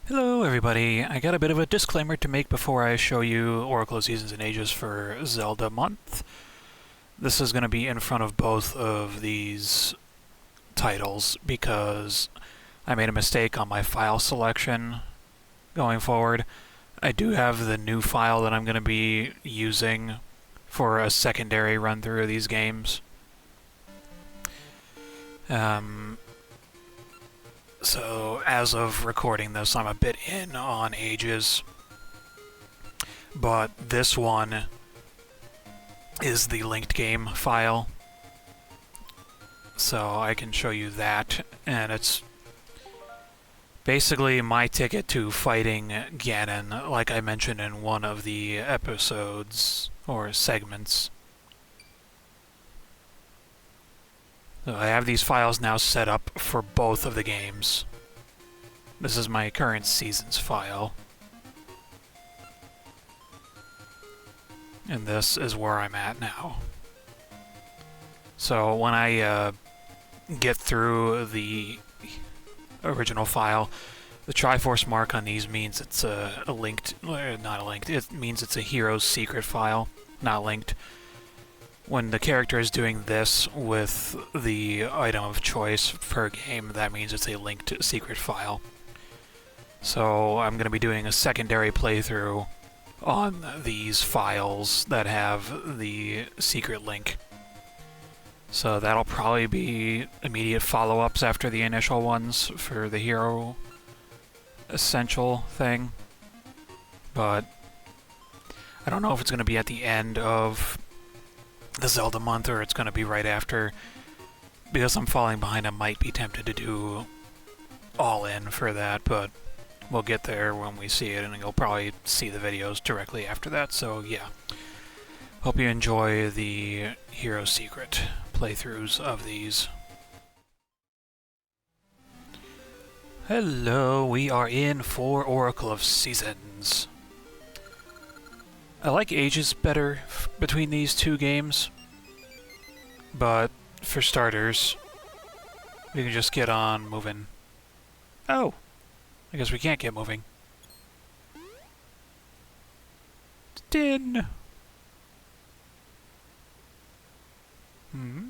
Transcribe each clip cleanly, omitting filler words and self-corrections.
Hello everybody, I got a bit of a disclaimer to make before I show you Oracle of Seasons and Ages for Zelda month. This is going to be in front of both of these titles because I made a mistake on my file selection going forward. I do have the new file that I'm going to be using for a secondary run through of these games. So, as of recording this, I'm a bit in on Ages, but this one is the linked game file, so I can show you that, and it's basically my ticket to fighting Ganon, like I mentioned in one of the episodes, or segments. So I have these files now set up for both of the games. This is my current seasons file. And this is where I'm at now. So when I get through the original file, the Triforce mark on these means it's a linked, not a linked, it means it's a hero's secret file, not linked. When the character is doing this with the item of choice per game, that means it's a linked secret file. So I'm going to be doing a secondary playthrough on these files that have the secret link. So that'll probably be immediate follow-ups after the initial ones for the hero essential thing. But I don't know if it's going to be at the end of the Zelda month or it's going to be right after. Because I'm falling behind, I might be tempted to do all in for that, but we'll get there when we see it, and you'll probably see the videos directly after that, so yeah. Hope you enjoy the Hero Secret playthroughs of these. Hello, we are in for Oracle of Seasons. I like Ages better between these two games, but for starters, we can just get on moving. Oh, I guess we can't get moving. Din. Hmm.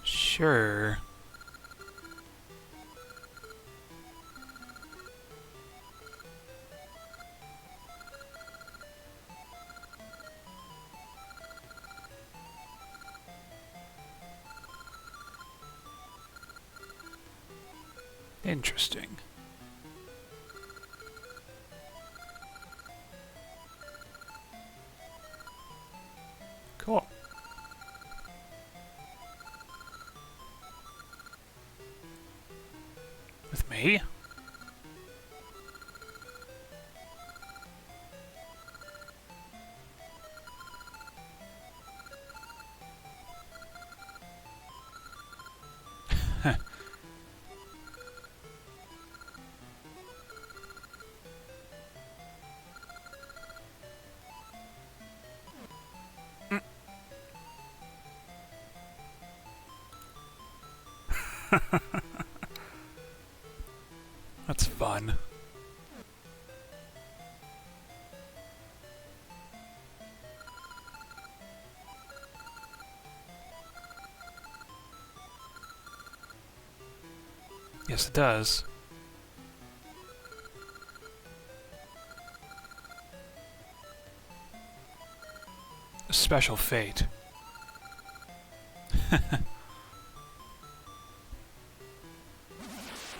Sure. Interesting. Cool. With me? That's fun. Yes, it does. A special fate.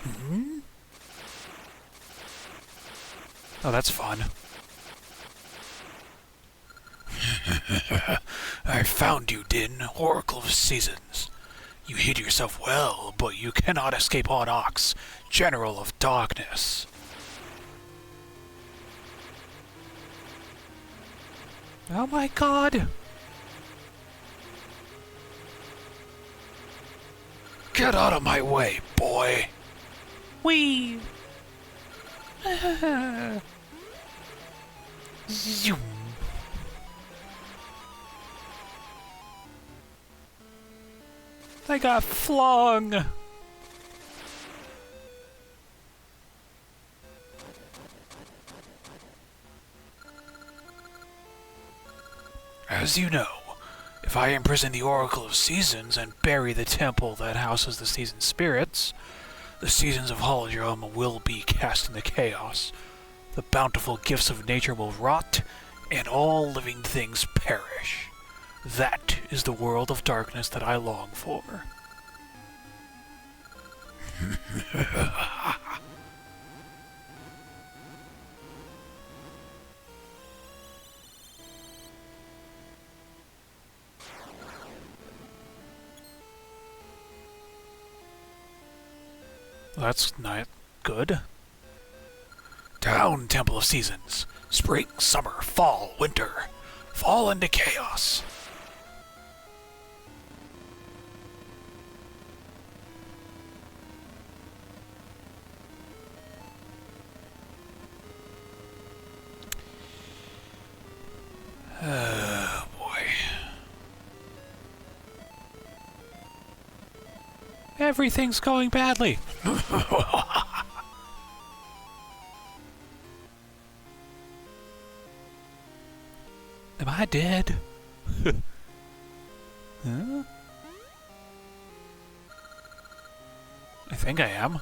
Hmm? Oh, that's fun. I found you, Din, Oracle of Seasons. You hid yourself well, but you cannot escape on Ox, General of Darkness. Oh my god! Get out of my way, boy! Whee! Zoom. I got flung! As you know, if I imprison the Oracle of Seasons and bury the temple that houses the season spirits, the seasons of Holodrum will be cast into chaos. The bountiful gifts of nature will rot, and all living things perish. That is the world of darkness that I long for. That's not good. Down, Temple of Seasons. Spring, summer, fall, winter. Fall into chaos. Oh, boy. Everything's going badly. Am I dead? Huh? I think I am.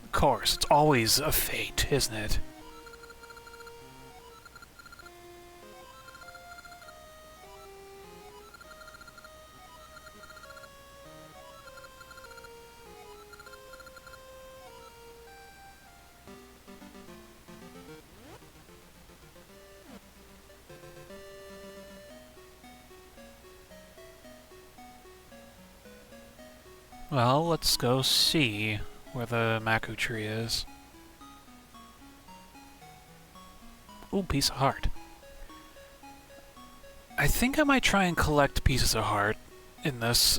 Of course, it's always a fate, isn't it? Well, let's go see where the Maku tree is. Ooh, piece of heart. I think I might try and collect pieces of heart in this.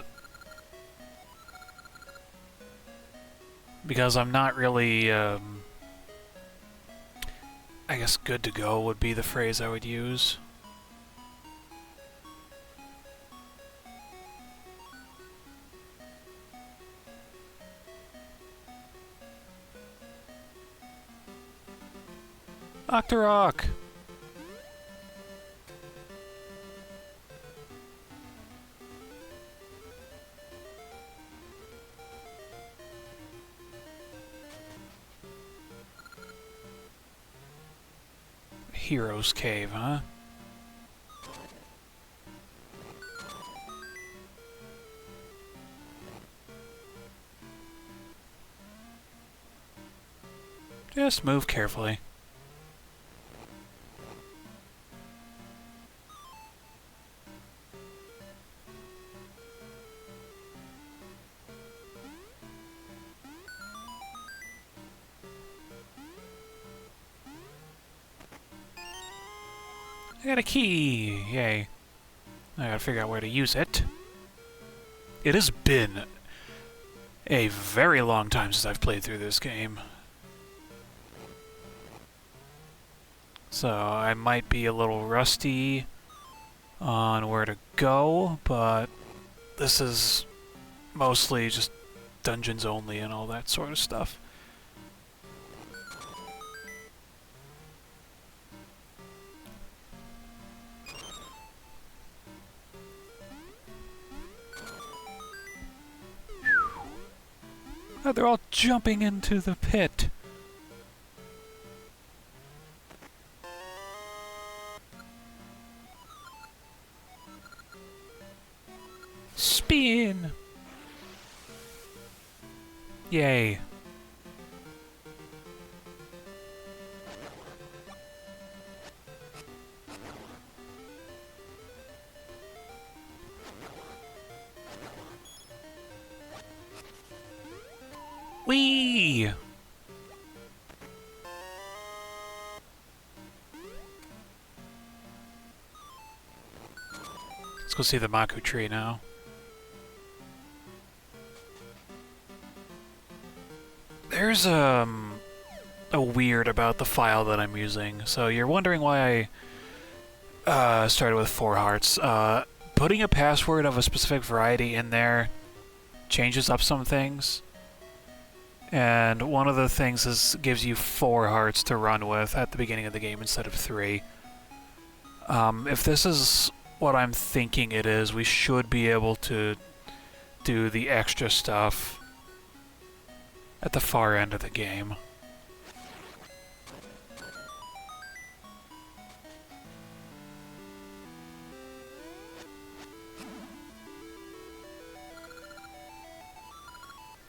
Because I'm not really, I guess good to go would be the phrase I would use. Dr. Rock! Hero's Cave, huh? Just move carefully. I got a key! Yay. I gotta figure out where to use it. It has been a very long time since I've played through this game. So I might be a little rusty on where to go, but this is mostly just dungeons only and all that sort of stuff. Oh, they're all jumping into the pit. Spin! Yay. Whee! Let's go see the Maku tree now. There's a weird about the file that I'm using. So you're wondering why I started with 4 hearts. Putting a password of a specific variety in there changes up some things. And one of the things is gives you 4 hearts to run with at the beginning of the game instead of 3. If this is what I'm thinking it is, we should be able to do the extra stuff at the far end of the game.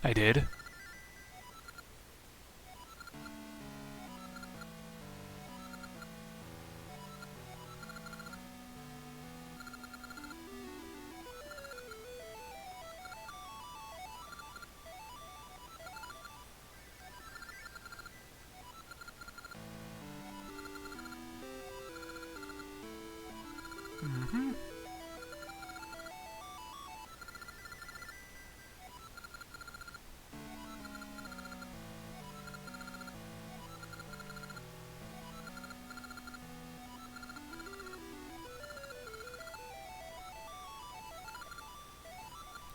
I did. Mm-hmm.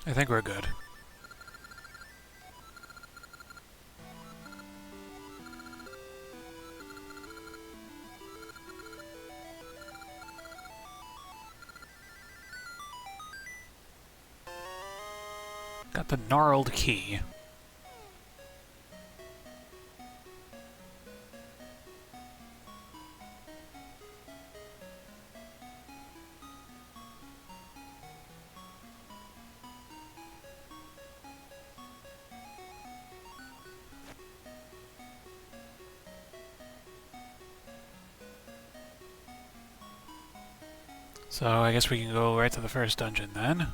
I think we're good. Got the gnarled key. So I guess we can go right to the first dungeon then.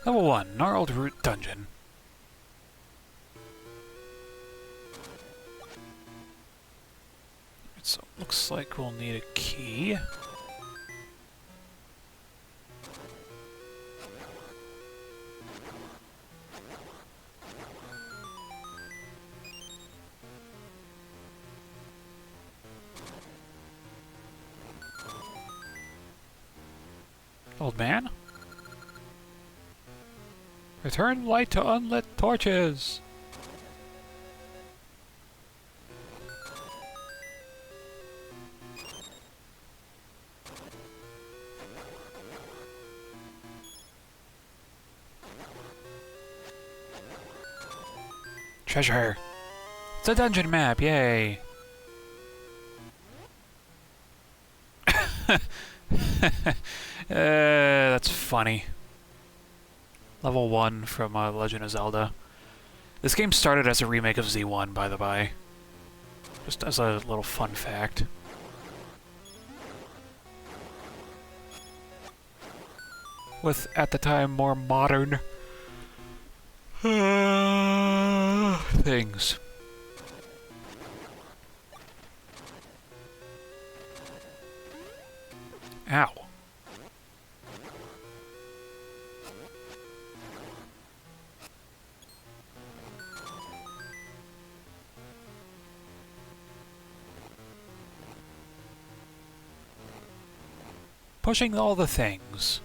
Level 1, Gnarled Root Dungeon. So looks like we'll need a key. Old man? Return light to unlit torches! Treasure! It's a dungeon map, yay! That's funny. Level 1 from Legend of Zelda. This game started as a remake of Z1, by the by. Just as a little fun fact. With, at the time, more modern things. Ow. Pushing all the things.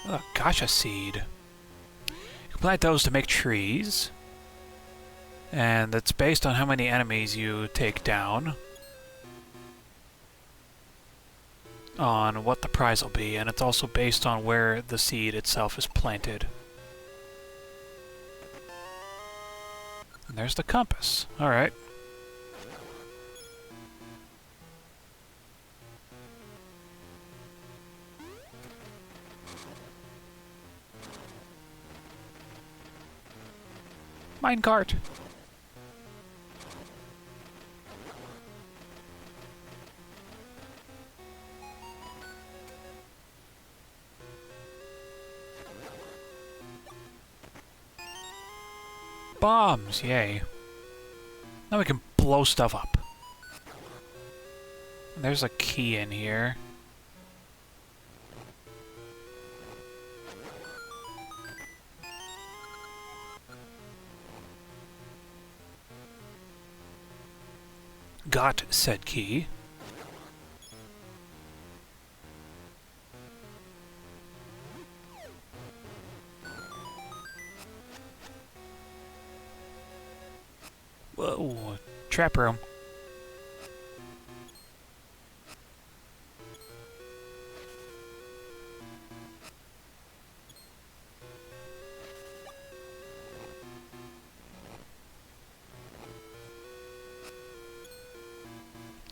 Oh, gosh, a seed. You can plant those to make trees. And it's based on how many enemies you take down. On what the prize will be, and it's also based on where the seed itself is planted. And there's the compass. Alright. Minecart! Bombs, yay. Now we can blow stuff up. There's a key in here. Got said key. Whoa, trap room.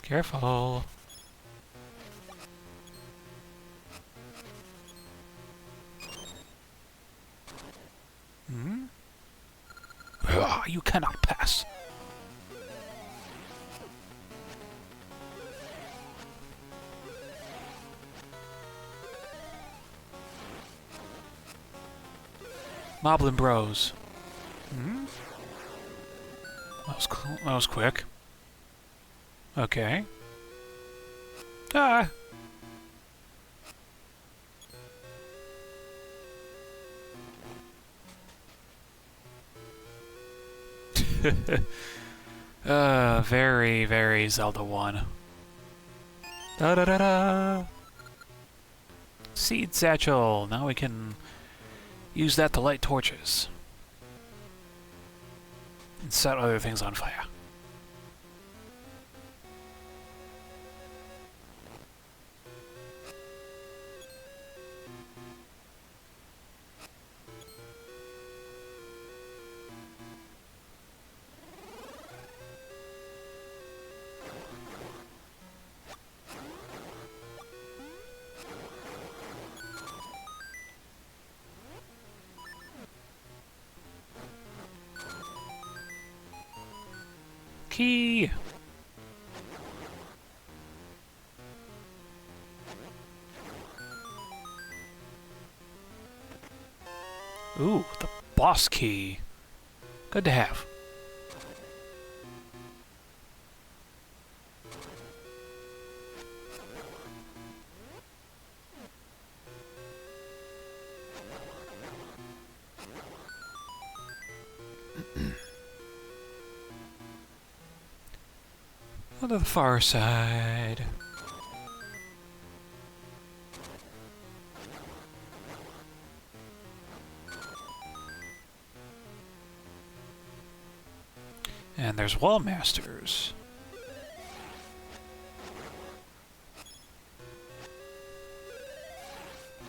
Careful. Hmm? Ugh, you cannot pass. Moblin Bros. Hmm? That was cool. That was quick. Okay. Ah! Very, very Zelda 1. Da-da-da-da! Seed satchel! Now we can use that to light torches. And set other things on fire. Key! Ooh, the boss key. Good to have. Go to the far side. And there's wall masters.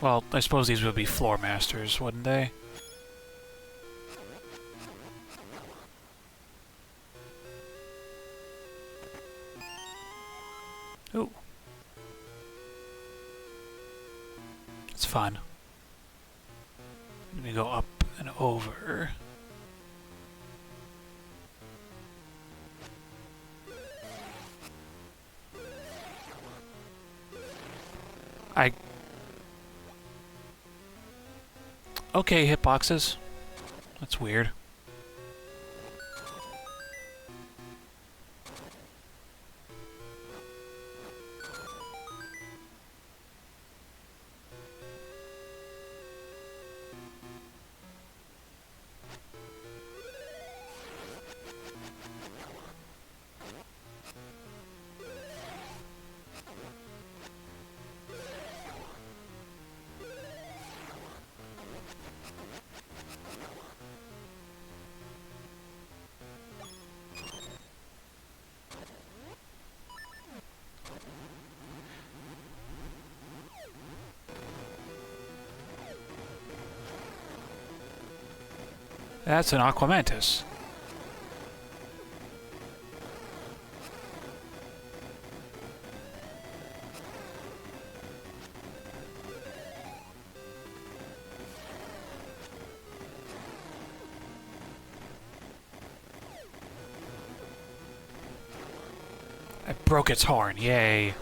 Well, I suppose these would be floor masters, wouldn't they? Ooh. It's fun. Let me go up and over. Okay, hitboxes. That's weird. That's an Aquamantis. I broke its horn, yay.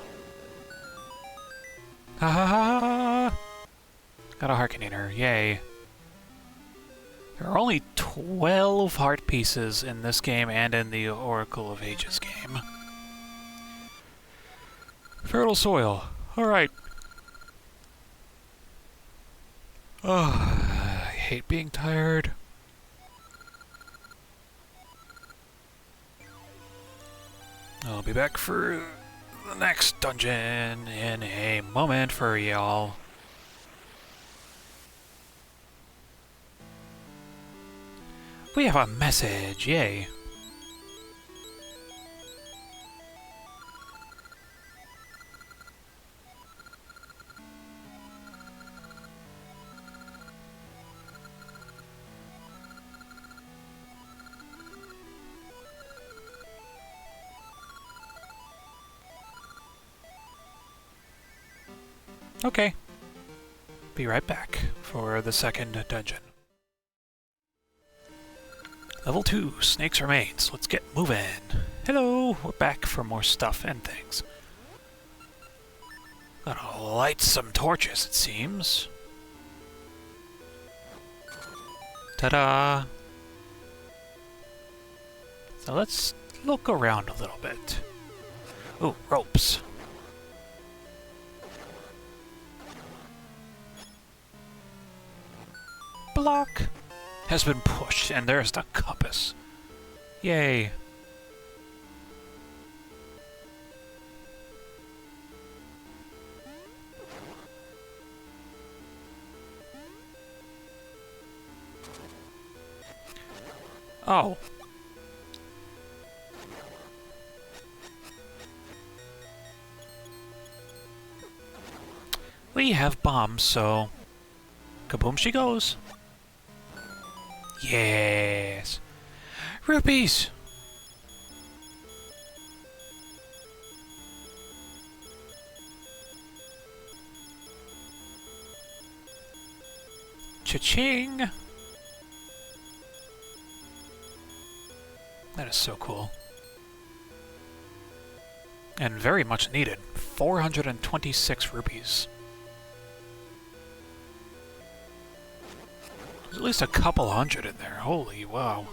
Ha ha ha ha! Got a Harkonator, yay. There are only 12 heart pieces in this game and in the Oracle of Ages game. Fertile soil. Alright. Oh, I hate being tired. I'll be back for the next dungeon in a moment for y'all. We have a message, yay. Okay. Be right back for the second dungeon. Level 2, Snake's Remains. Let's get moving. Hello, we're back for more stuff and things. Gotta light some torches, it seems. Ta-da! So let's look around a little bit. Ooh, ropes. Block has been pushed, and there's the compass. Yay. Oh. We have bombs, so kaboom she goes. Yes. Rupees! Cha-ching! That is so cool. And very much needed. 426 rupees. There's at least a couple hundred in there. Holy wow.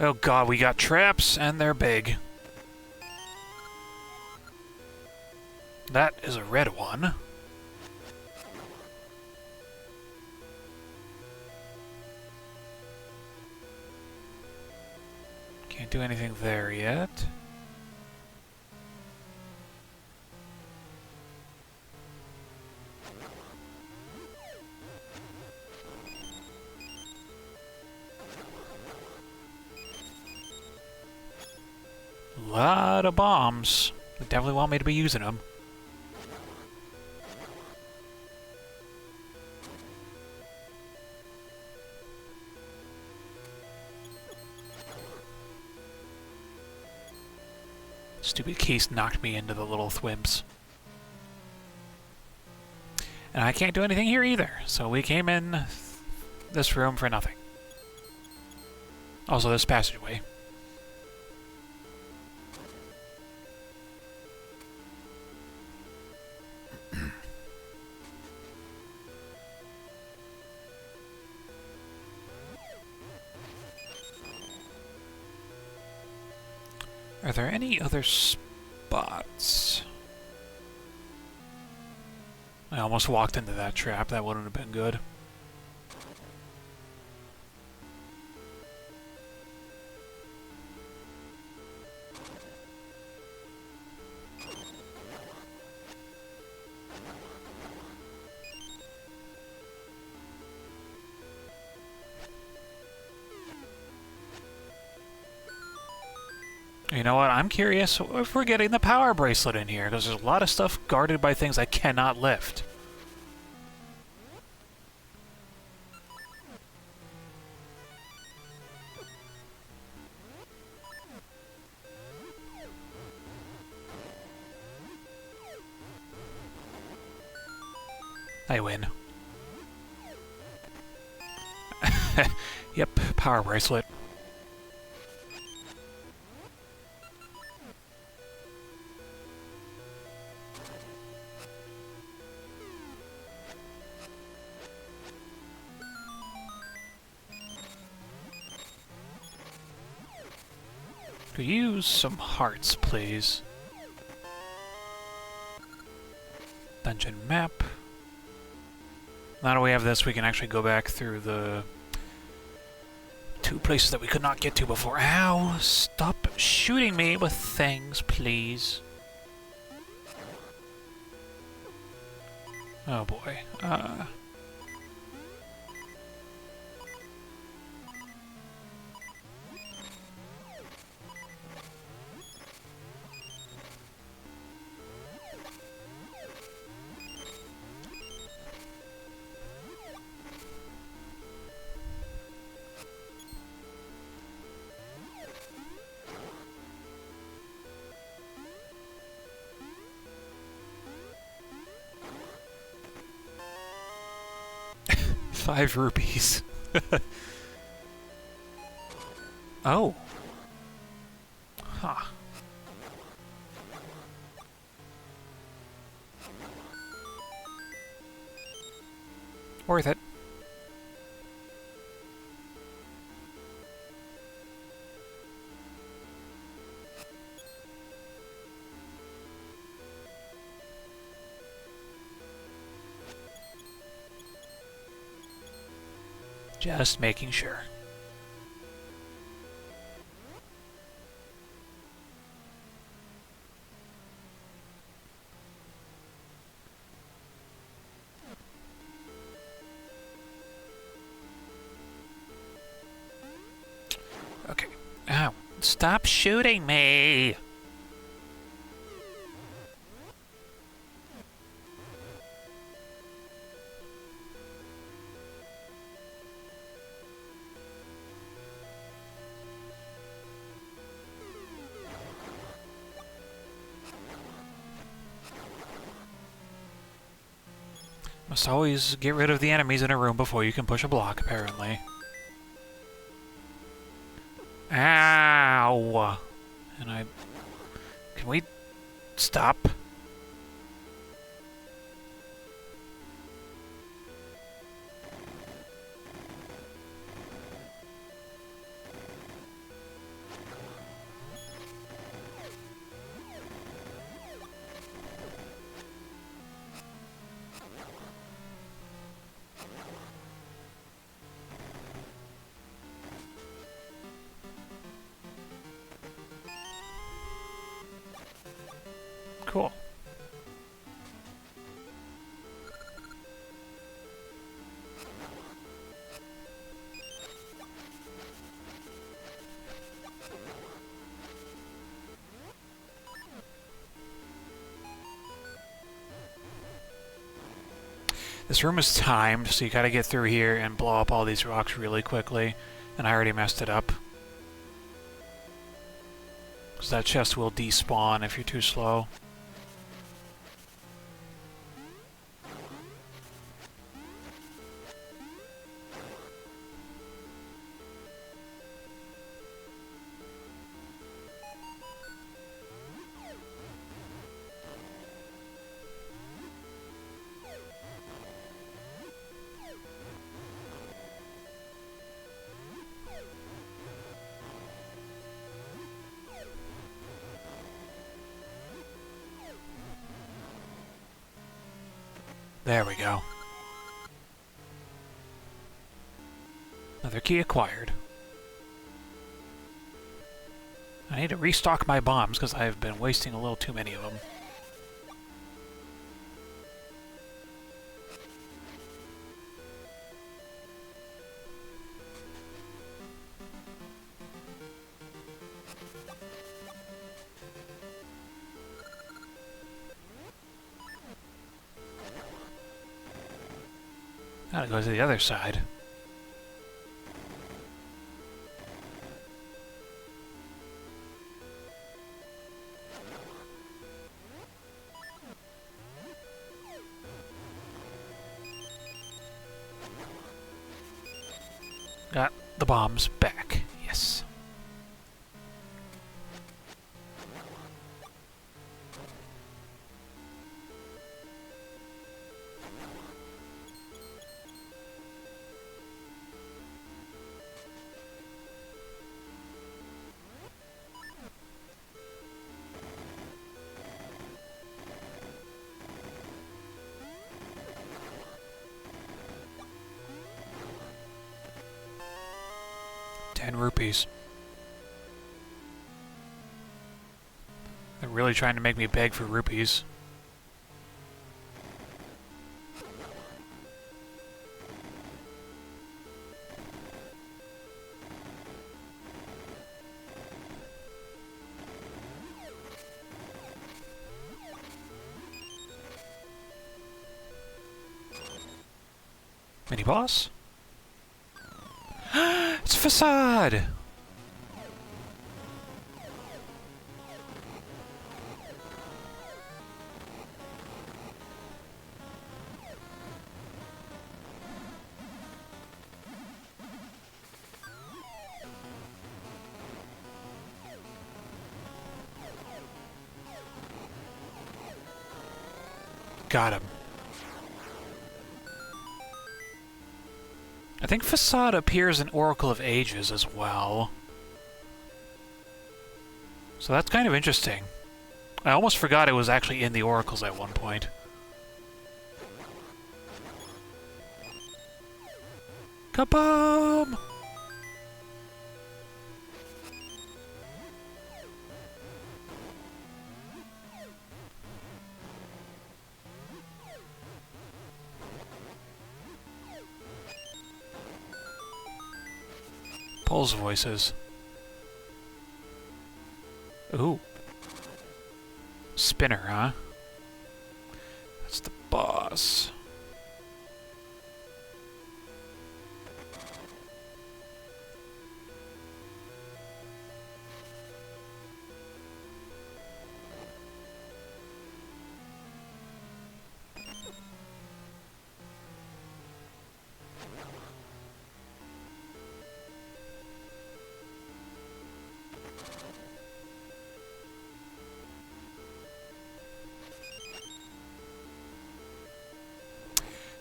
Oh god, we got traps, and they're big. That is a red one. Can't do anything there yet. Lot of bombs. They definitely want me to be using them. Stupid case knocked me into the little thwimps. And I can't do anything here either, so we came in this room for nothing. Also, this passageway. Are there any other spots? I almost walked into that trap. That wouldn't have been good. You know what? I'm curious if we're getting the power bracelet in here, because there's a lot of stuff guarded by things I cannot lift. I win. Yep, power bracelet. Could use some hearts, please. Dungeon map. Now that we have this, we can actually go back through the 2 places that we could not get to before. Ow! Stop shooting me with things, please. Oh boy. 5 rupees. Oh. Huh. Worth it. Just making sure. Okay. Ow. Stop shooting me! Must always get rid of the enemies in a room before you can push a block, apparently. Ow! And I... Can we stop? Cool. This room is timed, so you gotta get through here and blow up all these rocks really quickly. And I already messed it up. Because that chest will despawn if you're too slow. There we go. Another key acquired. I need to restock my bombs because I've been wasting a little too many of them. Gotta go to the other side. the bombs back. Yes. ₹10. They're really trying to make me beg for rupees. Mini boss? It's Facade! Got him. I think Facade appears in Oracle of Ages as well. So that's kind of interesting. I almost forgot it was actually in the Oracles at one point. Kaboom! Pulse voices. Ooh. Spinner, huh? That's the boss.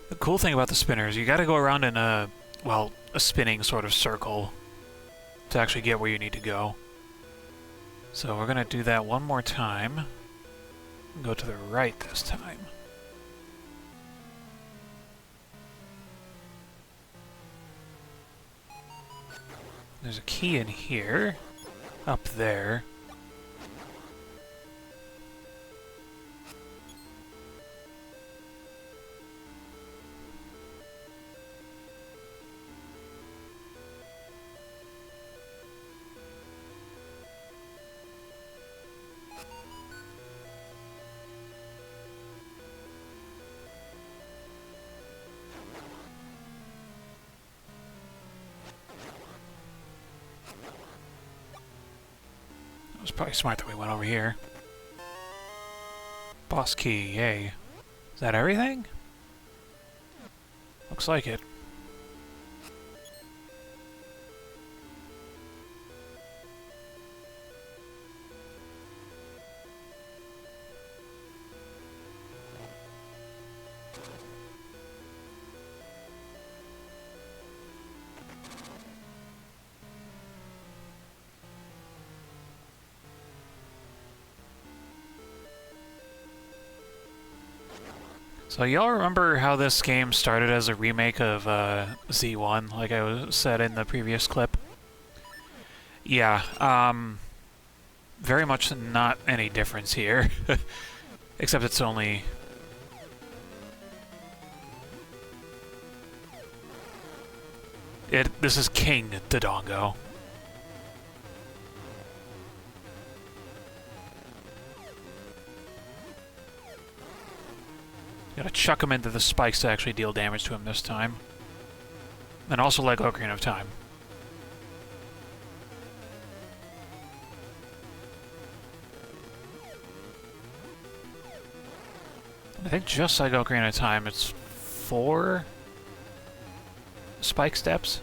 The cool thing about the spinners, you gotta go around in a, well, a spinning sort of circle to actually get where you need to go. So we're gonna do that one more time. Go to the right this time. There's a key in here, up there. It's probably smart that we went over here. Boss key, yay. Is that everything? Looks like it. So y'all remember how this game started as a remake of Z1, like I said in the previous clip? Yeah, very much not any difference here. Except it's only... This is King Dodongo. Gotta chuck him into the spikes to actually deal damage to him this time. And also let go Ocarina of Time. I think just like Ocarina of Time, it's 4 spike steps.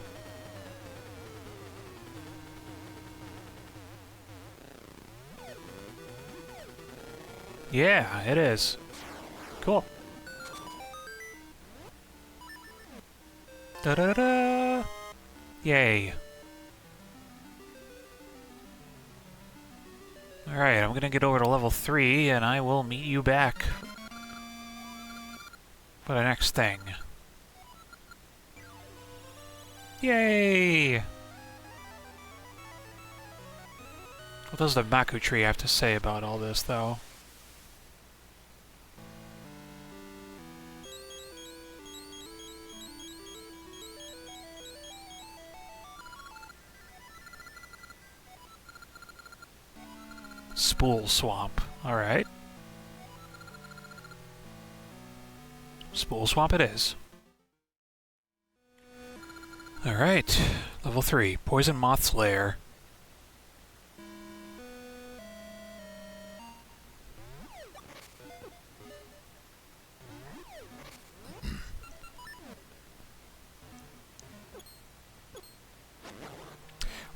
Yeah, it is. Cool. Da-da-da! Yay. Alright, I'm gonna get over to level 3, and I will meet you back for the next thing. Yay! What does the Maku tree have to say about all this, though? Spool Swamp. Alright. Spool Swamp it is. Alright. Level 3. Poison Moth's Lair.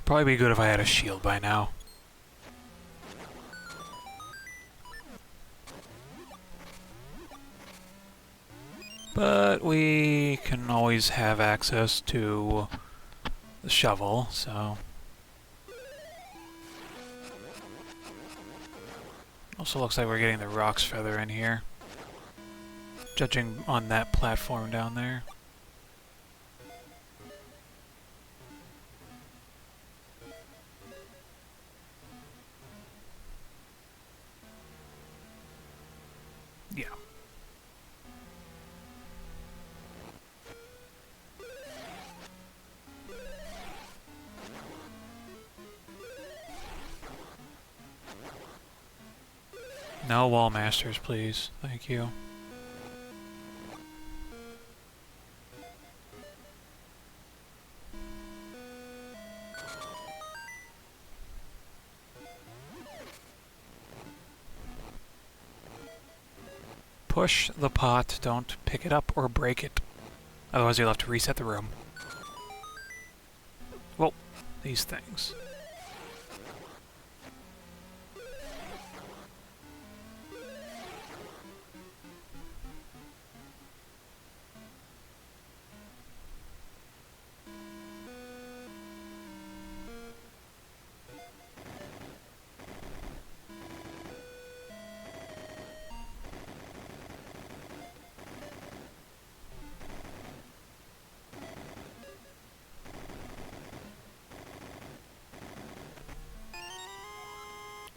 Probably be good if I had a shield by now. But we can always have access to the shovel, so... Also looks like we're getting the Roc's Feather in here. Judging on that platform down there. Yeah. No wall masters, please. Thank you. Push the pot, don't pick it up or break it. Otherwise you'll have to reset the room. Well, these things.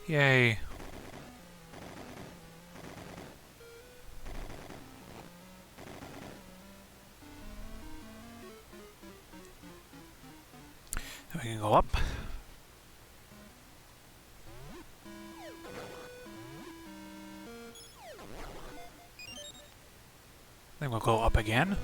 Yay. Then we can go up. Then we'll go up again.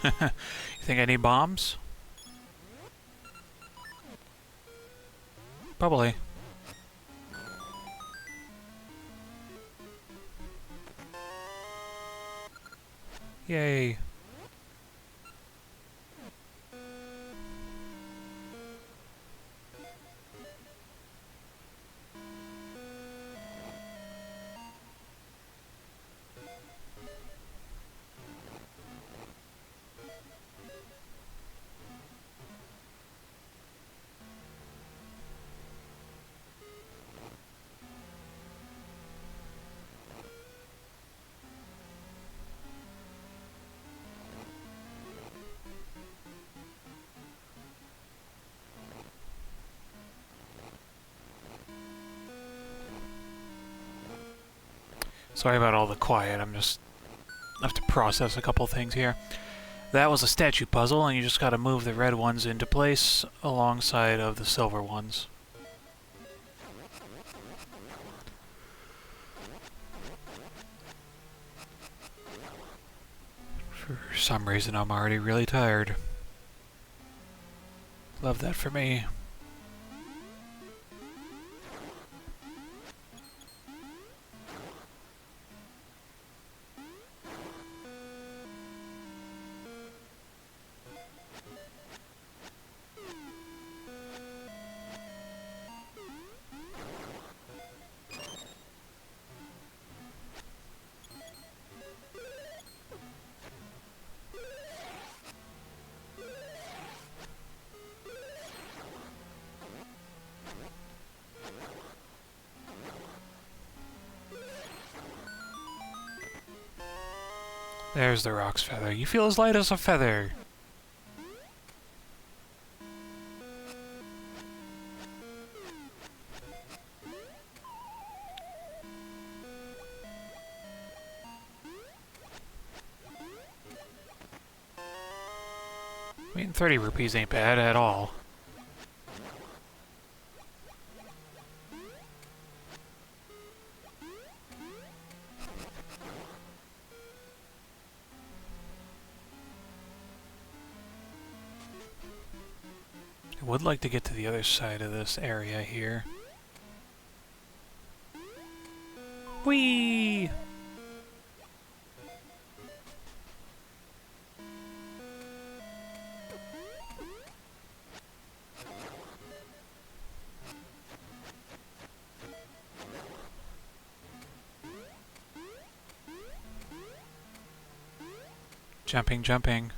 You think I need bombs? Probably. Yay. Sorry about all the quiet, I have to process a couple things here. That was a statue puzzle, and you just gotta move the red ones into place alongside of the silver ones. For some reason, I'm already really tired. Love that for me. There's the rock's feather. You feel as light as a feather. I mean, 30 rupees ain't bad at all. I would like to get to the other side of this area here. Whee! Jumping, jumping.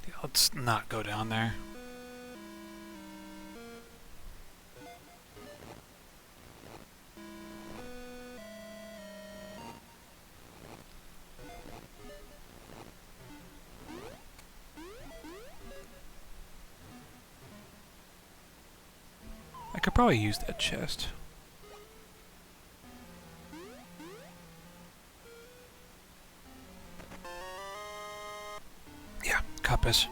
Yeah, let's not go down there. I could probably use that chest. Yeah, compass.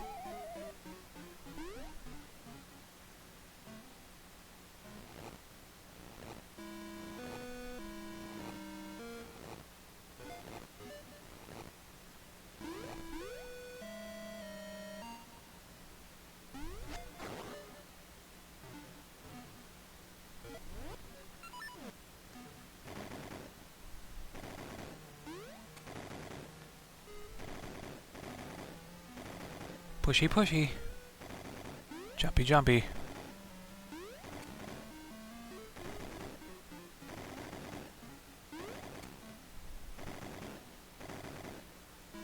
Pushy, pushy. Jumpy, jumpy.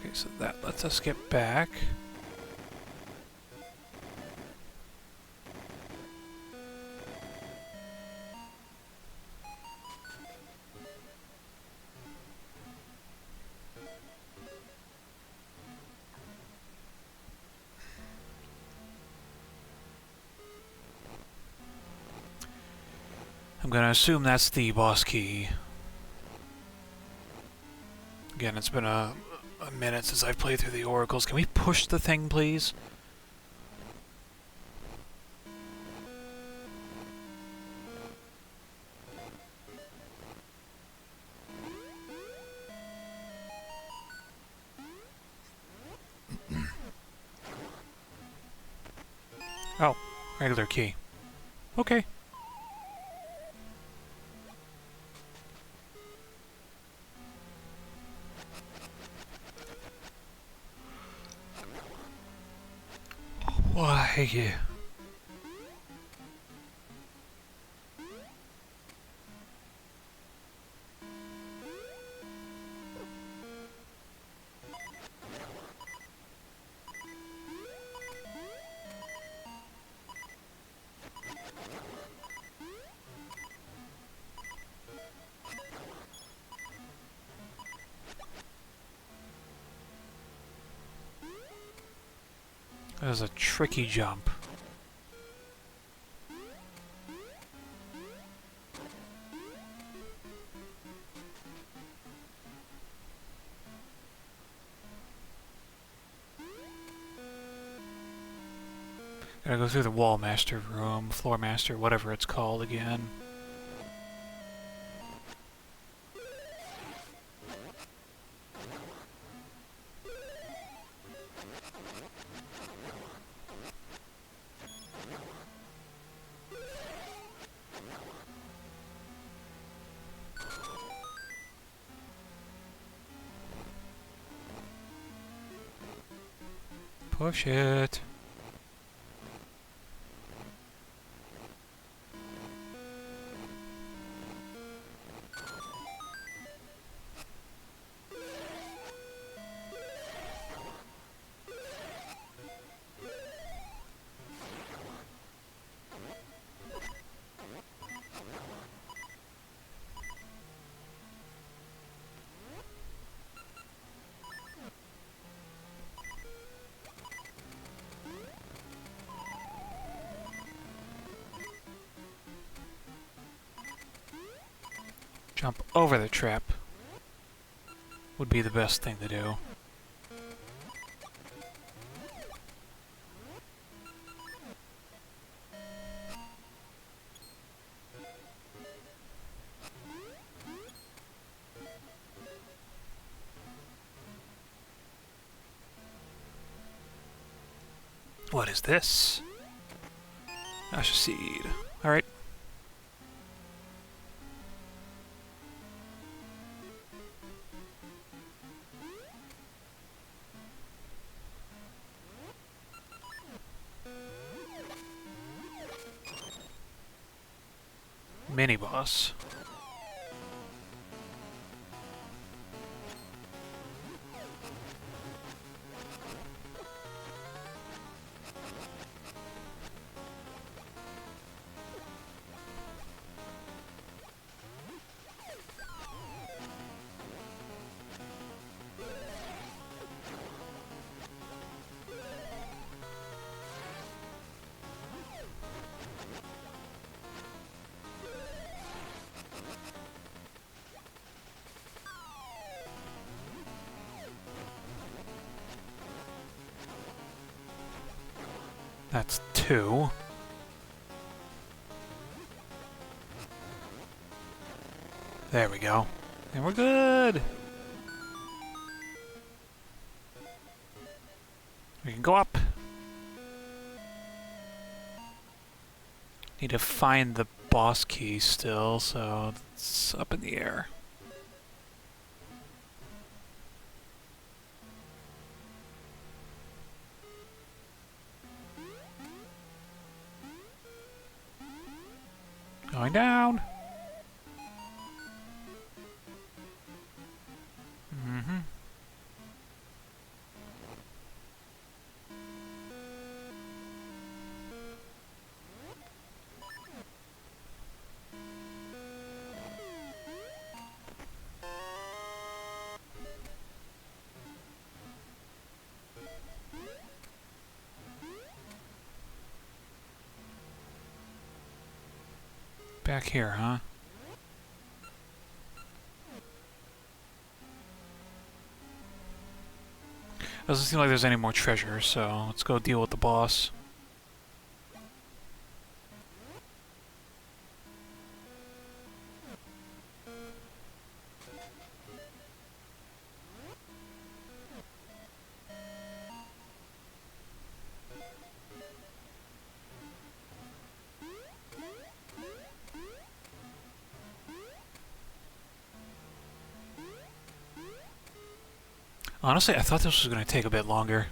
Okay, so that lets us get back. I'm gonna assume that's the boss key. Again, it's been a minute since I've played through the oracles. Can we push the thing, please? Oh, regular key. Okay. Why? That was a tricky jump. Gotta go through the wall master room, floor master, whatever it's called again. Push it. jump over the trap would be the best thing to do. What is this? Asha seed. Alright. Mini boss. That's 2. There we go. And we're good! We can go up. Need to find the boss key still, so it's up in the air. Going down. Mm-hmm. Back here, huh? Doesn't seem like there's any more treasure, so let's go deal with the boss. Honestly, I thought this was going to take a bit longer.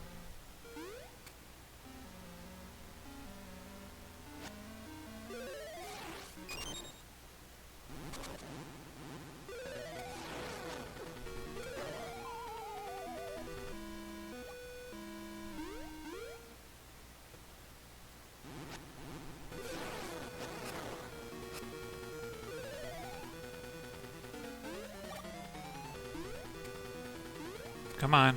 Come on.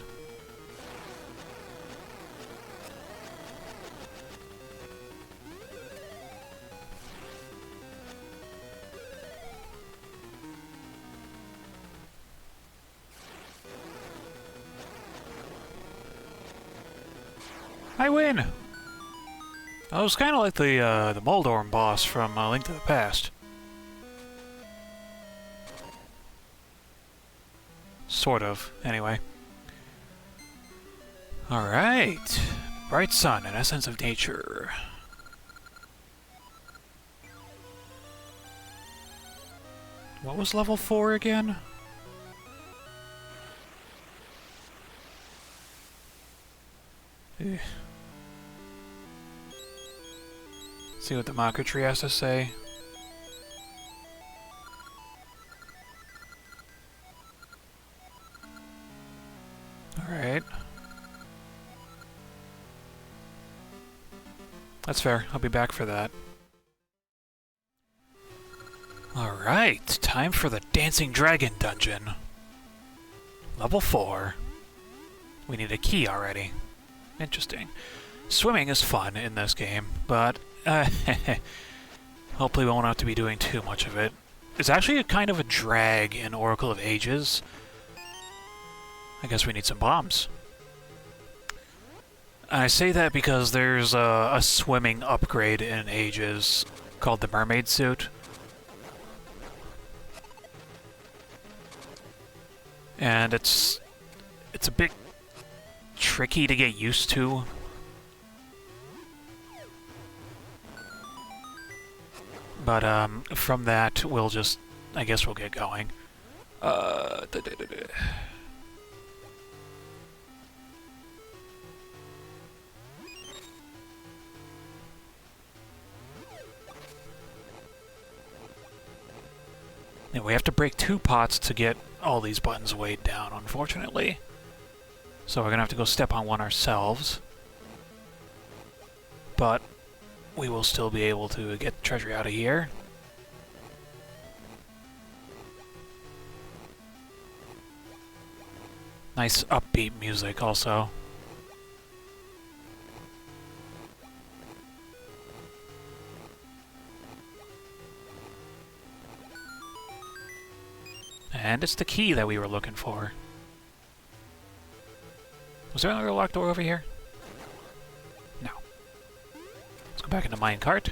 I win! I was kind of like the Moldorm boss from Link to the Past. Sort of, anyway. Alright. Bright sun, an essence of nature. What was level 4 again? See what the Mako tree has to say. Alright. That's fair. I'll be back for that. Alright, time for the Dancing Dragon dungeon. Level 4. We need a key already. Interesting. Swimming is fun in this game, but hopefully we won't have to be doing too much of it. is actually a kind of a drag in Oracle of Ages. I guess we need some bombs. I say that because there's a swimming upgrade in Ages called the Mermaid Suit. And it's a bit tricky to get used to. But from that, we'll just, I guess we'll get going. And we have to break 2 pots to get all these buttons weighed down, unfortunately. So we're gonna have to go step on one ourselves. But we will still be able to get the treasure out of here. Nice upbeat music also. And it's the key that we were looking for. Was there another locked door over here? No. Let's go back into minecart.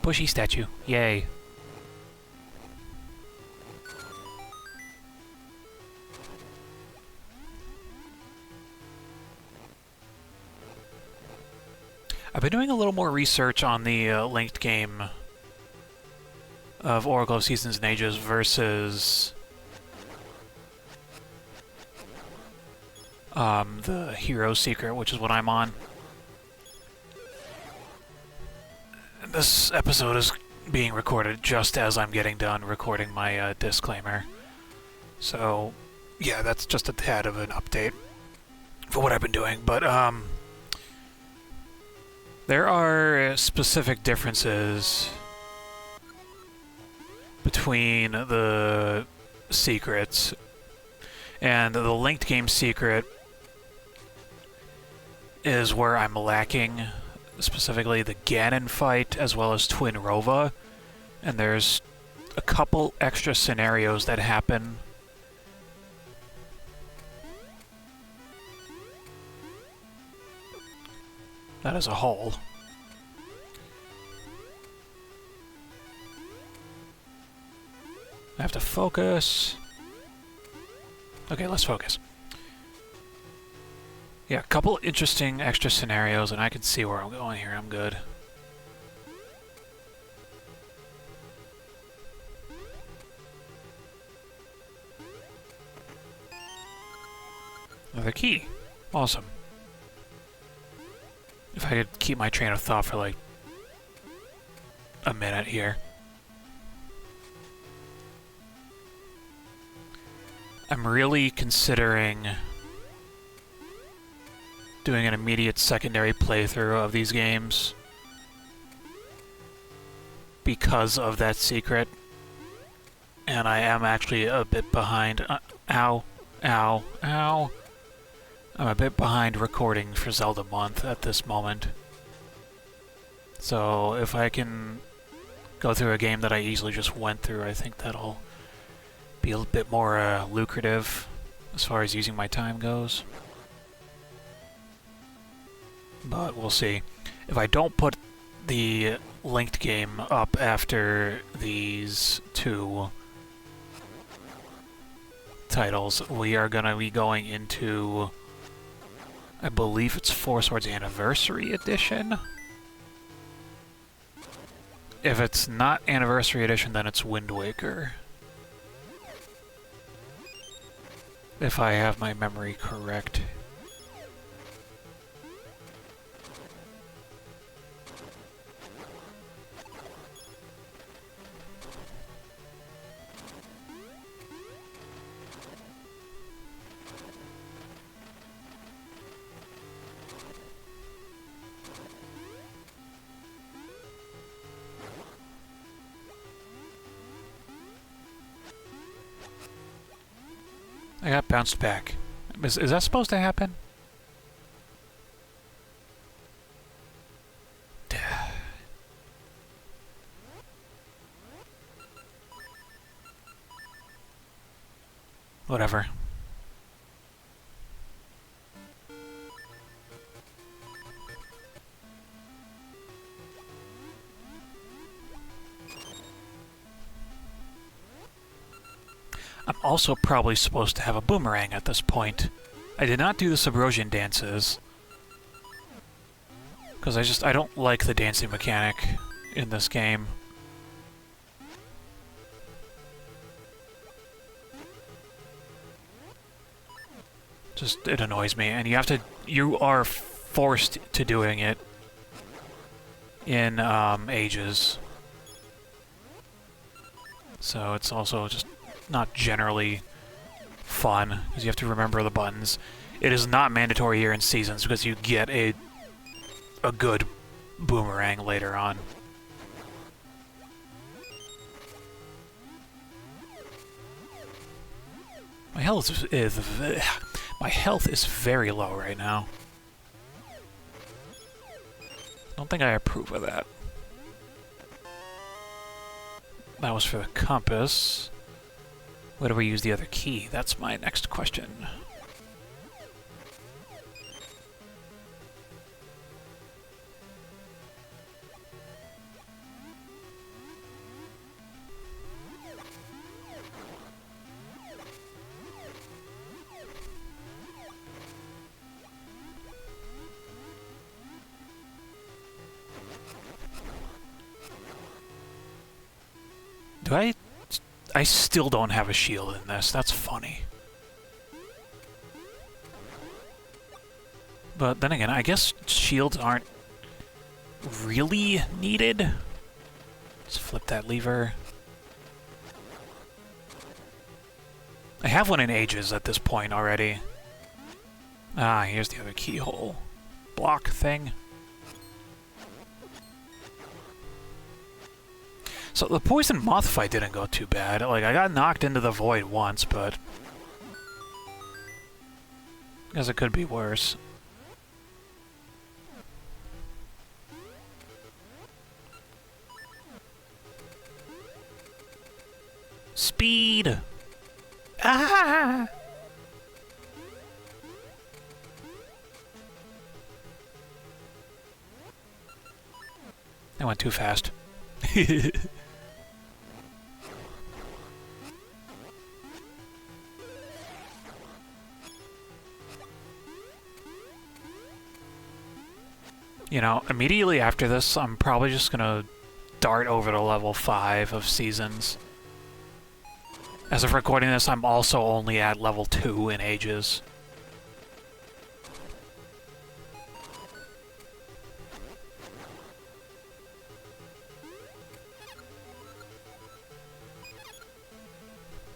Bushy statue. Yay. I've been doing a little more research on the linked game of Oracle of Seasons and Ages versus the Hero Secret, which is what I'm on. This episode is being recorded just as I'm getting done recording my disclaimer. So, yeah, that's just a tad of an update for what I've been doing. But, there are specific differences between the secrets, and the linked game secret is where I'm lacking, specifically the Ganon fight as well as Twin Rova, and there's a couple extra scenarios that happen. That is a hole. I have to focus. Okay, let's focus. Yeah, a couple interesting extra scenarios, and I can see where I'm going here. I'm good. Another key. Awesome. If I could keep my train of thought for like a minute here. I'm really considering doing an immediate secondary playthrough of these games because of that secret, and I am actually a bit behind. Ow, ow, ow. I'm a bit behind recording for Zelda month at this moment. So if I can go through a game that I easily just went through, I think that'll be a bit more lucrative as far as using my time goes. But we'll see. If I don't put the linked game up after these 2 titles, we are going to be going into, I believe it's Four Swords Anniversary Edition. If it's not Anniversary Edition, then it's Wind Waker. If I have my memory correct. I got bounced back. Is that supposed to happen? Whatever. I'm also probably supposed to have a boomerang at this point. I did not do the Subrosian dances. Because I don't like the dancing mechanic in this game. Just, it annoys me, and you are forced to doing it in, ages. So it's also just not generally fun, because you have to remember the buttons. It is not mandatory here in Seasons, because you get a good boomerang later on. My health is very low right now. I don't think I approve of that. That was for the compass. Where do we use the other key? That's my next question. I still don't have a shield in this. That's funny. But then again, I guess shields aren't really needed. Let's flip that lever. I have one in ages at this point already. Ah, here's the other keyhole. Block thing. So the poison moth fight didn't go too bad. Like, I got knocked into the void once, but I guess it could be worse. Speed! Ah! I went too fast. You know, immediately after this, I'm probably just gonna dart over to level 5 of Seasons. As of recording this, I'm also only at level 2 in ages.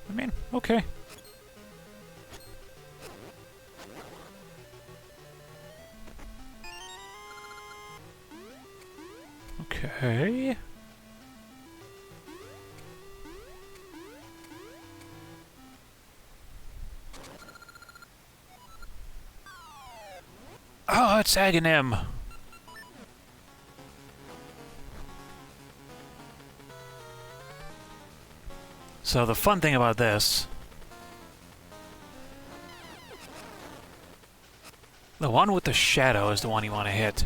I mean, okay. Okay. Oh, it's Aghanim. So the fun thing about this, the one with the shadow is the one you want to hit.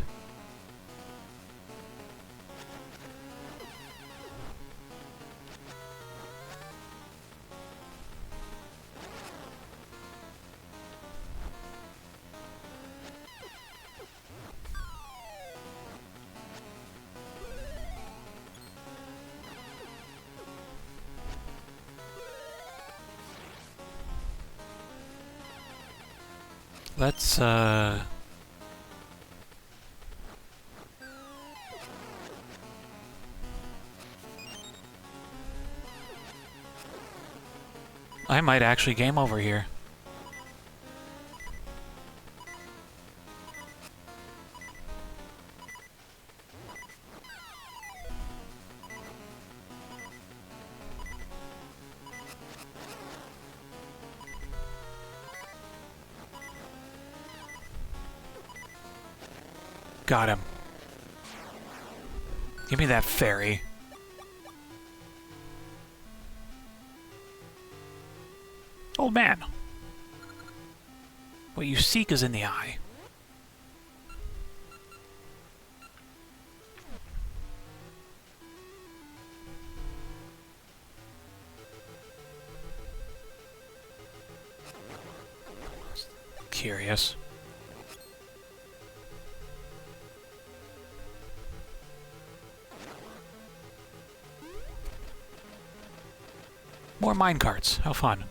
Let's, I might actually game over here. Got him. Give me that fairy. Old man. What you seek is in the eye. Curious. More minecarts. How fun.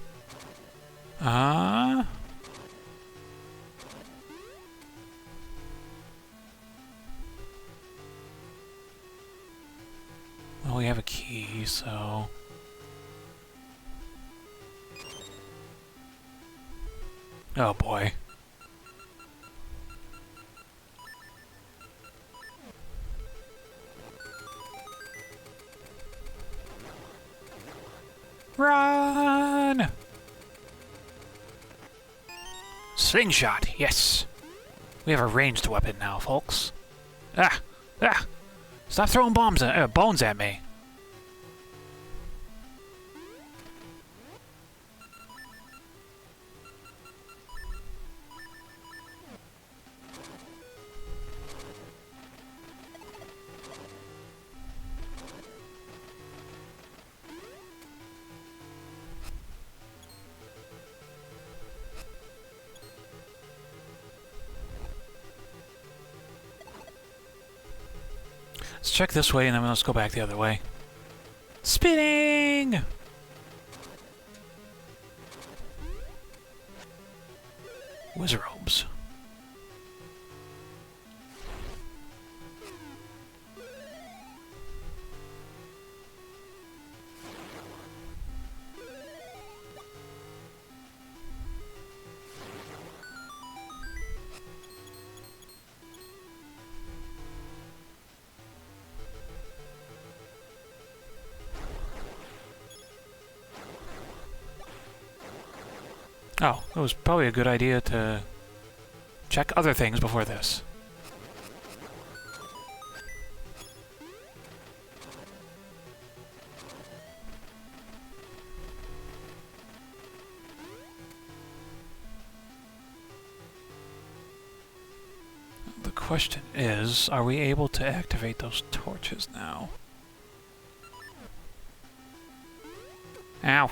Well, we have a key, so... Oh boy. Run! Slingshot, yes. We have a ranged weapon now, folks. Ah! Ah! Stop throwing bones at me. Let's check this way, and then let's go back the other way. Spinning! Wizarobes. Oh, it was probably a good idea to check other things before this. The question is, are we able to activate those torches now? Ow.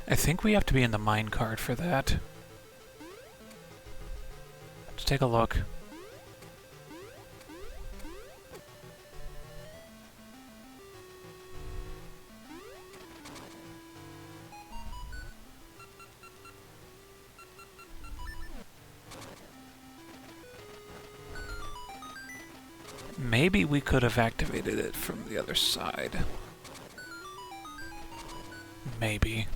I think we have to be in the minecart for that. Let's take a look. Maybe we could have activated it from the other side. Maybe.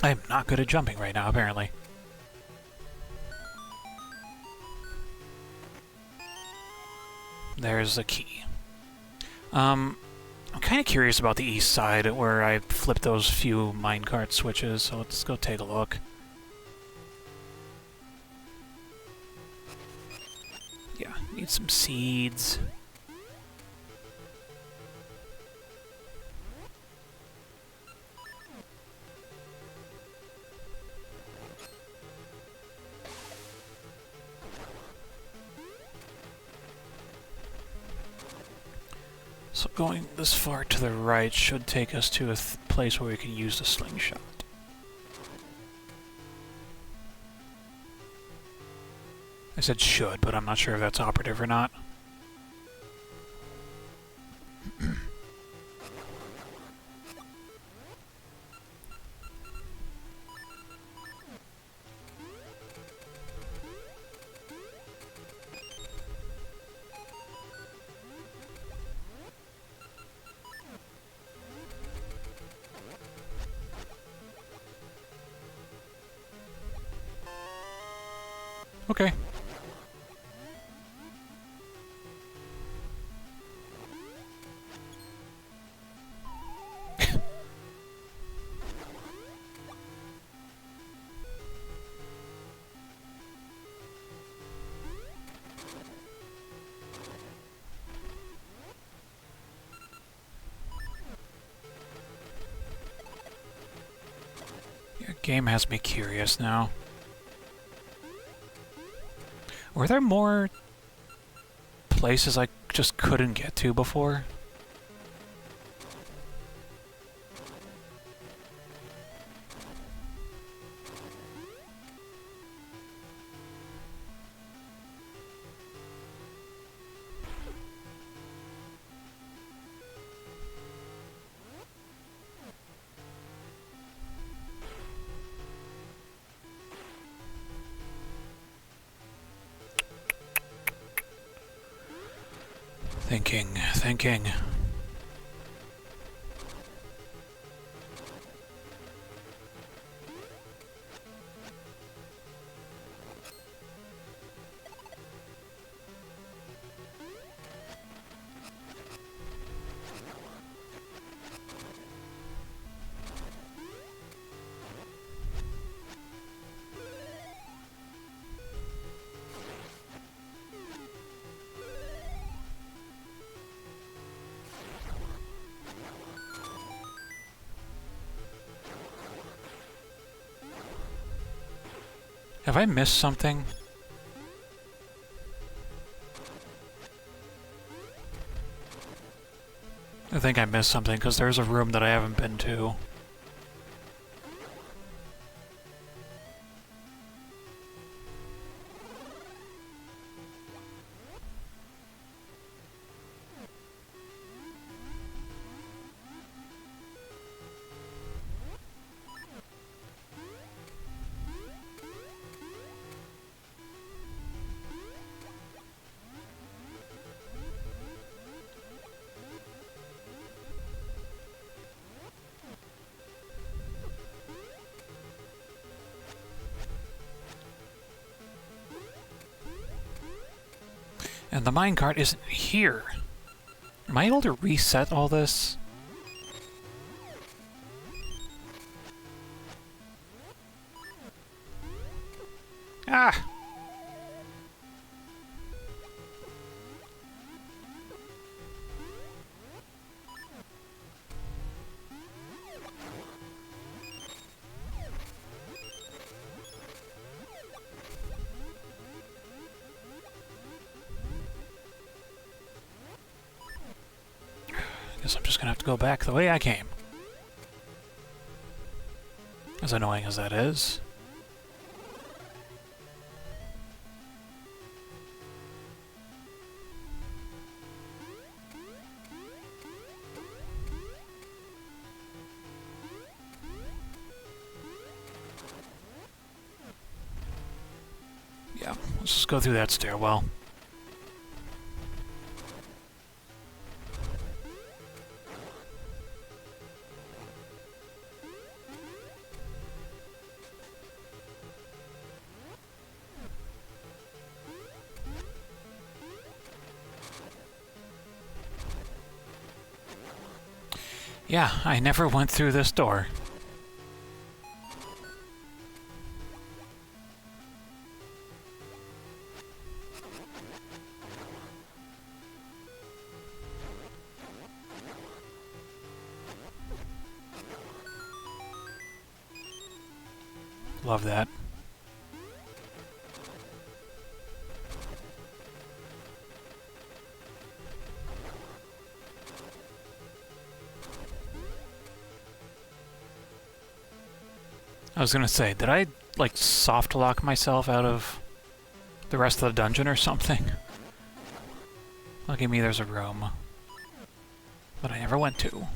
I am not good at jumping right now, apparently. There's the key. I'm kind of curious about the east side, where I flipped those few minecart switches, so let's go take a look. Yeah, need some seeds. So going this far to the right should take us to a place where we can use the slingshot. I said should, but I'm not sure if that's operative or not. Okay. Your game has me curious now. Were there more places I just couldn't get to before? Thinking. Have I missed something? I think I missed something, because there's a room that I haven't been to. And the minecart isn't here. Am I able to reset all this? Ah! Guess I'm just gonna have to go back the way I came. As annoying as that is. Yeah, let's just go through that stairwell. Yeah, I never went through this door. Love that. I was gonna say, did I, like, soft lock myself out of the rest of the dungeon or something? Lucky me, there's a room that I never went to.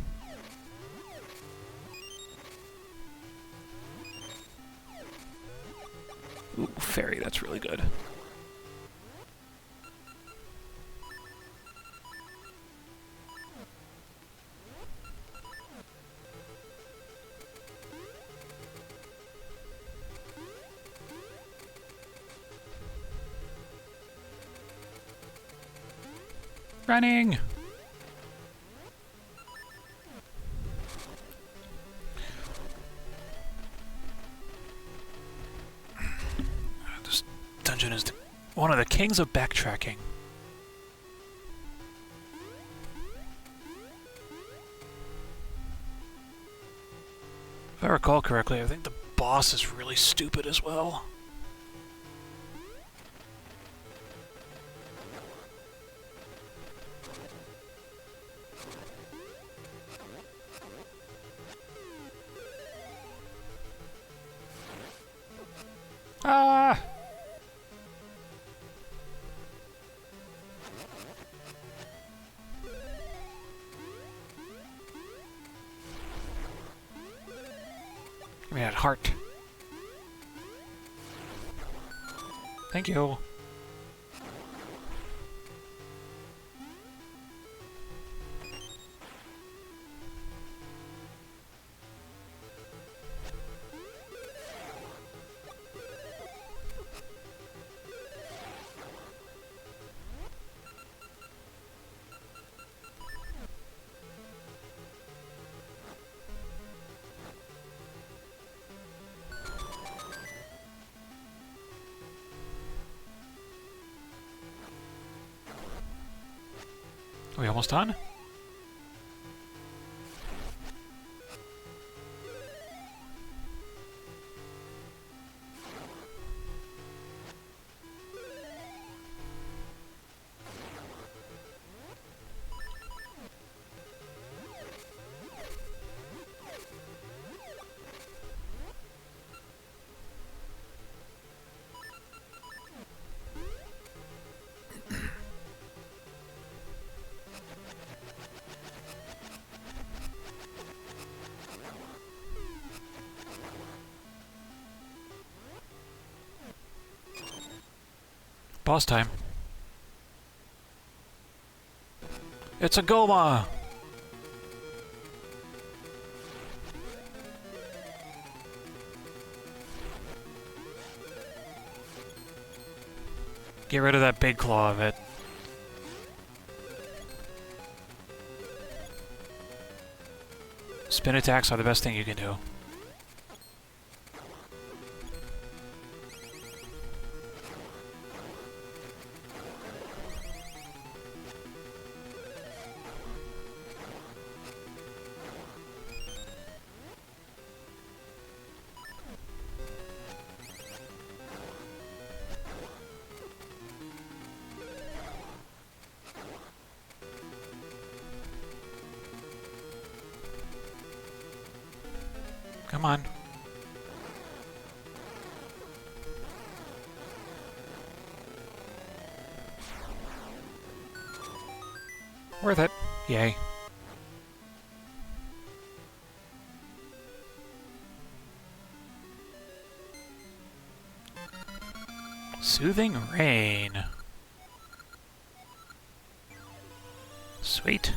Ooh, fairy, that's really good. Running! This dungeon is one of the kings of backtracking. If I recall correctly, I think the boss is really stupid as well. Ah! Give me that heart. Thank you. Are we almost done? Boss time. It's a Goma! Get rid of that big claw of it. Spin attacks are the best thing you can do. Come on. Worth it. Yay. Soothing Rain. Sweet.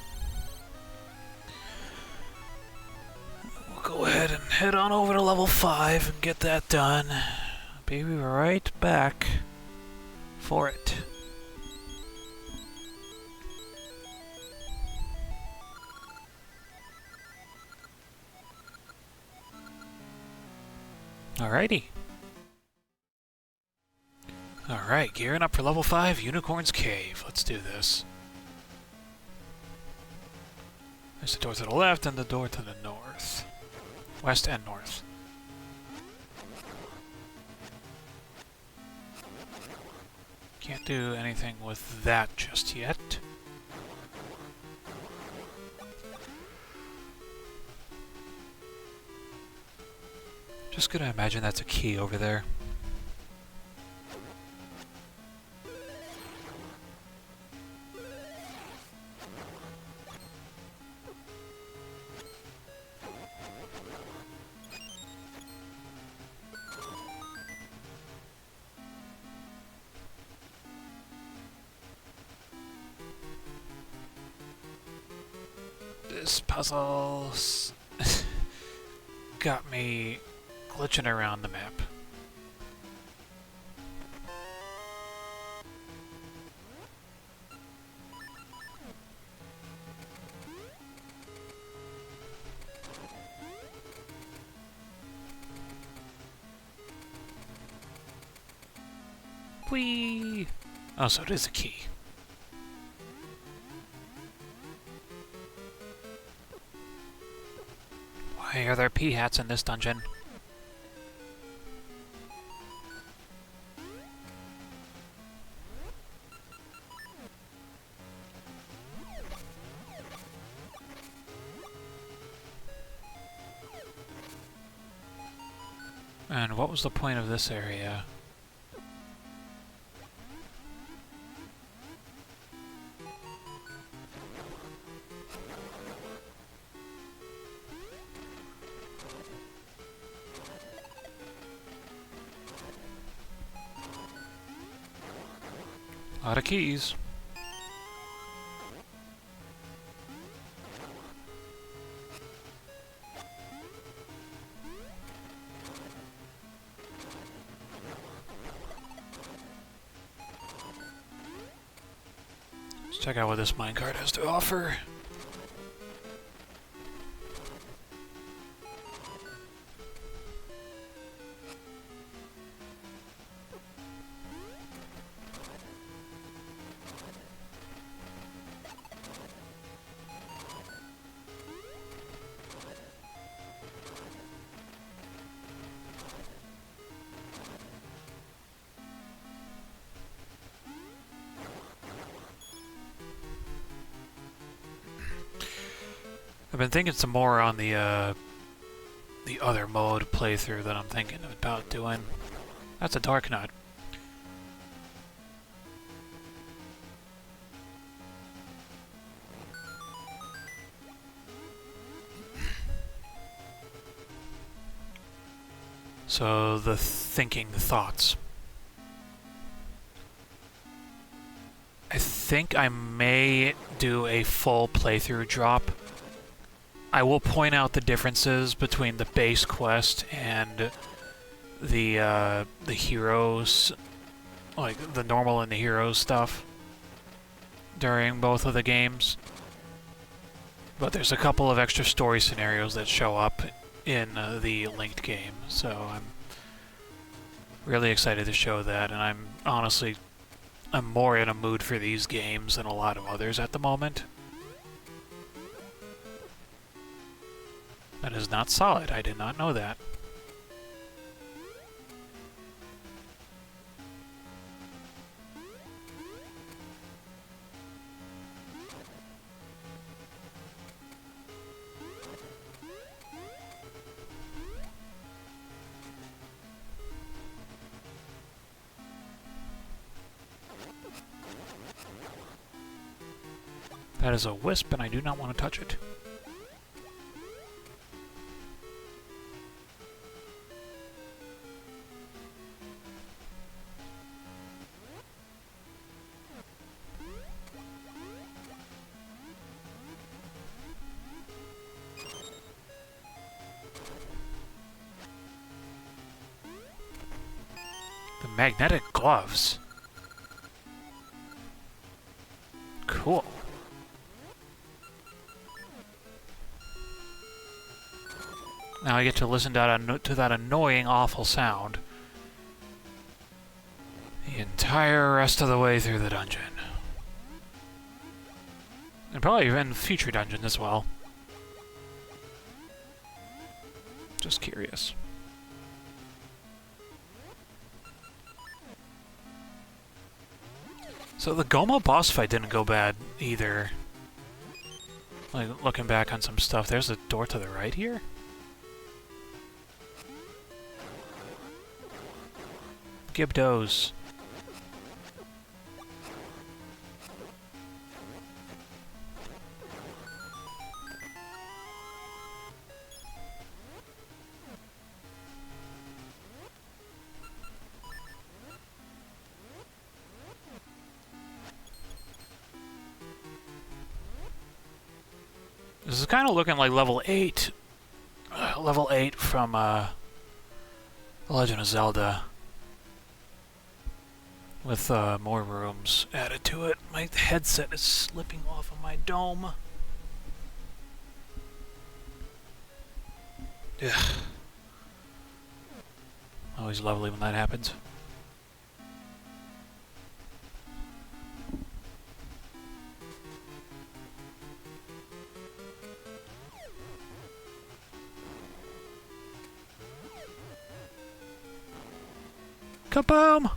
Go ahead and head on over to level 5 and get that done. I'll be right back for it. Alrighty. Alright, gearing up for level 5, Unicorn's Cave. Let's do this. There's the door to the left and the door to the north. West and north. Can't do anything with that just yet. Just gonna imagine that's a key over there. This puzzle's got me glitching around the map. Whee! Oh, so it is a key. Why are there pea hats in this dungeon? And what was the point of this area? A lot of keys. Let's check out what this minecart has to offer. I've been thinking some more on the other mode playthrough that I'm thinking about doing. That's a dark nut. So the thoughts. I think I may do a full playthrough drop. I will point out the differences between the base quest and the heroes, like the normal and the heroes stuff during both of the games. But there's a couple of extra story scenarios that show up in the linked game, so I'm really excited to show that, and I'm more in a mood for these games than a lot of others at the moment. That is not solid. I did not know that. That is a wisp, and I do not want to touch it. The magnetic gloves. Cool. Now I get to listen to that annoying, awful sound the entire rest of the way through the dungeon. And probably even future dungeons as well. Just curious. So the Goma boss fight didn't go bad either. Like, looking back on some stuff, there's a door to the right here? Gibdos. This is kind of looking like level 8. Level 8 from The Legend of Zelda. With more rooms added to it. My headset is slipping off of my dome. Ugh. Always lovely when that happens. Kaboom!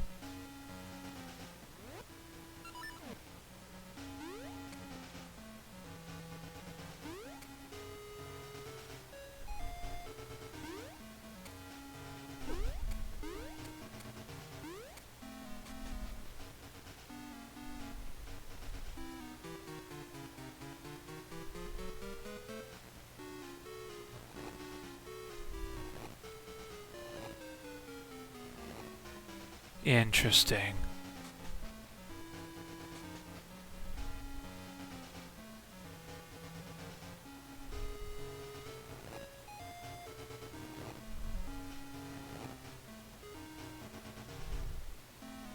Interesting.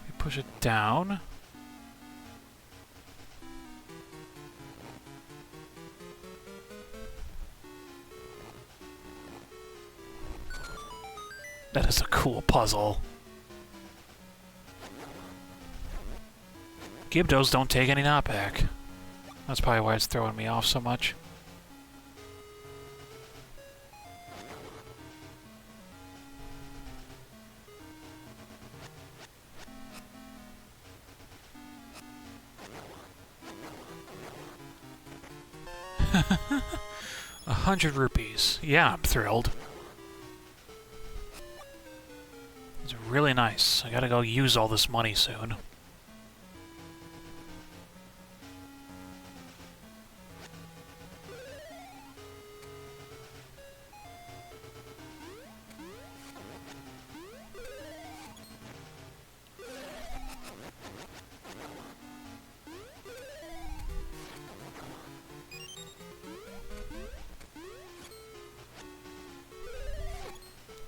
We push it down. That is a cool puzzle. Gibdos don't take any knockback. That's probably why it's throwing me off so much. ₹100. Yeah, I'm thrilled. It's really nice. I gotta go use all this money soon.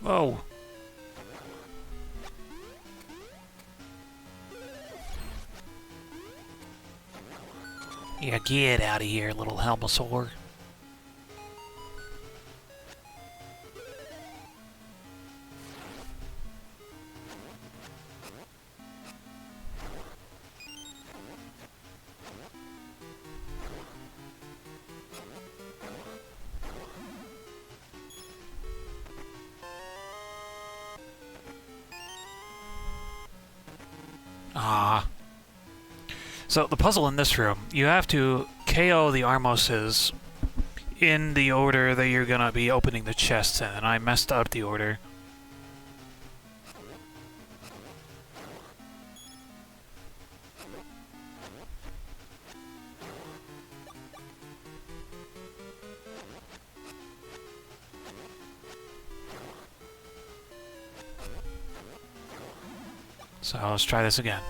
Whoa. Yeah, get out of here, little Helmosaur. Ah. So the puzzle in this room, you have to KO the Armoses in the order that you're gonna be opening the chests in, and I messed up the order. So let's try this again.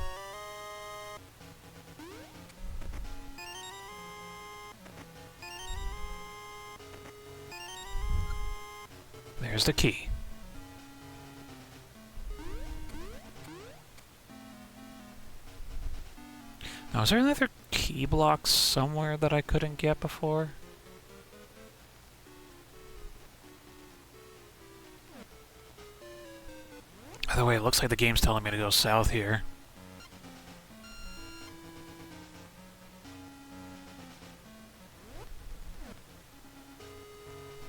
There's the key. Now, is there another key block somewhere that I couldn't get before? By the way, it looks like the game's telling me to go south here.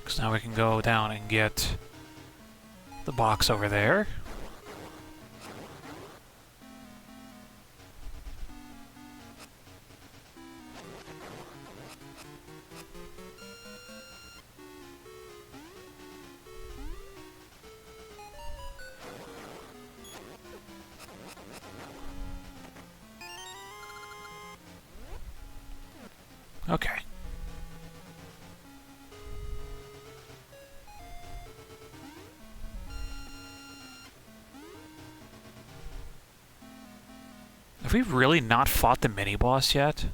Because now we can go down and get the box over there. Okay. Have we really not fought the mini-boss yet?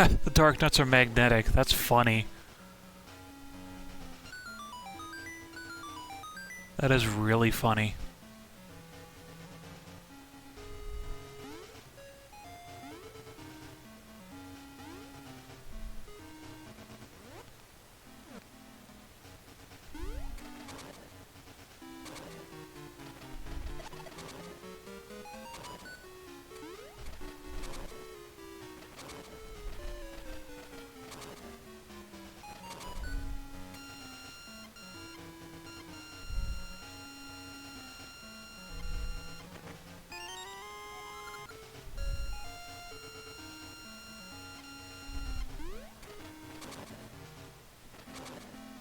The dark nuts are magnetic. That's funny. That is really funny.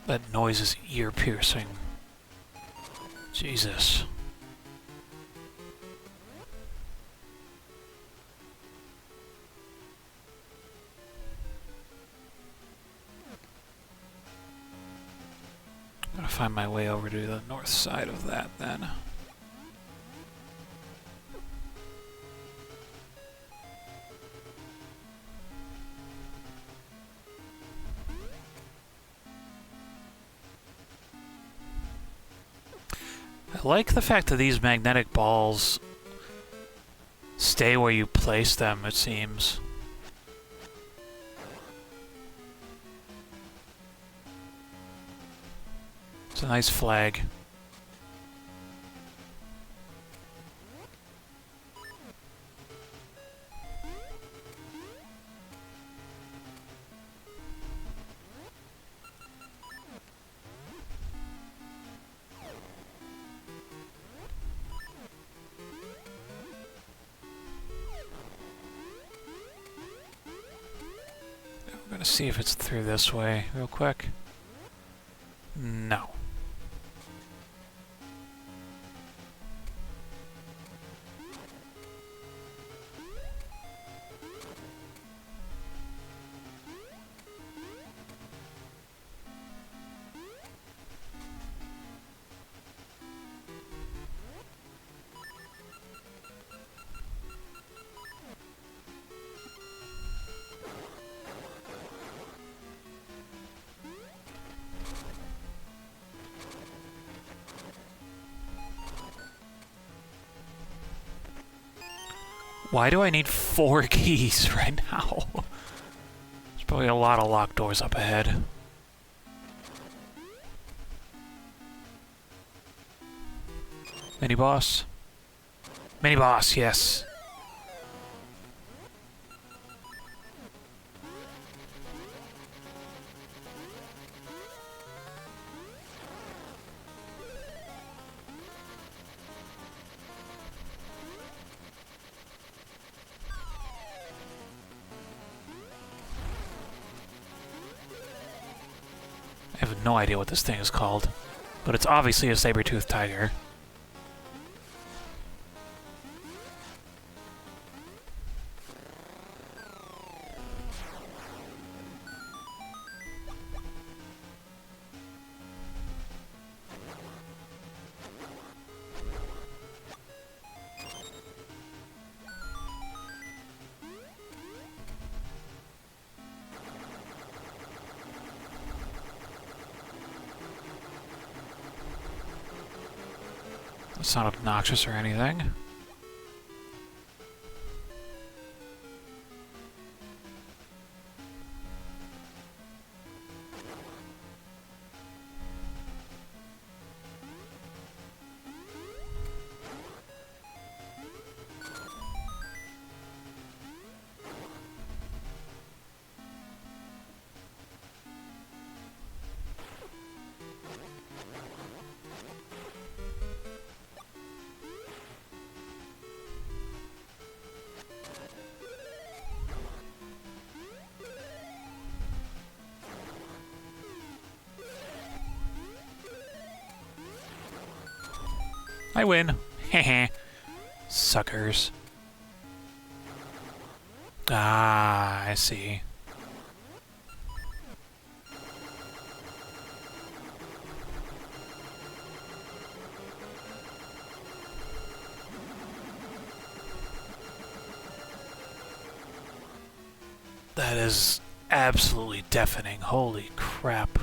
That noise is ear-piercing. Jesus. Gotta find my way over to the north side of that, then. I like the fact that these magnetic balls stay where you place them, it seems. It's a nice flag. I'm gonna see if it's through this way real quick. No. Why do I need 4 keys right now? There's probably a lot of locked doors up ahead. Mini boss? Mini boss, yes. I have no idea what this thing is called, but it's obviously a saber-toothed tiger. It's not obnoxious or anything. I win. Heh. Suckers. Ah, I see. That is absolutely deafening. Holy crap.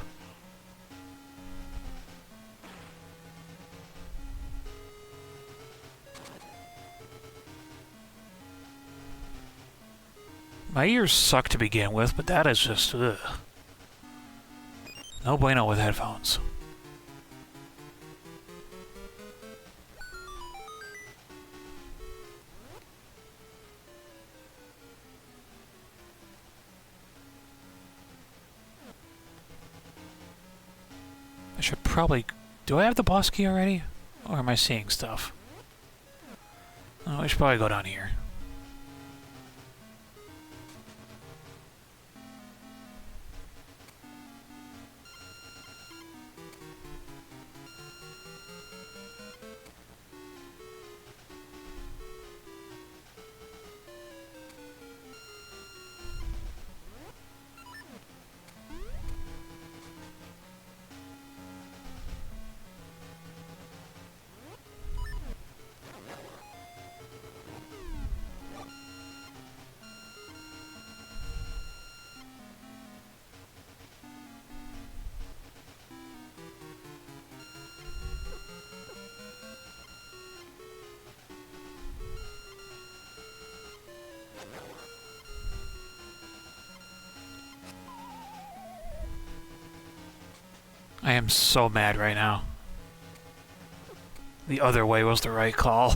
My ears suck to begin with, but that is just, ugh. No bueno with headphones. I should probably... Do I have the boss key already? Or am I seeing stuff? Oh, I should probably go down here. I am so mad right now. The other way was the right call.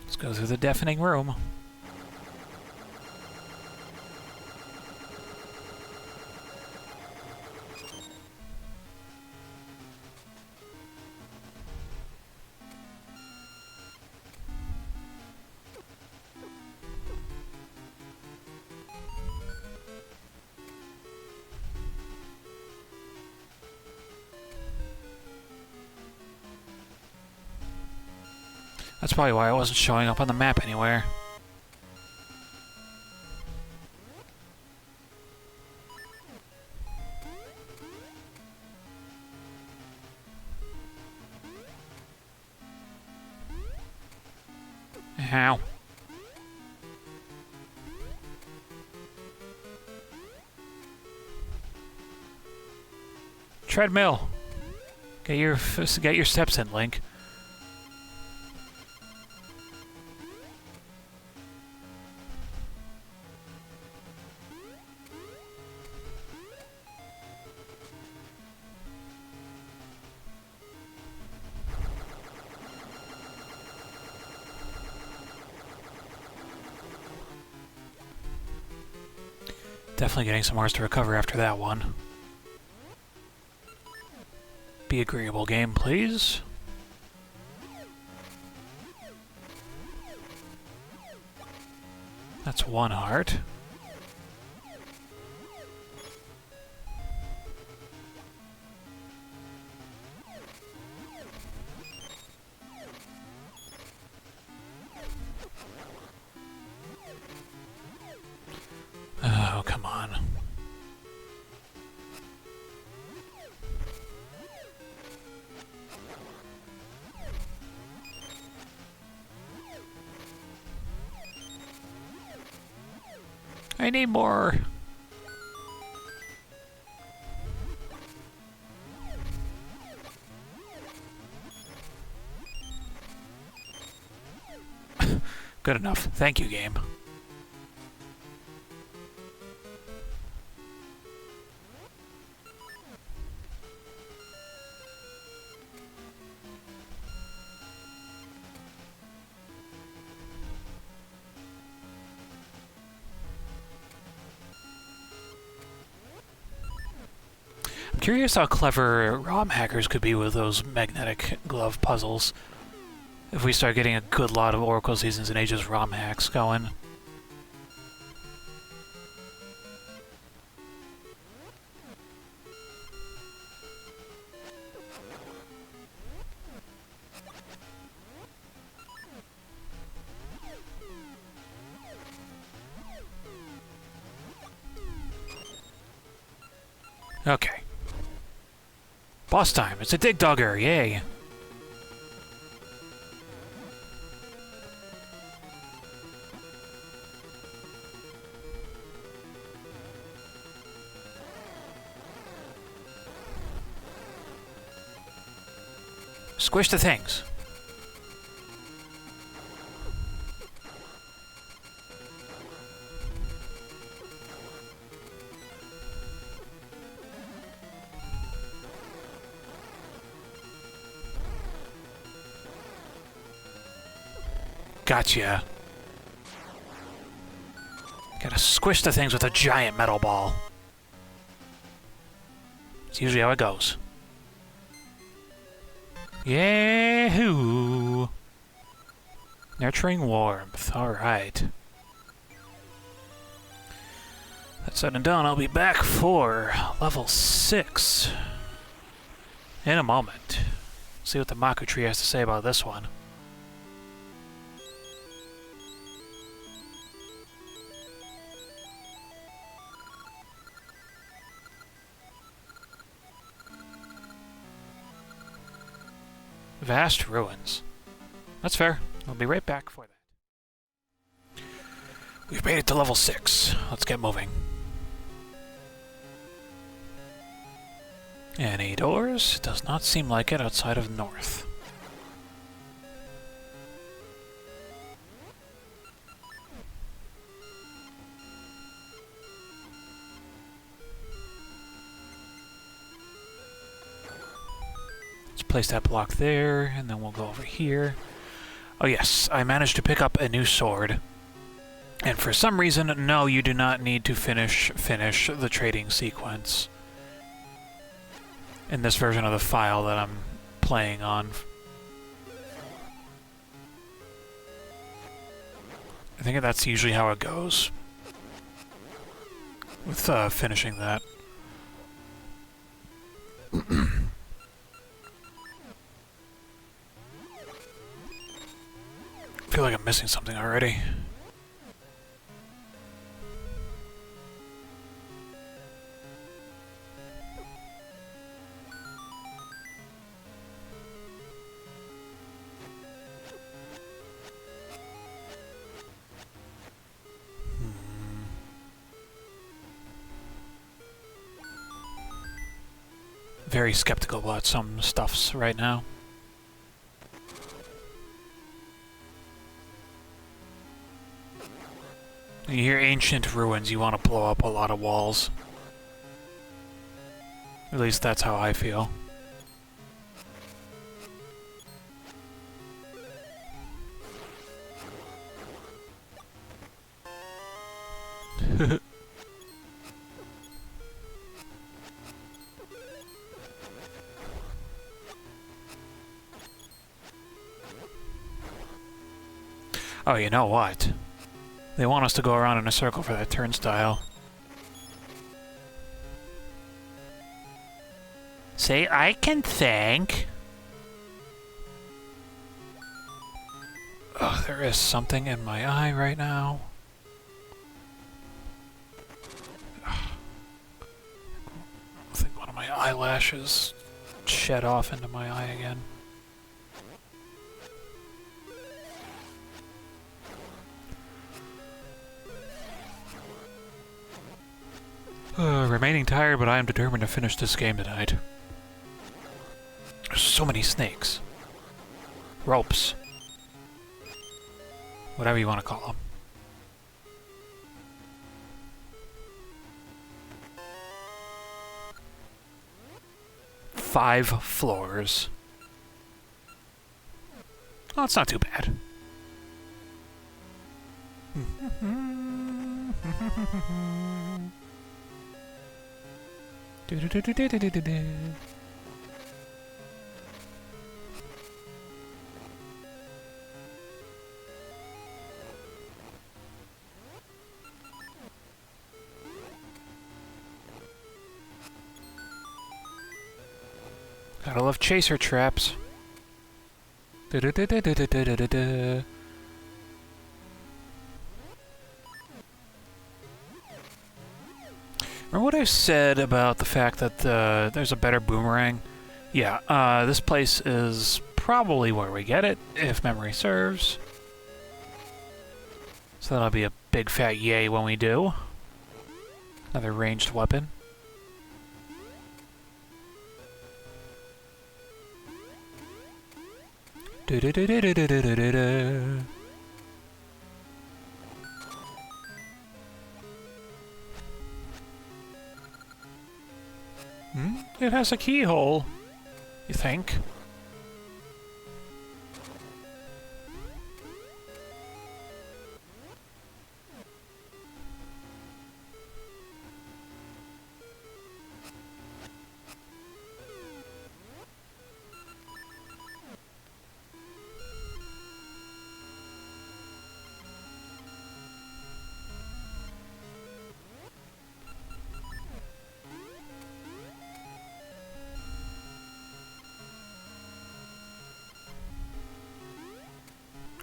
Let's go through the deafening room. That's probably why I wasn't showing up on the map anywhere. Ow. Treadmill. Get your steps in, Link. Definitely getting some Mars to recover after that one. Be agreeable, game, please. That's one heart. Oh, come on. I need more. Good enough. Thank you, game. Curious how clever ROM hackers could be with those magnetic glove puzzles. If we start getting a good lot of Oracle Seasons and Ages ROM hacks going. Okay. Boss time. It's a dig dogger. Yay. Squish the things. Gotcha. Gotta squish the things with a giant metal ball. It's usually how it goes. Yahoo! Nurturing warmth. Alright. That said and done, I'll be back for level 6 in a moment. See what the Maku tree has to say about this one. Vast ruins. That's fair. I'll be right back for that. We've made it to level 6. Let's get moving. Any doors? Does not seem like it outside of north. Place that block there, and then we'll go over here. Oh yes, I managed to pick up a new sword. And for some reason, no, you do not need to finish the trading sequence in this version of the file that I'm playing on. I think that's usually how it goes with finishing that. I feel like I'm missing something already. Very skeptical about some stuffs right now. When you hear ancient ruins, you want to blow up a lot of walls. At least that's how I feel. Oh, you know what? They want us to go around in a circle for that turnstile. Say, I can think. Oh, there is something in my eye right now. I think one of my eyelashes shed off into my eye again. Remaining tired, but I am determined to finish this game tonight. There's so many snakes. Ropes. Whatever you want to call them. 5 floors. Oh, it's not too bad. Gotta love chaser traps. Remember what I said about the fact that there's a better boomerang? Yeah, this place is probably where we get it, if memory serves. So that'll be a big fat yay when we do. Another ranged weapon. It has a keyhole, you think?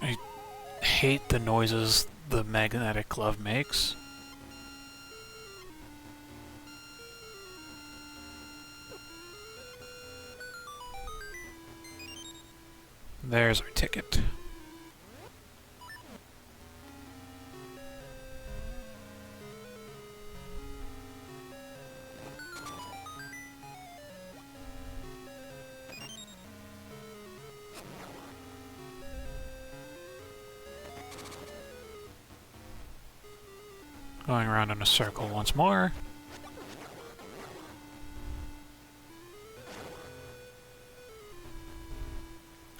I hate the noises the magnetic glove makes. There's our ticket. Going around in a circle once more.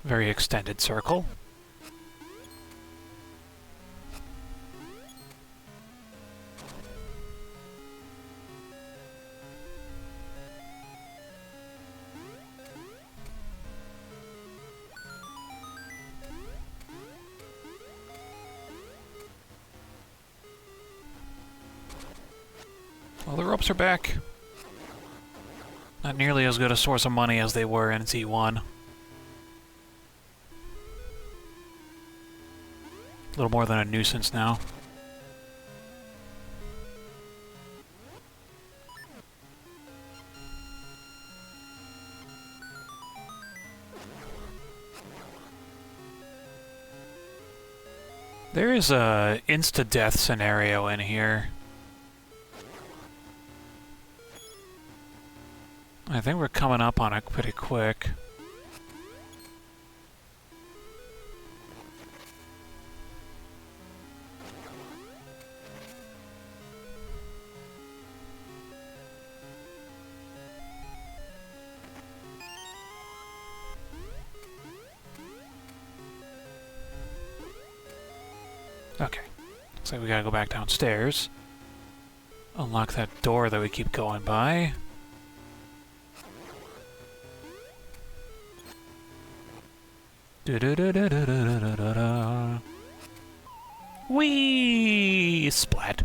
Very extended circle. Well, the ropes are back. Not nearly as good a source of money as they were in Z1. A little more than a nuisance now. There is a insta-death scenario in here. I think we're coming up on it pretty quick. Okay. Looks like we gotta go back downstairs. Unlock that door that we keep going by. Whee! Splat.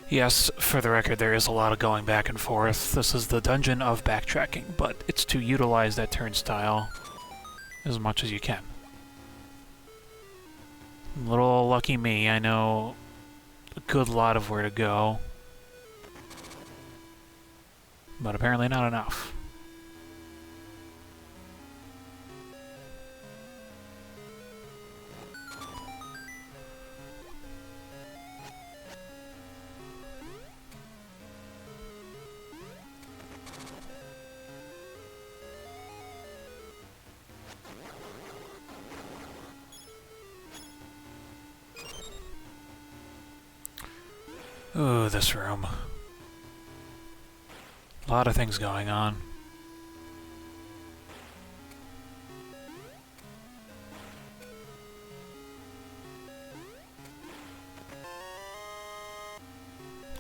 Yes, for the record, there is a lot of going back and forth. This is the dungeon of backtracking, but it's to utilize that turnstile as much as you can. Little lucky me, I know a good lot of where to go. But apparently not enough. Ooh, this room. A lot of things going on.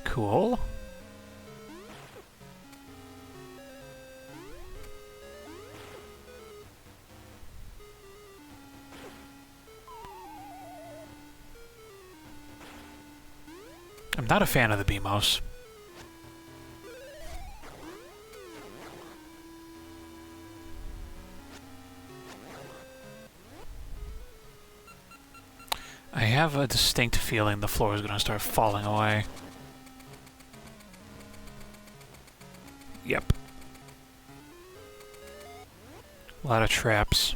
Cool. I'm not a fan of the BMOS. have a distinct feeling the floor is going to start falling away. Yep. A lot of traps.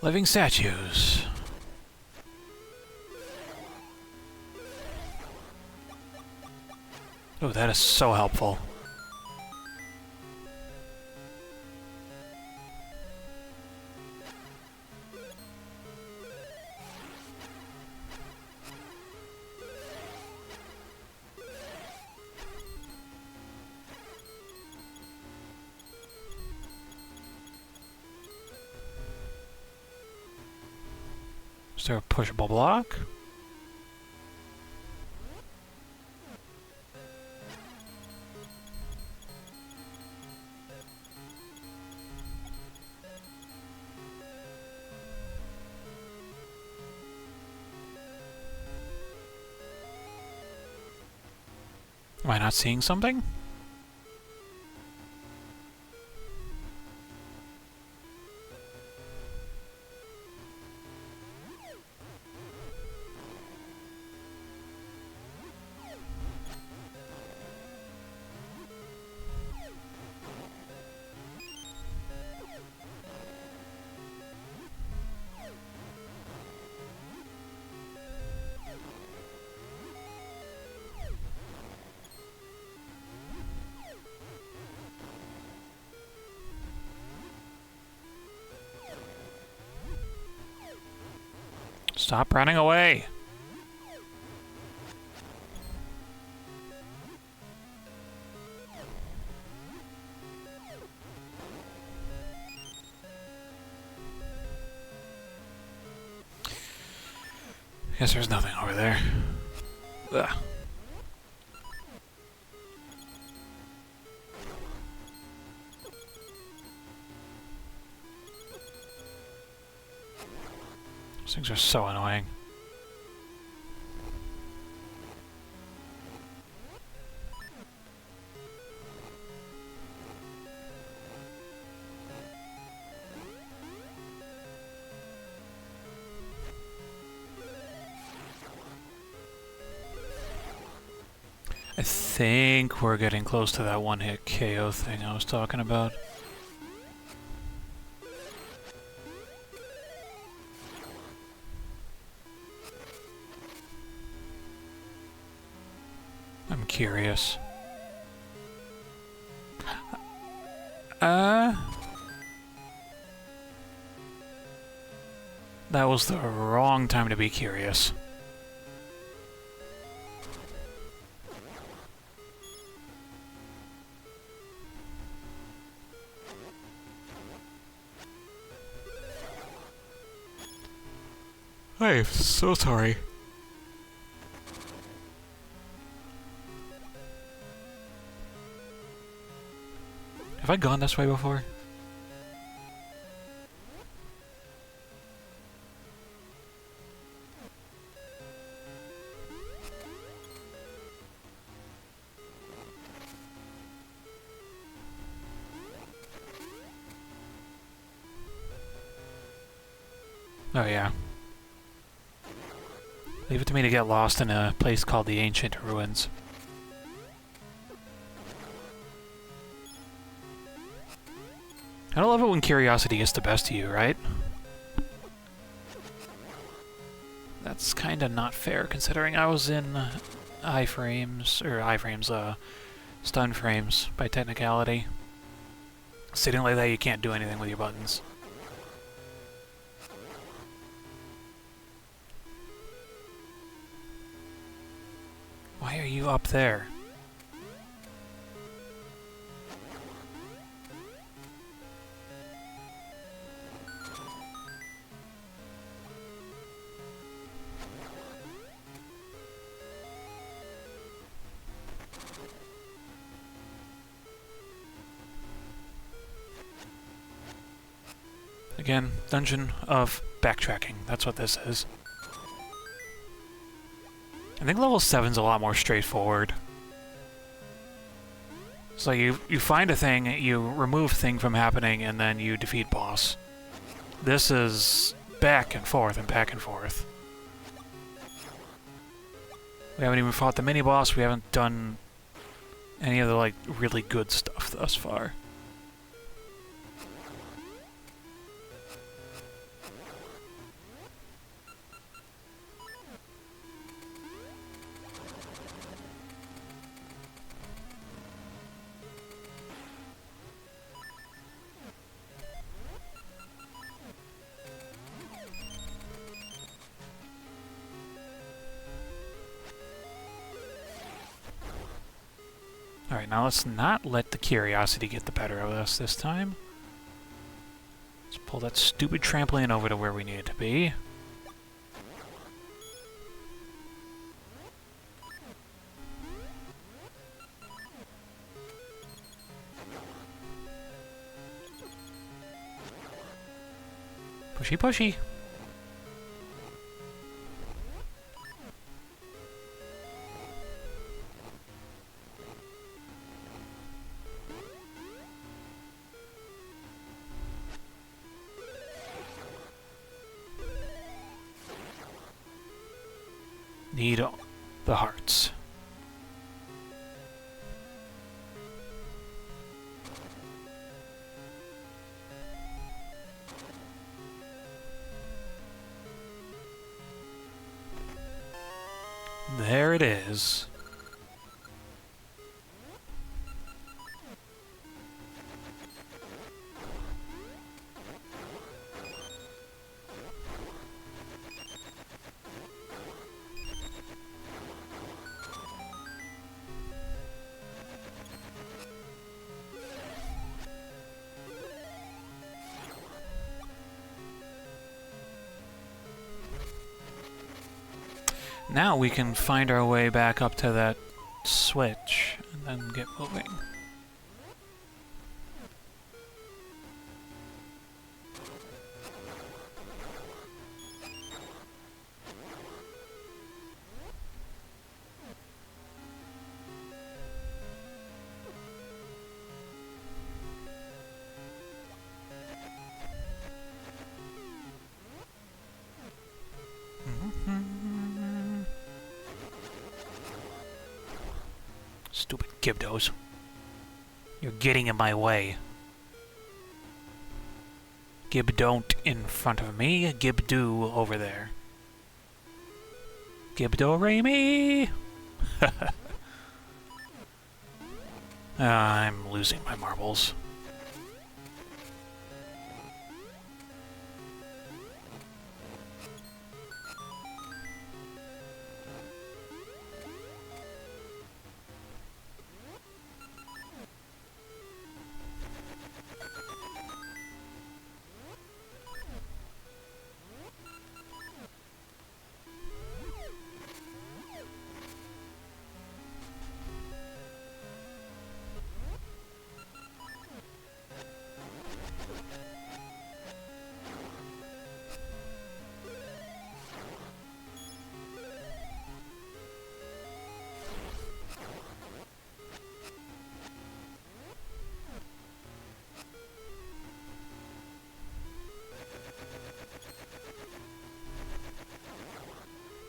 Living statues. Oh, that is so helpful. Is there a pushable block? Am I not seeing something? Stop running away! Guess there's nothing over there. Ugh. These things are so annoying. I think we're getting close to that one-hit KO thing I was talking about. I'm curious. That was the wrong time to be curious. I'm so sorry. Have I gone this way before? Oh yeah. Leave it to me to get lost in a place called the Ancient Ruins. I don't love it when curiosity gets the best of you, right? That's kinda not fair, considering I was in stun frames, by technicality. Sitting like that, you can't do anything with your buttons. Why are you up there? Again, dungeon of backtracking. That's what this is. I think level 7's a lot more straightforward. So you find a thing, you remove thing from happening, and then you defeat boss. This is back and forth and back and forth. We haven't even fought the mini-boss, we haven't done any of the, like, really good stuff thus far. Alright, now let's not let the curiosity get the better of us this time. Let's pull that stupid trampoline over to where we need it to be. Pushy, pushy. Need the hearts. There it is. Now we can find our way back up to that switch and then get moving. Stupid Gibdos. You're getting in my way. Gib don't in front of me, Gib do over there. Gib do re me! I'm losing my marbles.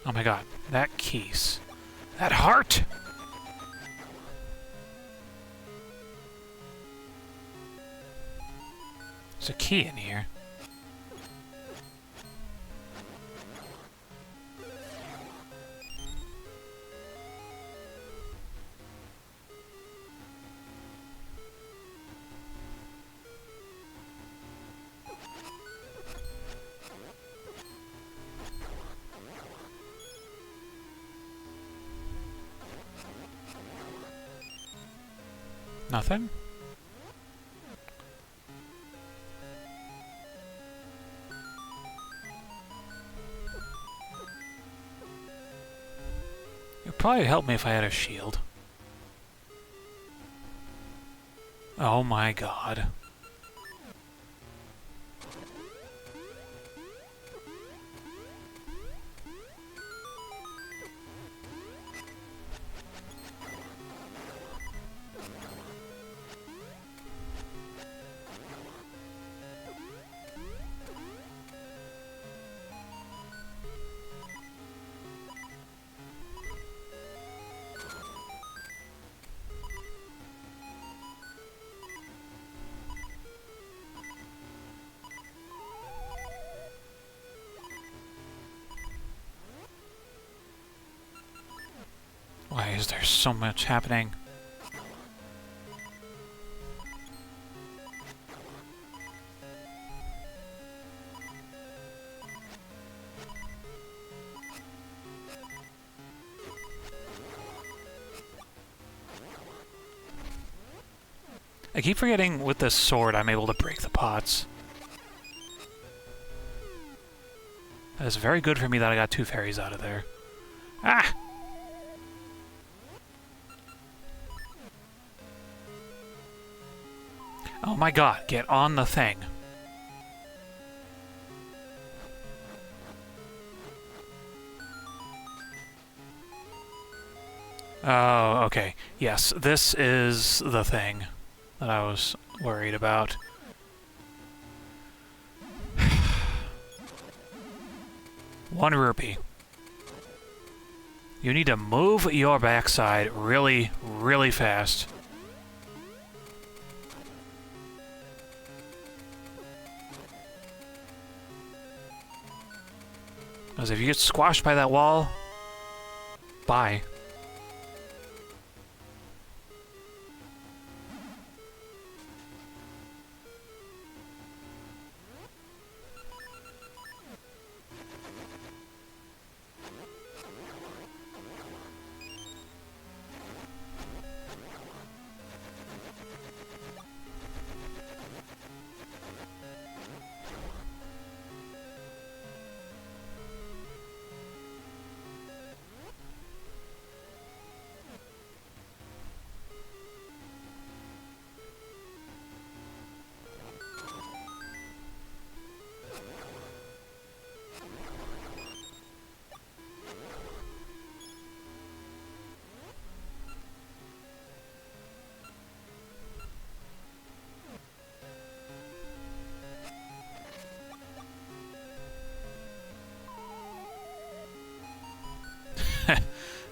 Oh my god, that keys. That heart! There's a key in here. Nothing? It'd probably help me if I had a shield. Oh my god. is there so much happening? I keep forgetting with this sword I'm able to break the pots. That is very good for me that I got 2 fairies out of there. Ah! Oh my god, get on the thing. Oh, okay. Yes, this is the thing that I was worried about. One rupee. You need to move your backside really, really fast. Because if you get squashed by that wall, bye.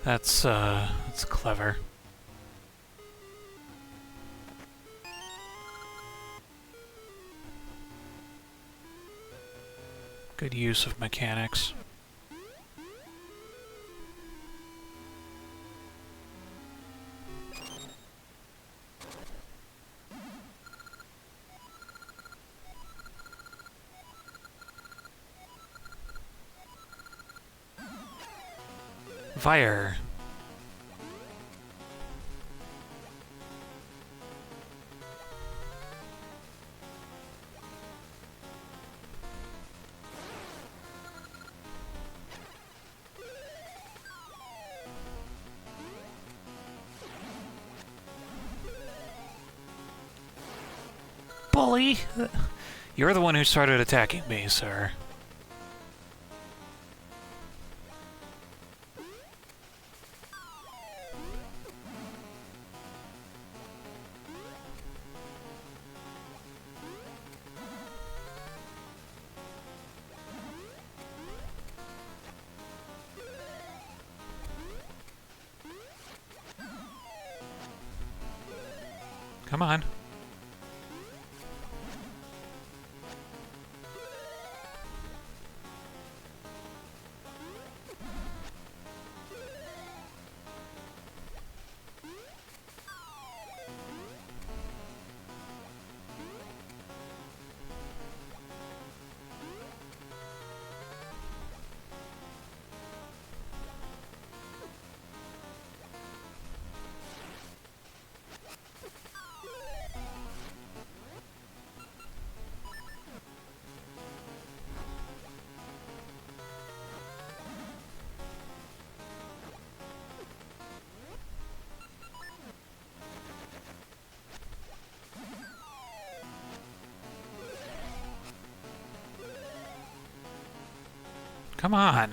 That's clever. Good use of mechanics. Fire. Bully! You're the one who started attacking me, sir. Come on. Come on.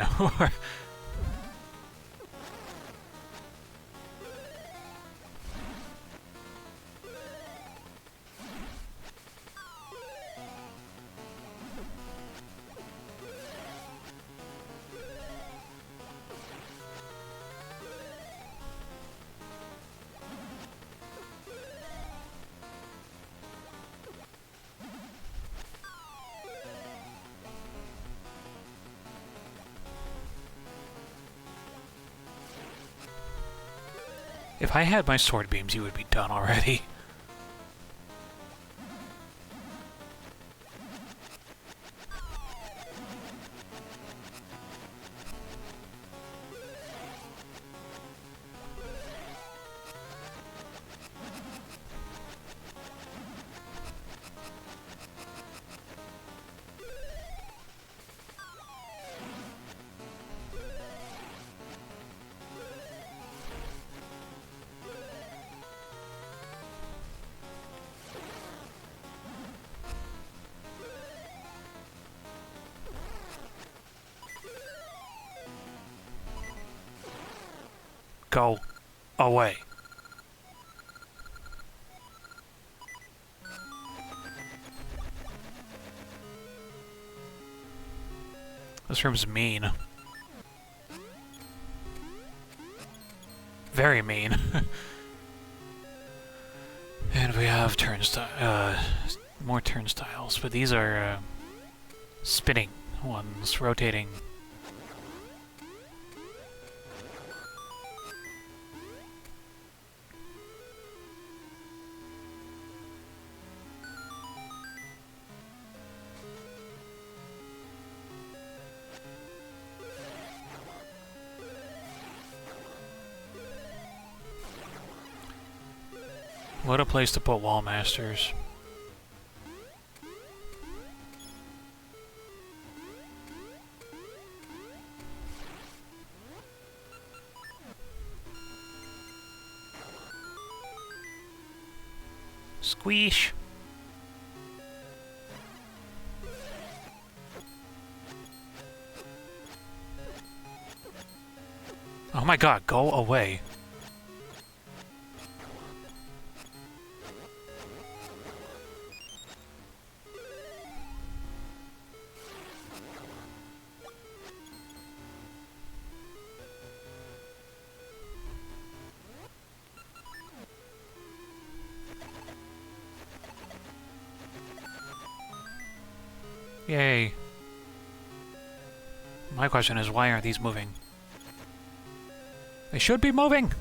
If I had my sword beams, you would be done already. Go away. This room's mean. Very mean. And we have more turnstiles, but these are spinning ones, rotating. What a place to put wall masters. Squeesh. Oh my god, go away. Yay. My question is, why aren't these moving? They should be moving!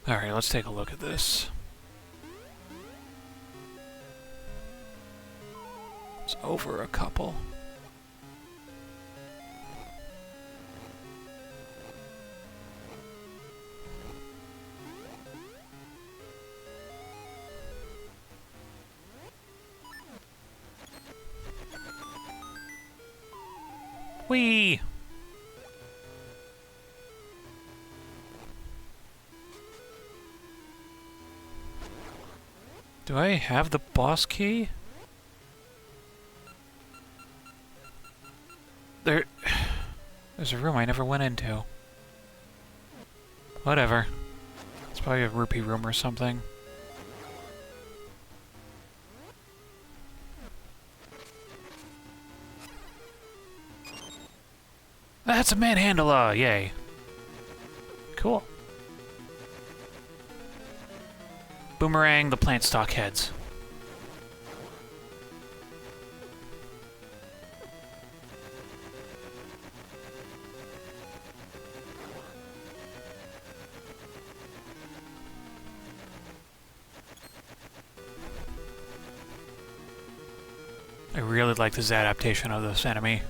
Alright, let's take a look at this. It's over a couple. Whee! Do I have the boss key? There's a room I never went into. Whatever. It's probably a rupee room or something. That's a manhandler! Yay. Cool. Boomerang the plant stock heads. I really like this adaptation of this enemy.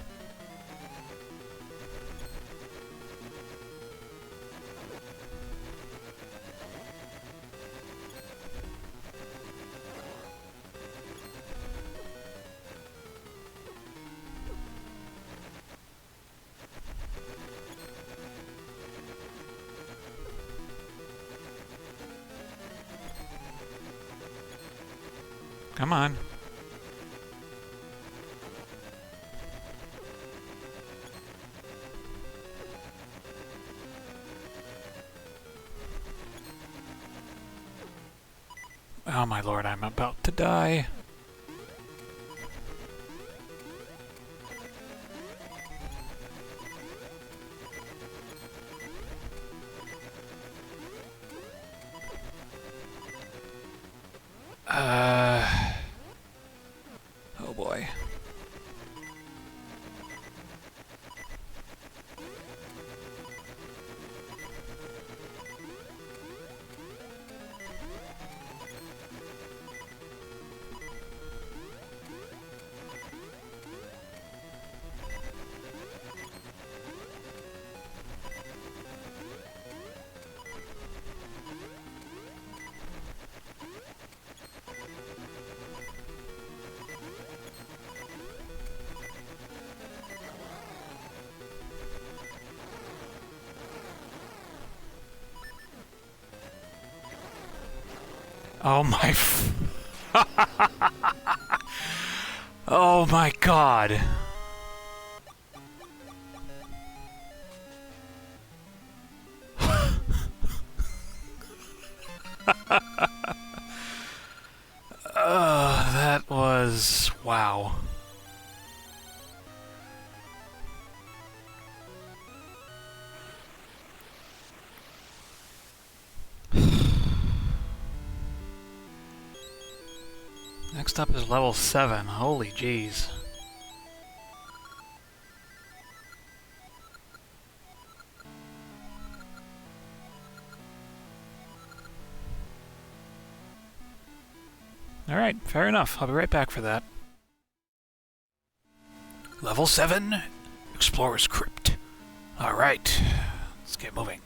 Come on. Oh my lord, I'm about to die. Oh boy. Oh my oh my god. That was... wow. Next up is level 7. Holy jeez. Alright, fair enough. I'll be right back for that. Level 7, Explorer's Crypt. Alright, let's get moving.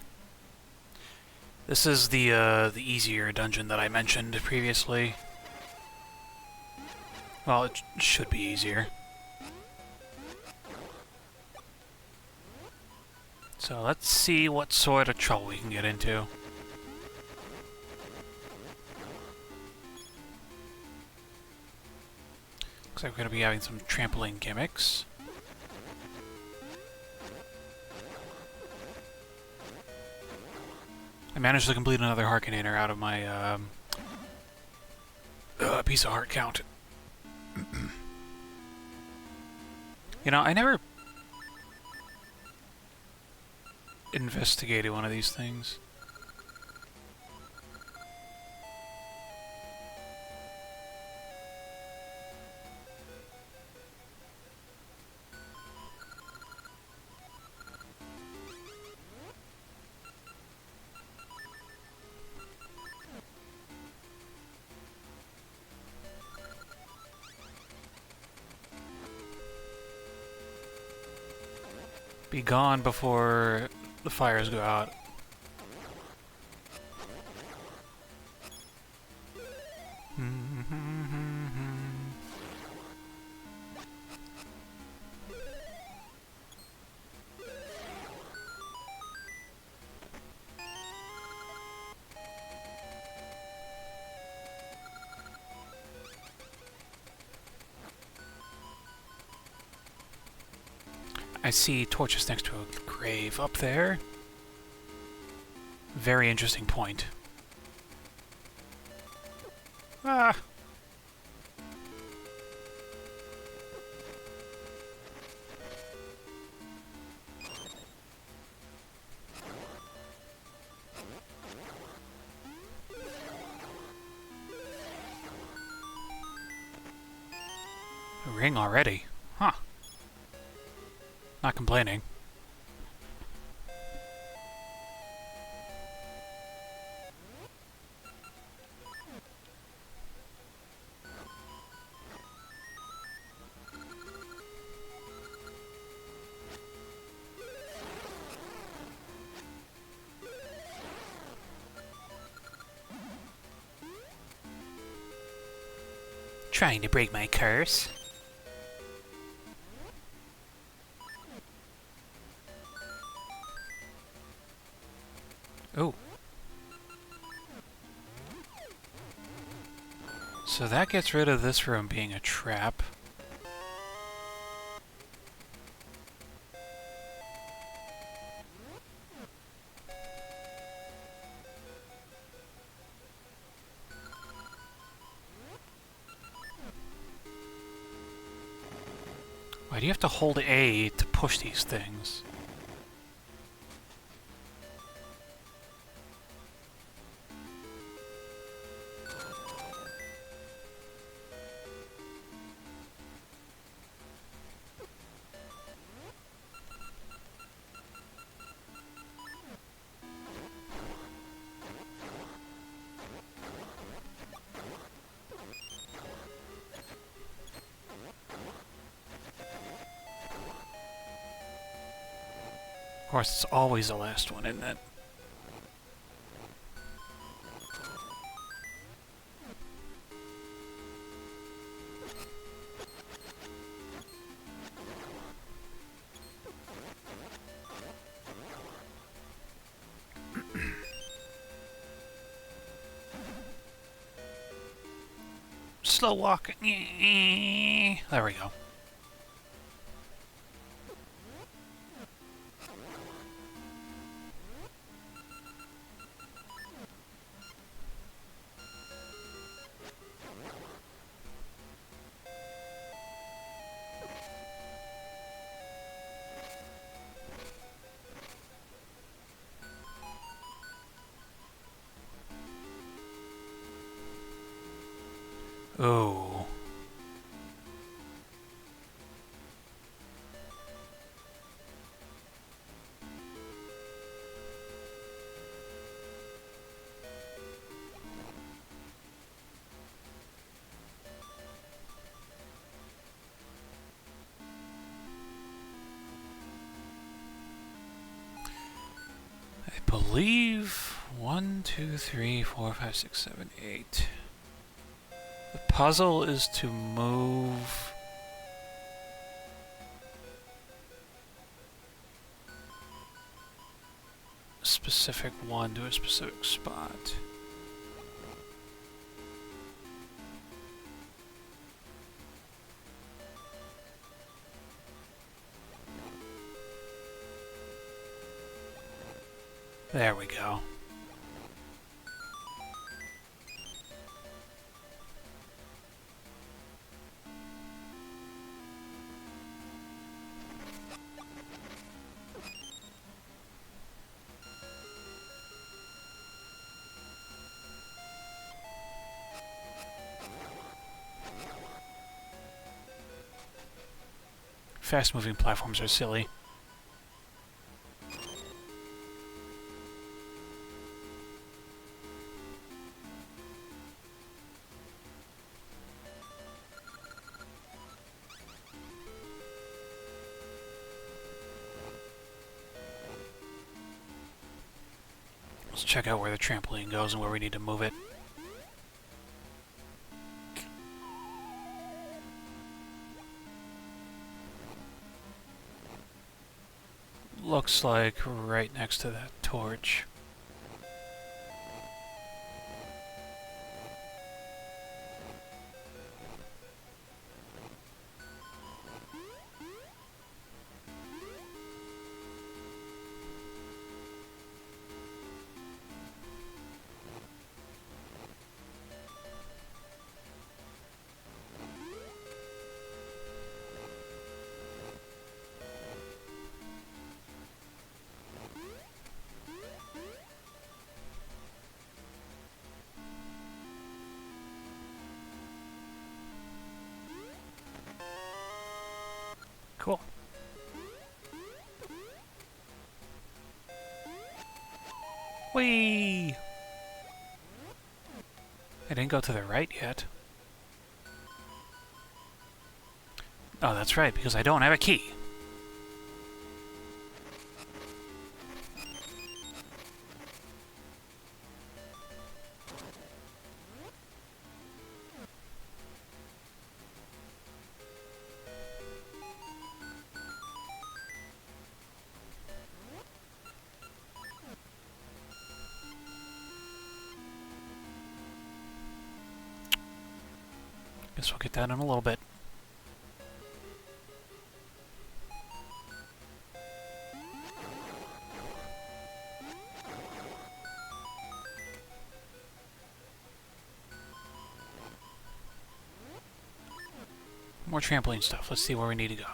This is the easier dungeon that I mentioned previously. Well, it should be easier. So let's see what sort of trouble we can get into. Looks like we're going to be having some trampoline gimmicks. I managed to complete another Harkonator out of my piece of heart count. You know, I never investigated one of these things. Be gone before the fires go out. I see torches next to a grave up there. Very interesting point. Ah! A ring already. Huh. Not complaining. Trying to break my curse. Oh. So that gets rid of this room being a trap. Why do you have to hold A to push these things? course, it's always the last one, isn't it? Slow walk. There we go. Oh. I believe 1, 2, 3, 4, 5, 6, 7, 8. The puzzle is to move a specific one to a specific spot. There we go. Fast-moving platforms are silly. Let's check out where the trampoline goes and where we need to move it. Looks like right next to that torch. Cool. Whee! I didn't go to the right yet. Oh, that's right, because I don't have a key. Guess we'll get that in a little bit. More trampoline stuff. Let's see where we need to go.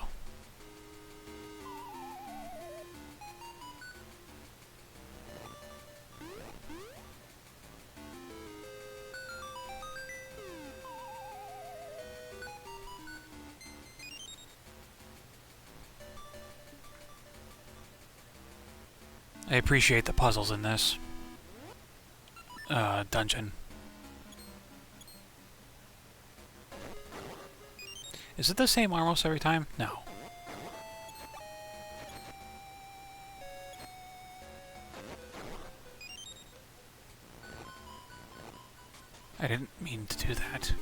I appreciate the puzzles in this dungeon. Is it the same almost every time? No. I didn't mean to do that.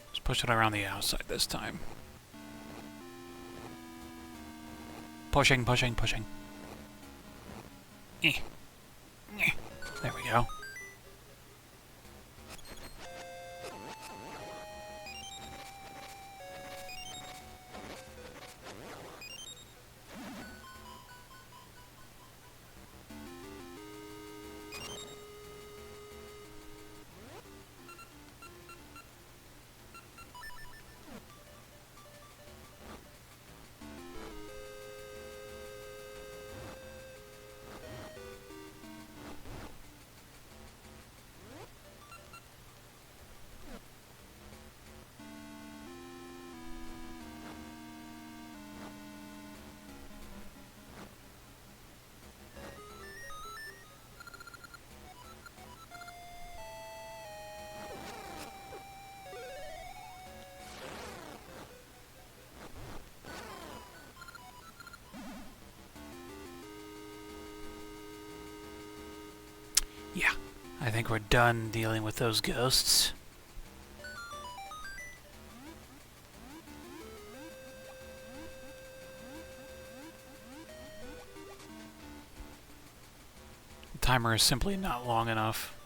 Let's push it around the outside this time. Pushing, pushing, pushing. Eh. Eh. There we go. Yeah, I think we're done dealing with those ghosts. The timer is simply not long enough.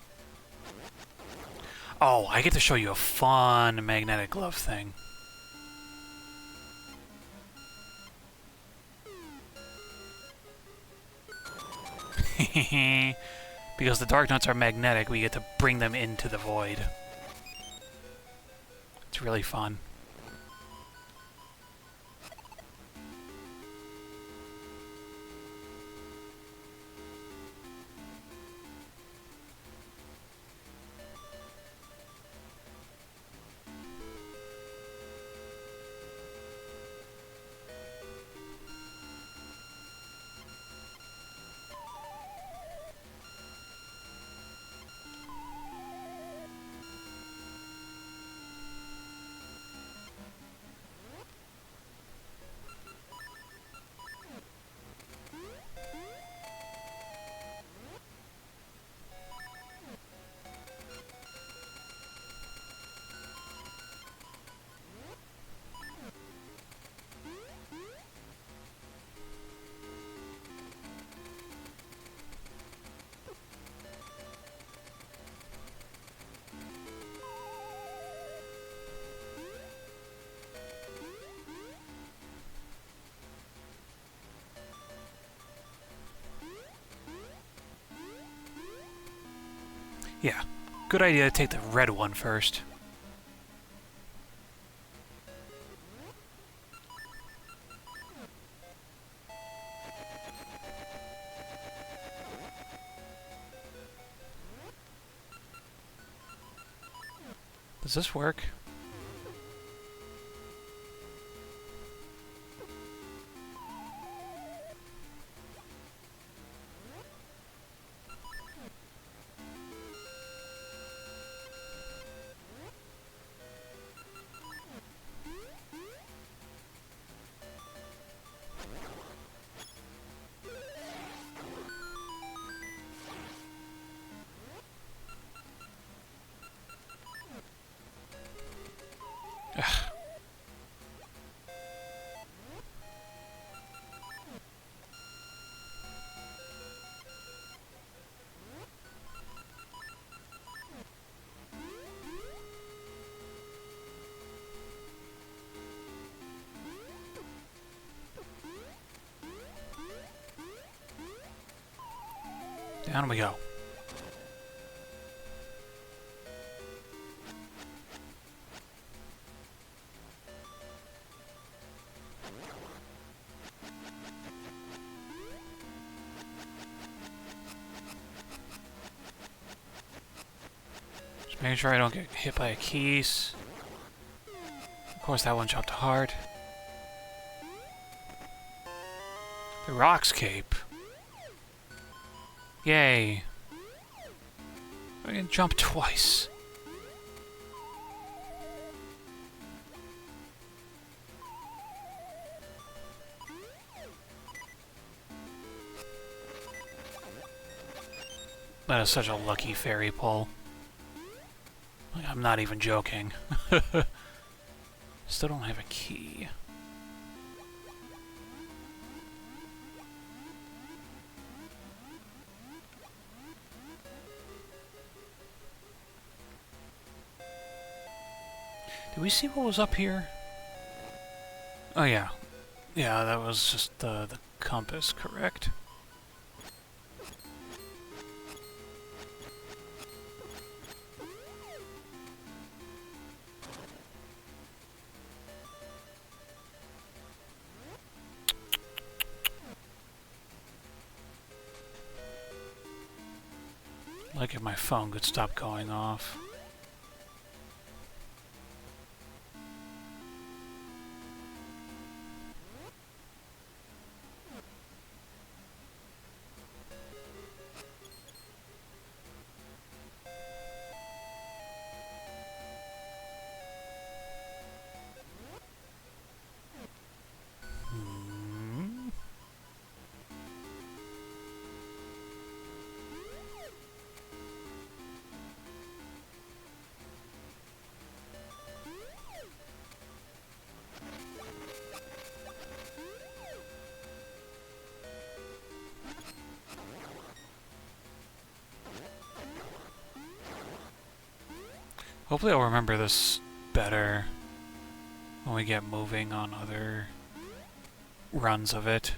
Oh, I get to show you a fun magnetic glove thing. Because the Dark Notes are magnetic, we get to bring them into the void. It's really fun. Yeah, good idea to take the red one first. Does this work? Ugh. Down we go. Just making sure I don't get hit by a keys. Of course, that one jumped hard. The Rock's Cape. Yay. I can jump twice. That is such a lucky fairy pull. Like, I'm not even joking. Still don't have a key. Did we see what was up here? Oh yeah. Yeah, that was just the compass, correct? Like if my phone could stop going off. Hopefully I'll remember this better when we get moving on other runs of it.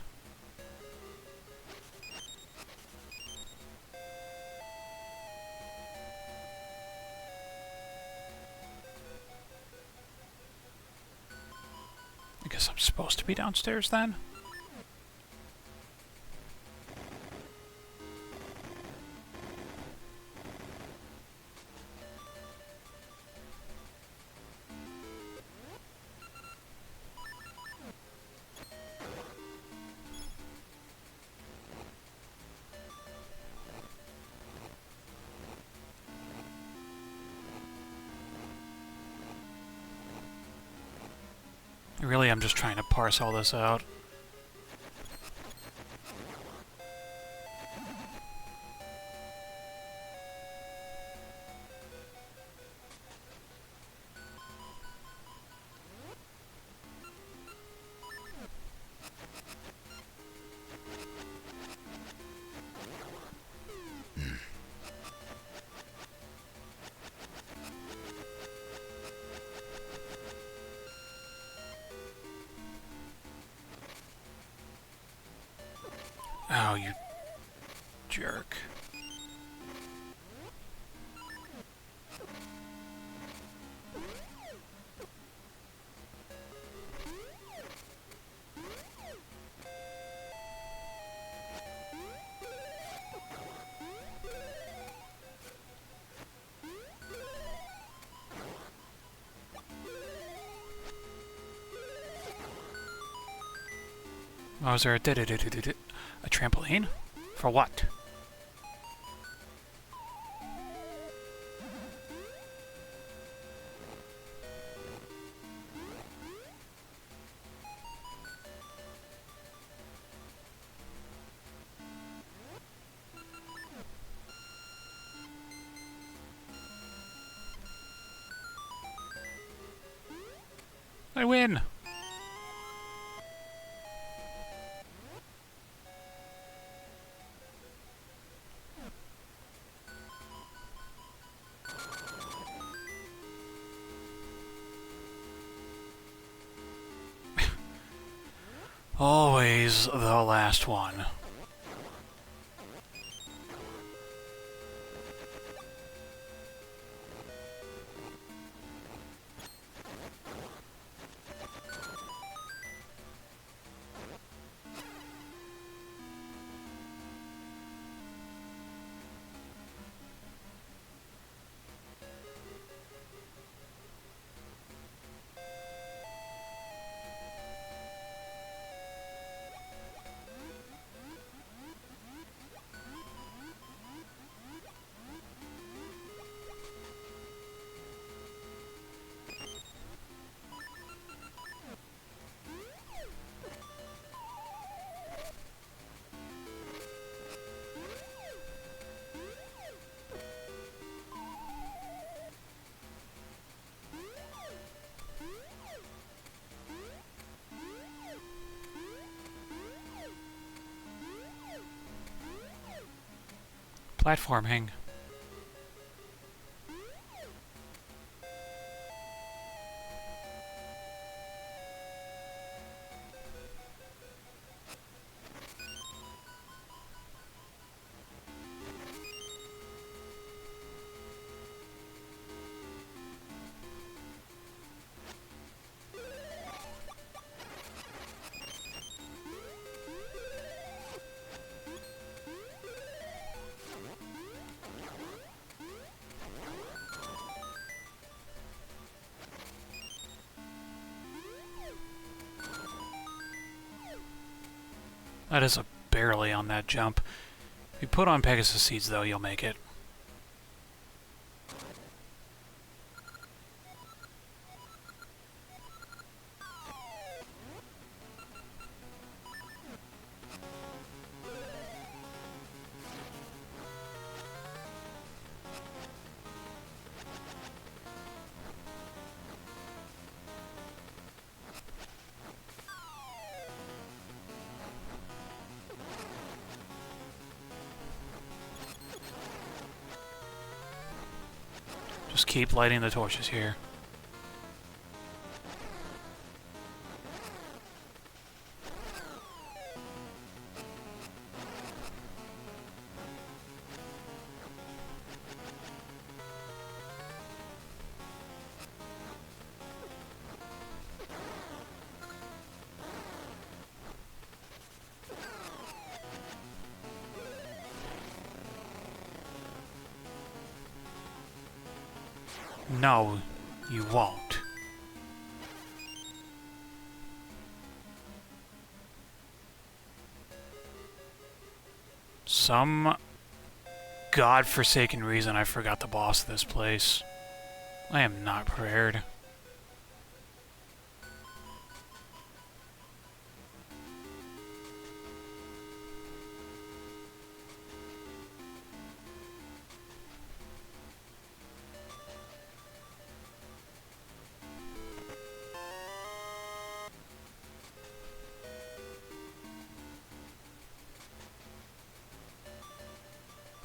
I guess I'm supposed to be downstairs then? Really, I'm just trying to parse all this out. Oh, you jerk. Oh, is there a trampoline? For what? I win! Always the last one. Platforming. That is a barely on that jump. If you put on Pegasus seeds, though, you'll make it. Just keep lighting the torches here. No, you won't. Some godforsaken reason I forgot the boss of this place. I am not prepared.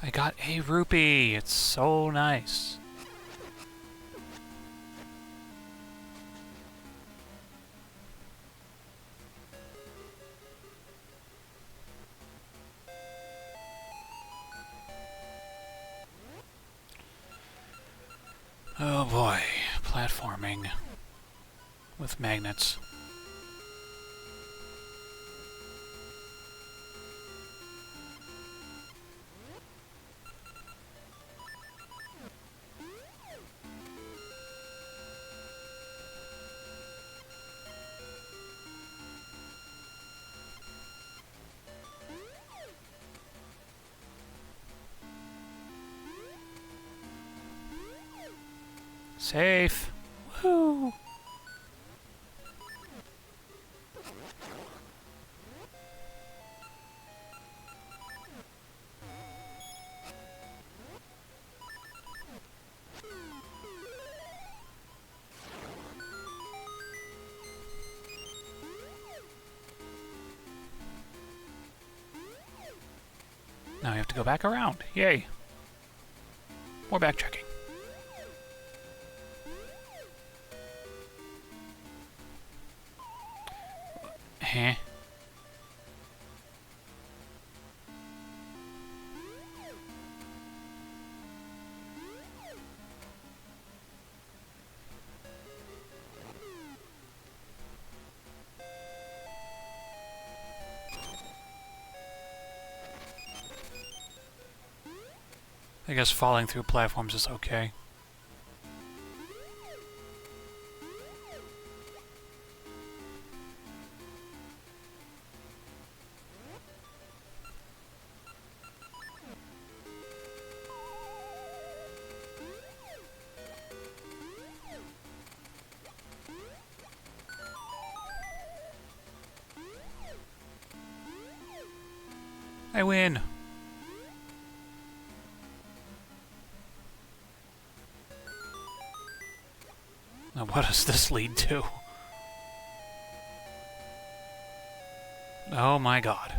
I got a rupee! It's so nice. Oh boy, platforming with magnets. Safe! Woo! Now we have to go back around. Yay! More backtracking. Huh? I guess falling through platforms is okay. I win! Now what does this lead to? Oh my god.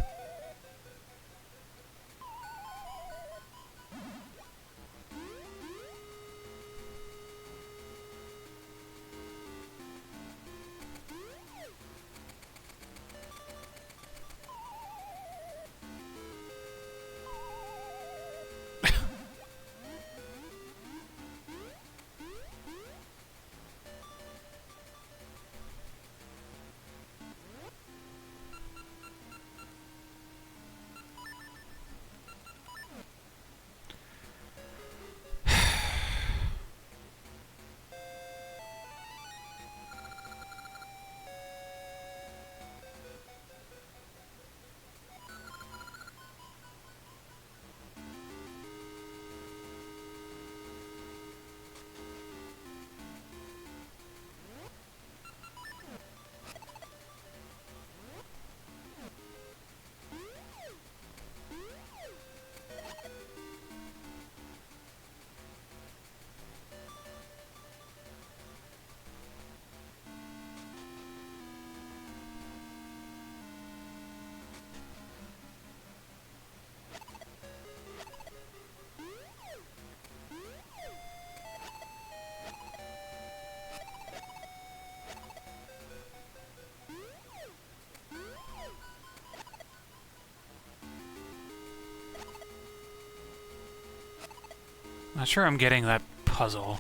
Not sure I'm getting that puzzle.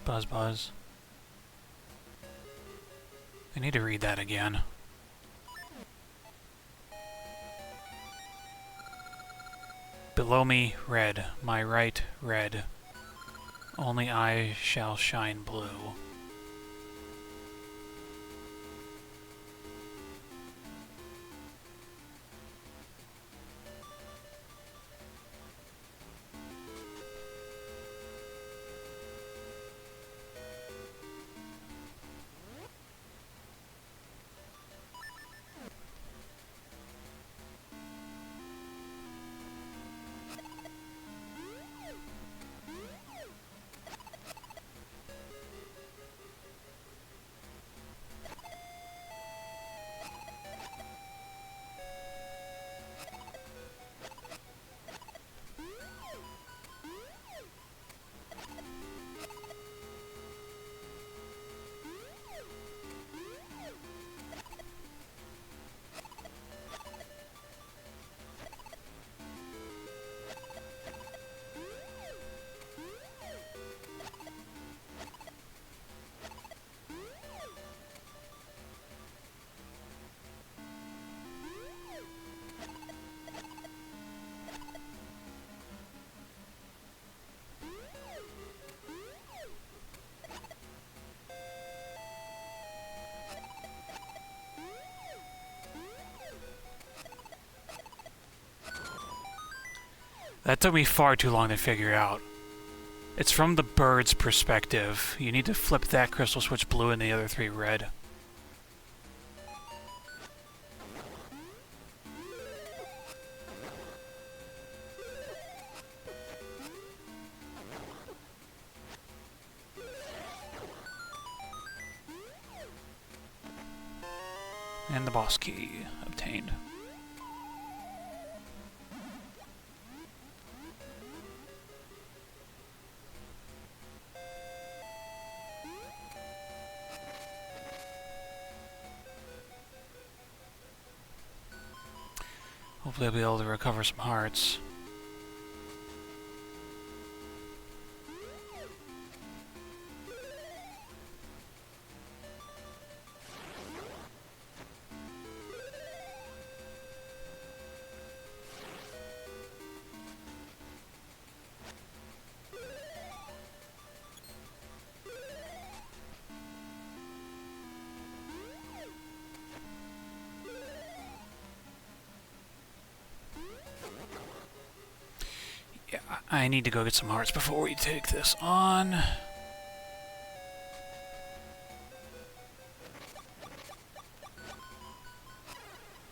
Buzz buzz. I need to read that again. Below me, red. My right, red. Only I shall shine blue. That took me far too long to figure out. It's from the bird's perspective. You need to flip that crystal switch blue and the other three red. And the boss key obtained. Hopefully I'll be able to recover some hearts. Yeah, I need to go get some hearts before we take this on.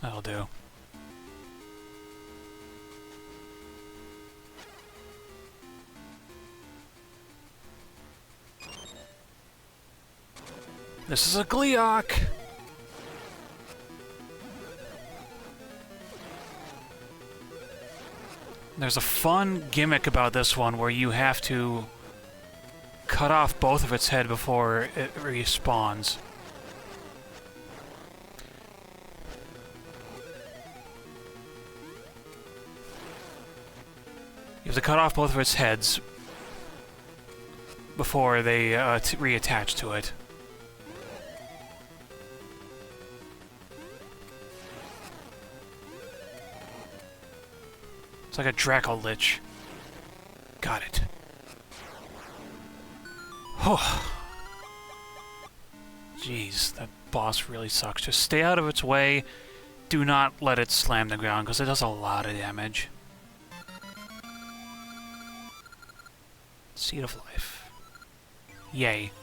That'll do. This is a Gleeok! There's a fun gimmick about this one where you have to cut off both of its head before it respawns. You have to cut off both of its heads before they reattach to it. It's like a Draco Lich. Got it. Oh. Jeez, that boss really sucks. Just stay out of its way. Do not let it slam the ground, because it does a lot of damage. Seed of Life. Yay.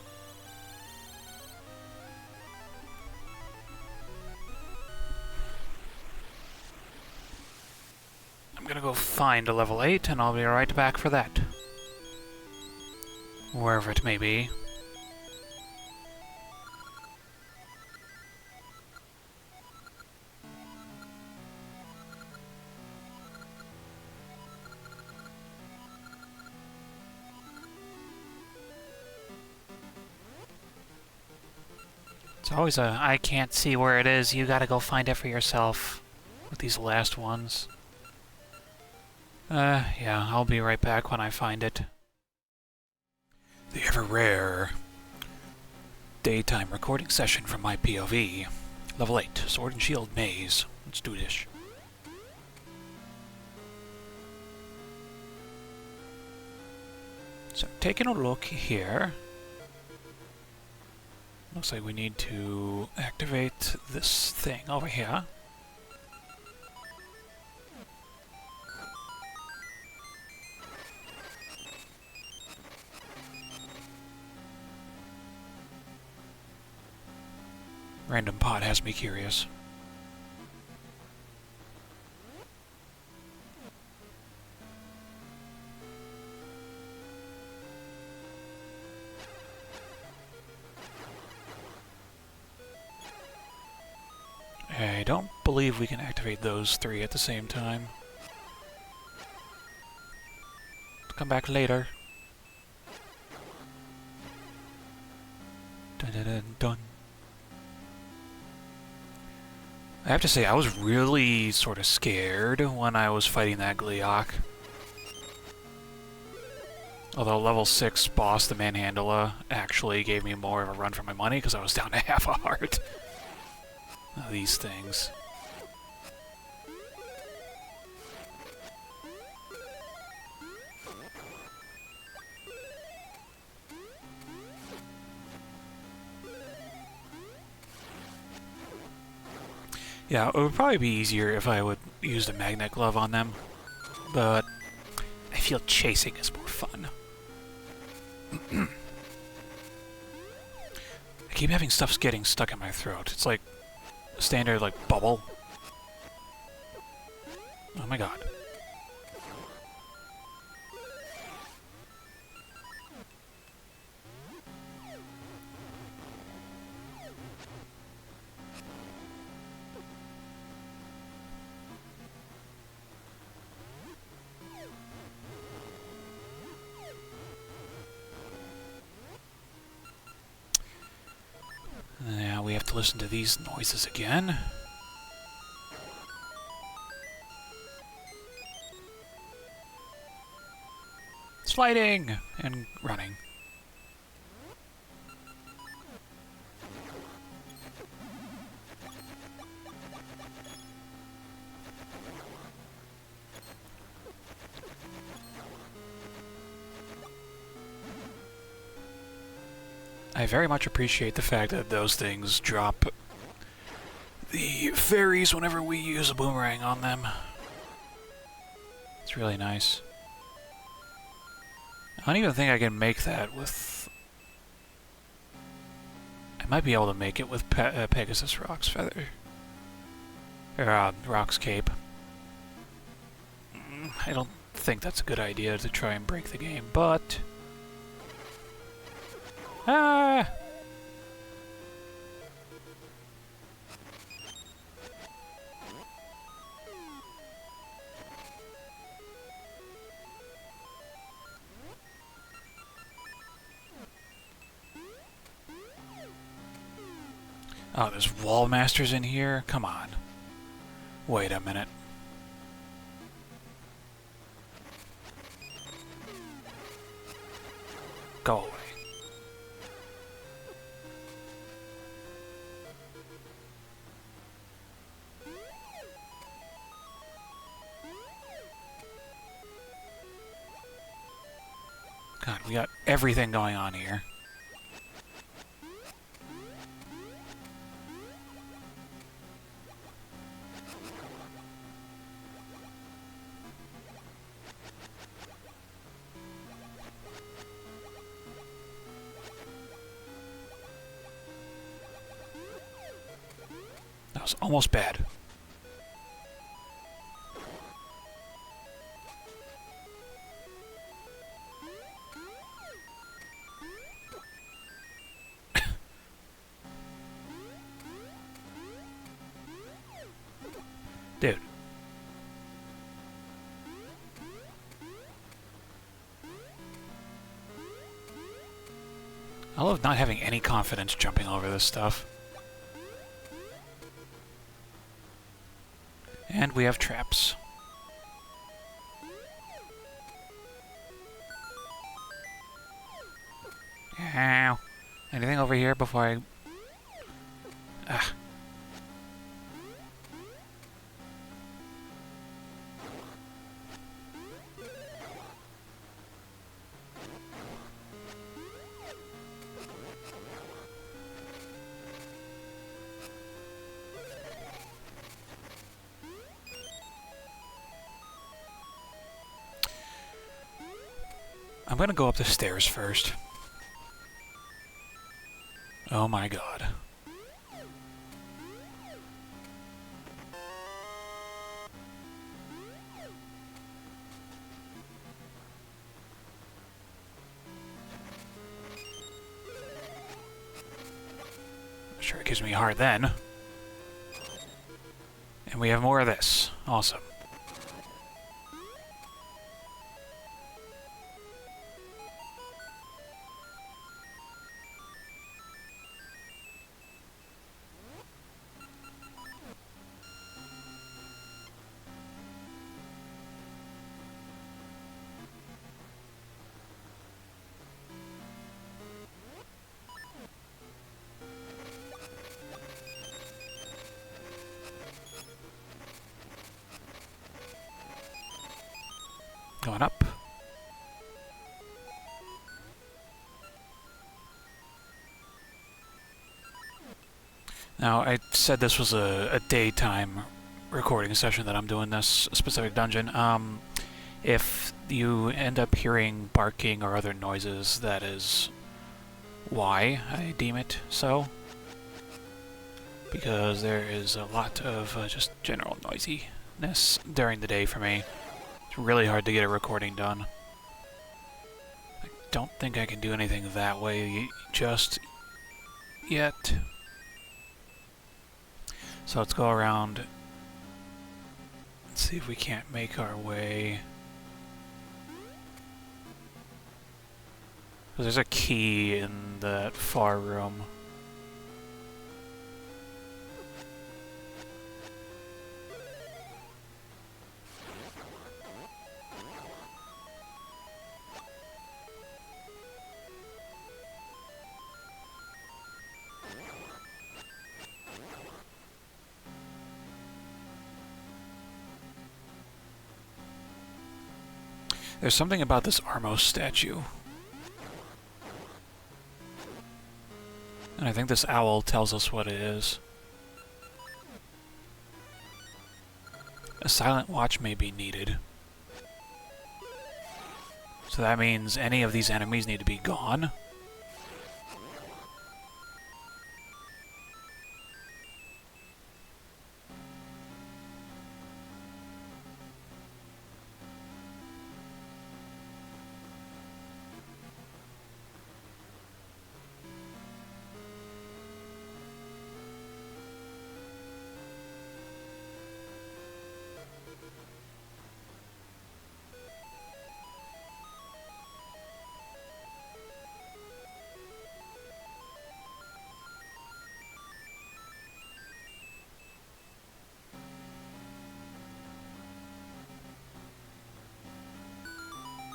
I'm gonna go find a level 8, and I'll be right back for that. Wherever it may be. It's always a, I can't see where it is, you gotta go find it for yourself with these last ones. Yeah, I'll be right back when I find it. The ever-rare daytime recording session from my POV. Level 8, Sword and Shield Maze. Let's do this. So, taking a look here. Looks like we need to activate this thing over here. Random pot has me curious. I don't believe we can activate those three at the same time. Come back later. Dun dun dun dun. I have to say, I was really sort of scared when I was fighting that Gleeok. Although level 6 boss, the Manhandla, actually gave me more of a run for my money because I was down to half a heart. These things. Yeah, it would probably be easier if I would use the magnet glove on them, but I feel chasing is more fun. I keep having stuff getting stuck in my throat. It's like a standard, like, bubble. Oh my god. Now we have to listen to these noises again. Sliding and running. I very much appreciate the fact that those things drop the fairies whenever we use a boomerang on them. It's really nice. I don't even think I can make that with... I might be able to make it with Pegasus Rock's feather. Or, Rock's cape. I don't think that's a good idea to try and break the game, but... Ah! Oh, there's wall masters in here? Come on. Wait a minute. Go away. God, we got everything going on here. That was almost bad. Dude. I love not having any confidence jumping over this stuff. And we have traps. Ow. Anything over here before I... Ah. I'm gonna go up the stairs first. Oh my god. Sure, it gives me a heart then. And we have more of this. Awesome. Going up. Now, I said this was a daytime recording session that I'm doing this specific dungeon. If you end up hearing barking or other noises, that is why I deem it so. Because there is a lot of just general noisiness during the day for me. It's really hard to get a recording done. I don't think I can do anything that way just yet. So let's go around and see if we can't make our way. There's a key in that far room. There's something about this Armos statue. And I think this owl tells us what it is. A silent watch may be needed. So that means any of these enemies need to be gone.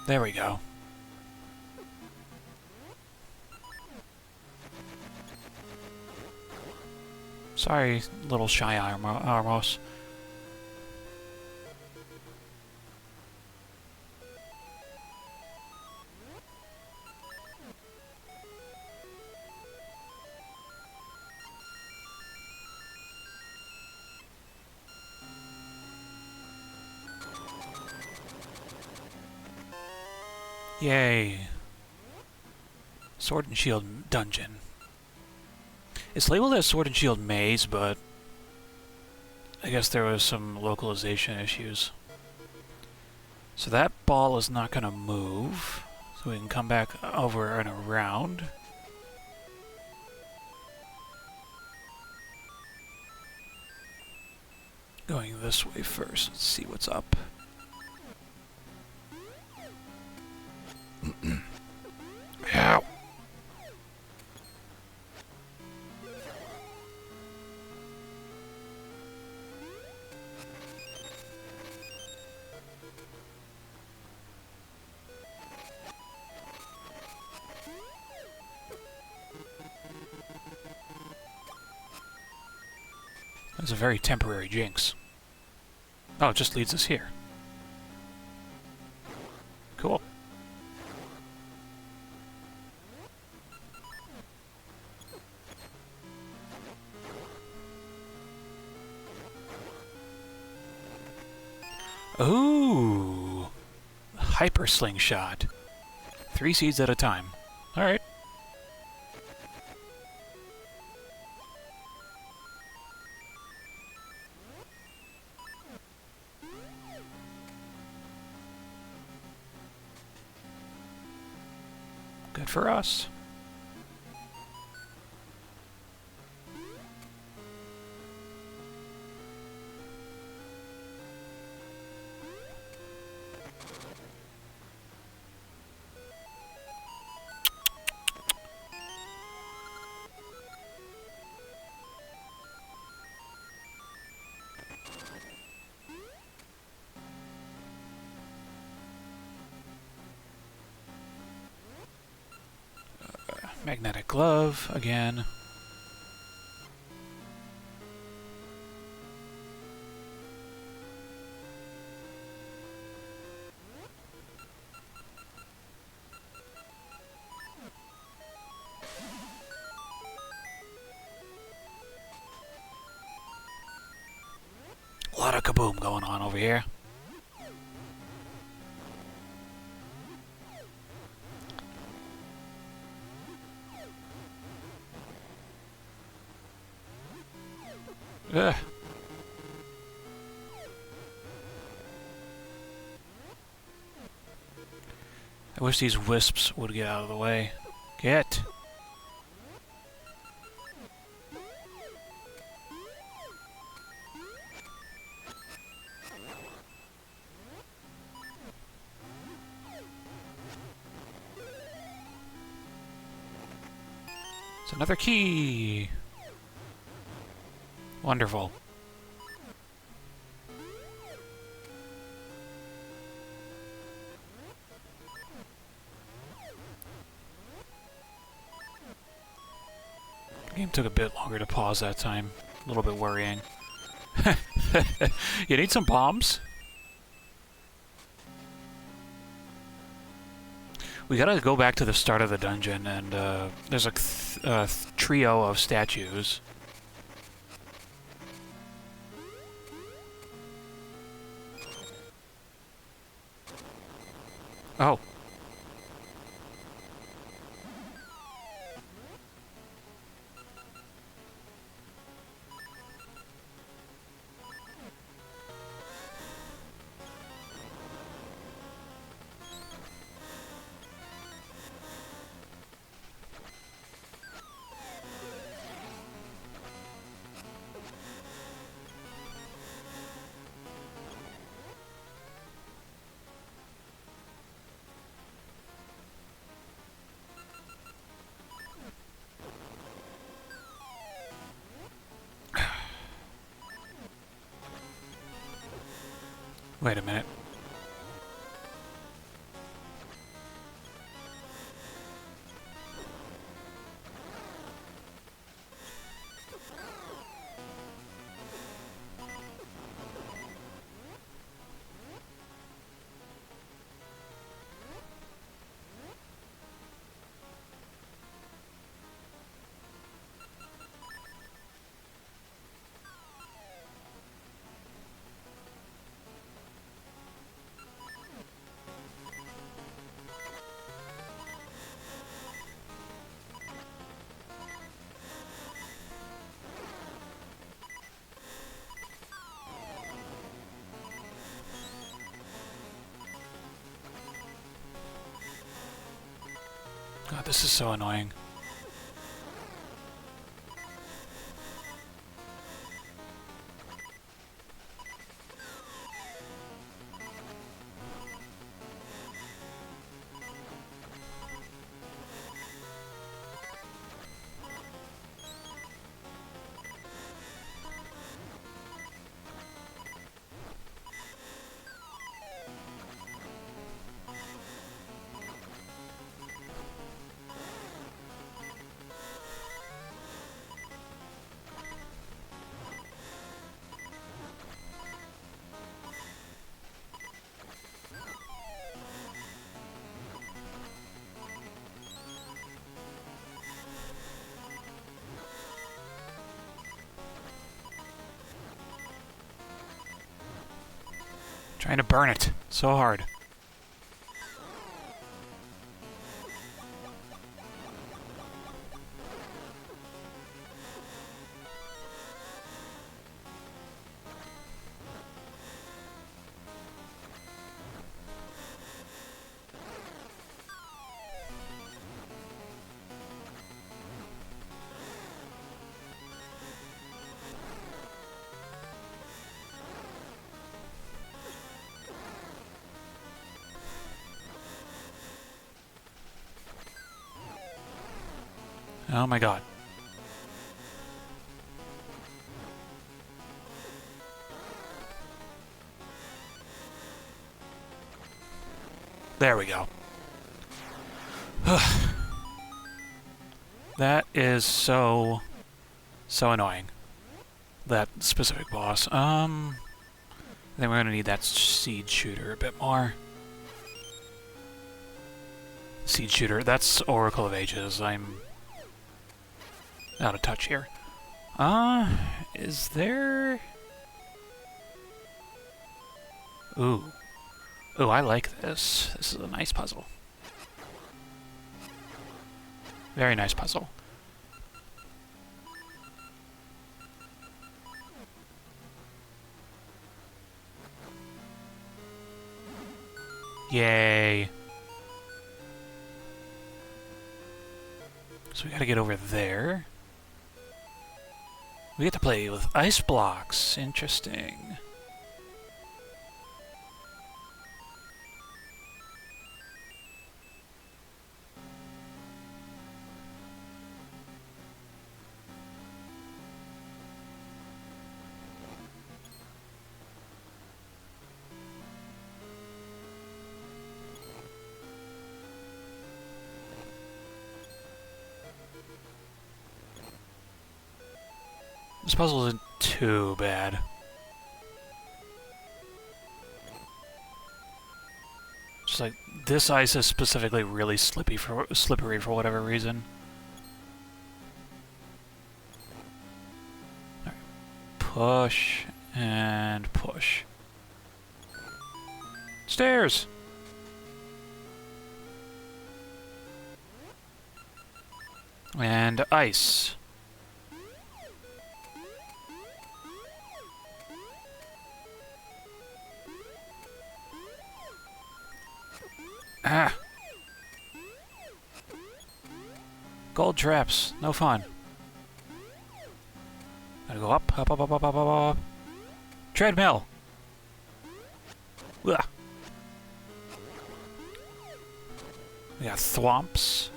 There we go. Sorry, little shy Armos. Yay. Sword and Shield Dungeon. It's labeled as Sword and Shield Maze, but I guess there was some localization issues. So that ball is not going to move, so we can come back over and around. Going this way first, let's see what's up. Ow. That's a very temporary jinx. Oh, it just leads us here. Cool. Ooh! Hyper slingshot. 3 seeds at a time. Alright. Good for us. Magnetic glove again. A lot of kaboom going on over here. Ugh. I wish these wisps would get out of the way. Get! It's another key! Wonderful. The game took a bit longer to pause that time. A little bit worrying. You need some bombs? We gotta go back to the start of the dungeon, and there's a trio of statues. Oh. Wait a minute. God, this is so annoying. Trying to burn it so hard. Oh my god. There we go. That is so annoying. That specific boss. I think we're gonna need that seed shooter a bit more. Seed shooter, that's Oracle of Ages. I'm out of touch here. Is there... Ooh. Ooh, I like this. This is a nice puzzle. Very nice puzzle. Yay. So we gotta get over there. We get to play with ice blocks. Interesting. This puzzle isn't too bad. Just like, this ice is specifically really slippery for whatever reason. All right. Push and push. Stairs! And ice. Ah! Gold traps. No fun. Gotta go up, up, up, up, up, up, up, up. Treadmill! Ugh. We got thwomps.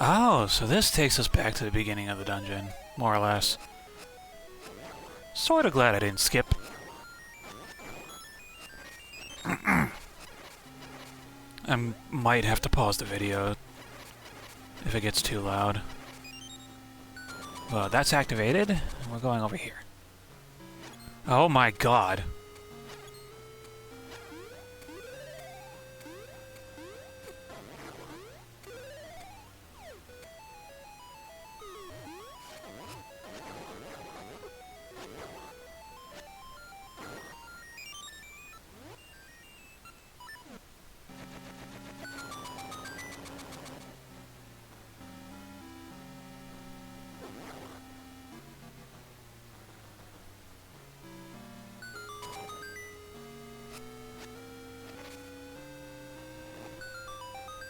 Oh, so this takes us back to the beginning of the dungeon, more or less. Sorta glad I didn't skip. I might have to pause the video if it gets too loud. Well, that's activated, and we're going over here. Oh my god.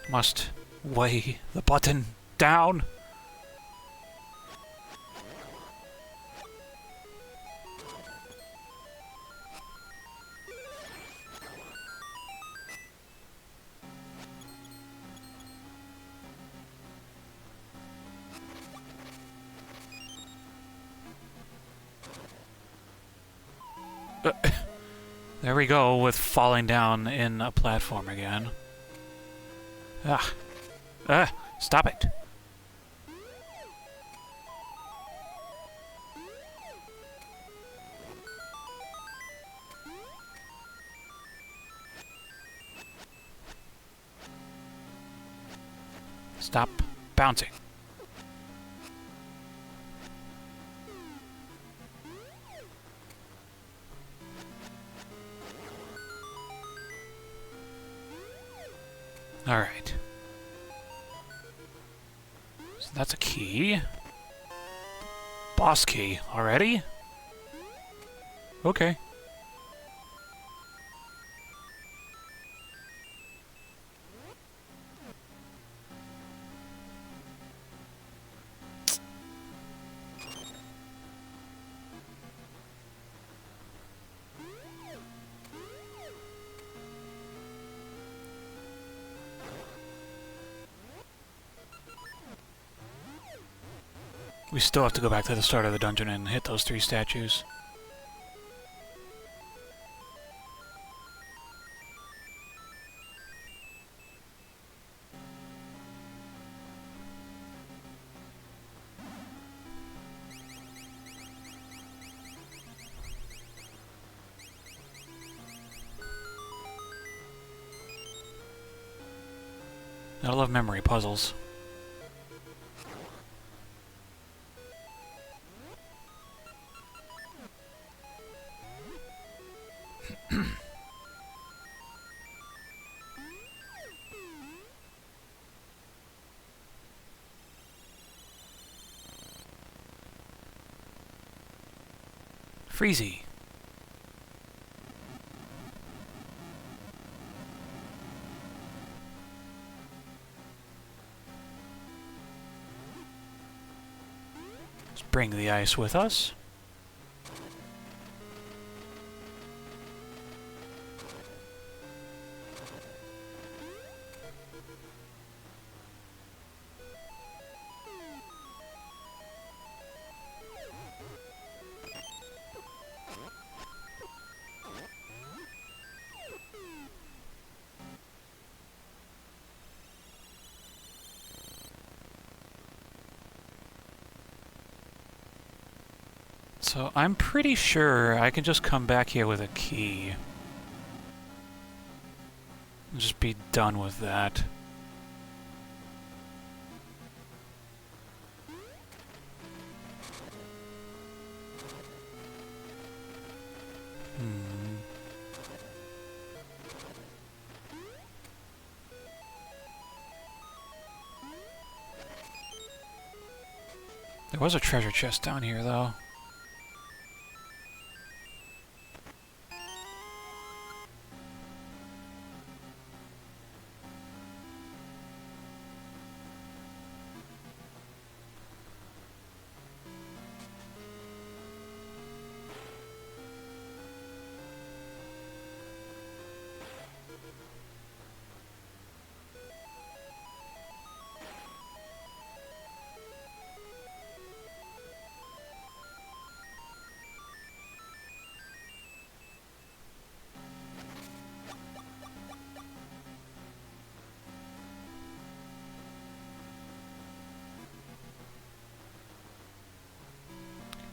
Must weigh the button down. There we go with falling down in a platform again. Ah. Ah, stop it. Stop bouncing. Alright. So that's a key. Boss key. Already? Okay. We still have to go back to the start of the dungeon and hit those 3 statues. I love memory puzzles. Freezy. Let's bring the ice with us. So I'm pretty sure I can just come back here with a key. And just be done with that. There was a treasure chest down here, though.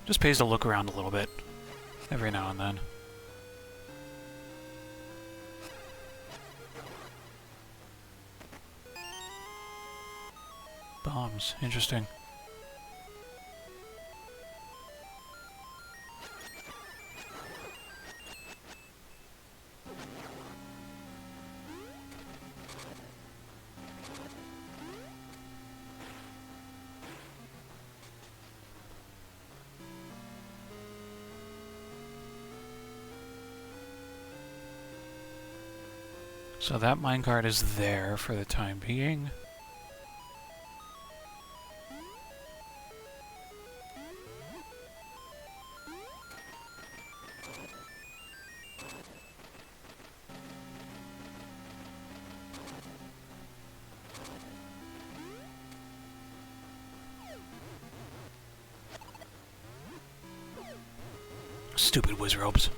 Just pays to look around a little bit, every now and then. Bombs, interesting. So that minecart is there for the time being. Stupid whiz ropes.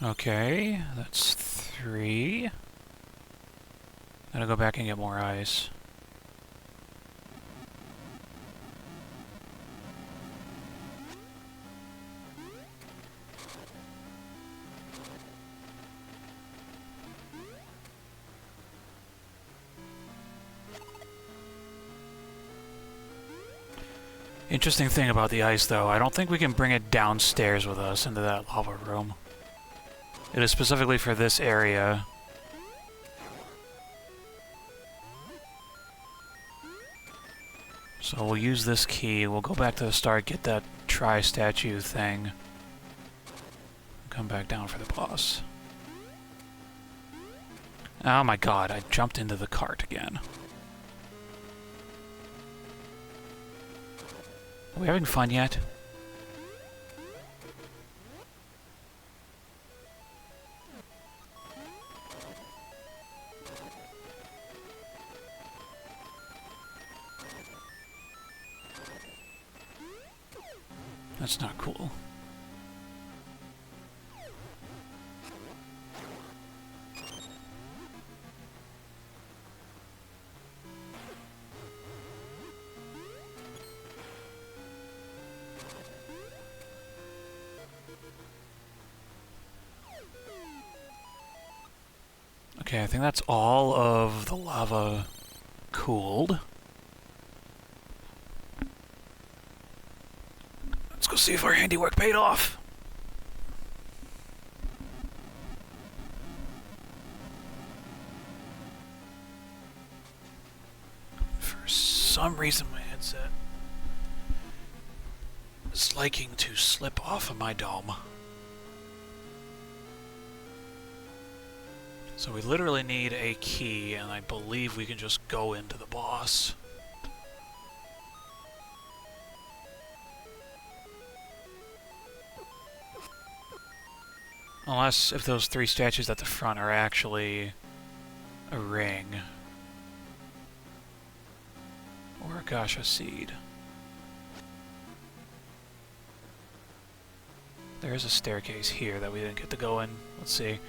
Okay, that's 3. Gotta go back and get more ice. Interesting thing about the ice, though, I don't think we can bring it downstairs with us into that lava room. It is specifically for this area. So we'll use this key, we'll go back to the start, get that tri-statue thing. Come back down for the boss. Oh my god, I jumped into the cart again. Are we having fun yet? That's not cool. Okay, I think that's all of the lava cooled. Let's go see if our handiwork paid off. For some reason, my headset is liking to slip off of my dome. So we literally need a key, and I believe we can just go into the boss. Unless if those three statues at the front are actually a ring. Or a gacha seed. There is a staircase here that we didn't get to go in. Let's see.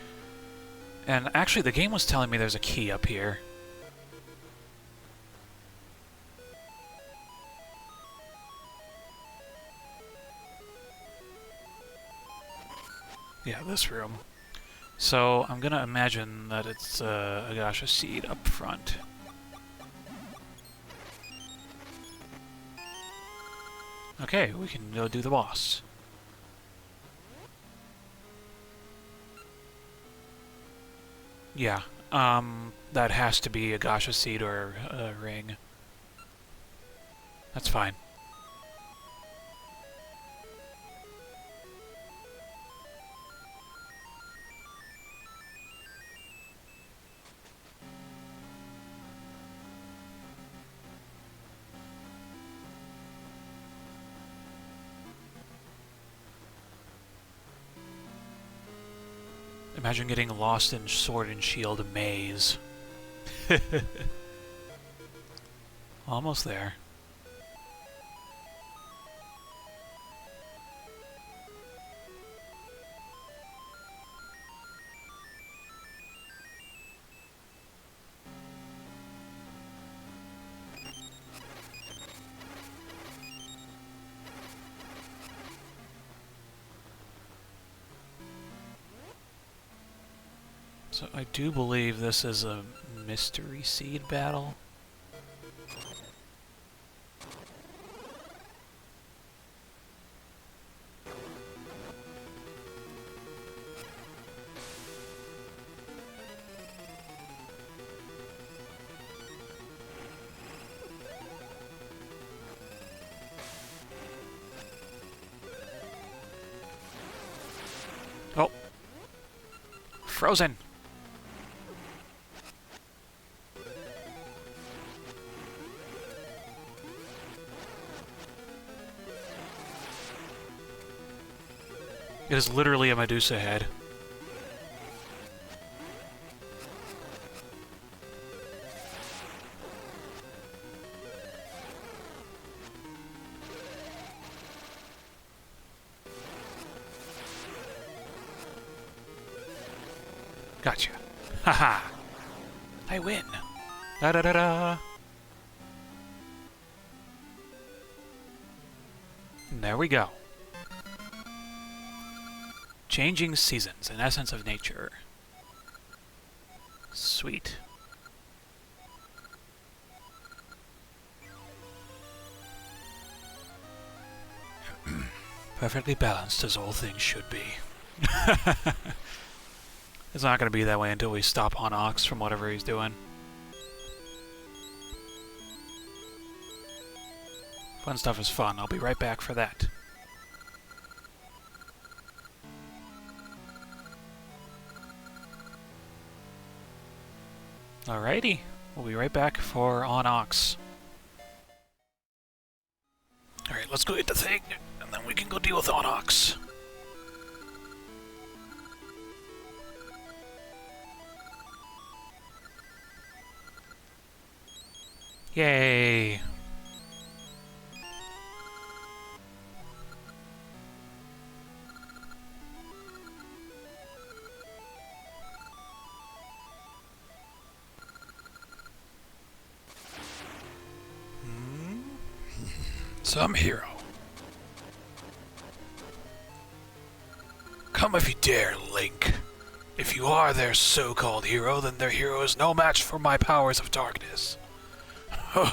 And actually, the game was telling me there's a key up here. Yeah, this room. So, I'm gonna imagine that it's a gacha seed up front. Okay, we can go do the boss. Yeah, that has to be a gacha seed or a ring. That's fine. Imagine getting lost in Sword and Shield maze. Almost there. So I do believe this is a mystery seed battle. Oh. Frozen. It is literally a Medusa head. Gotcha. Haha. I win. Da da da da. And there we go. Changing seasons, an essence of nature. Sweet. Perfectly balanced as all things should be. It's not going to be that way until we stop on Ox from whatever he's doing. Fun stuff is fun. I'll be right back for that. Alrighty. We'll be right back for on Ox. Alright, let's go hit the thing, and then we can go deal with on Ox. Yay! Some hero. Come if you dare, Link. If you are their so-called hero, then their hero is no match for my powers of darkness. Alright,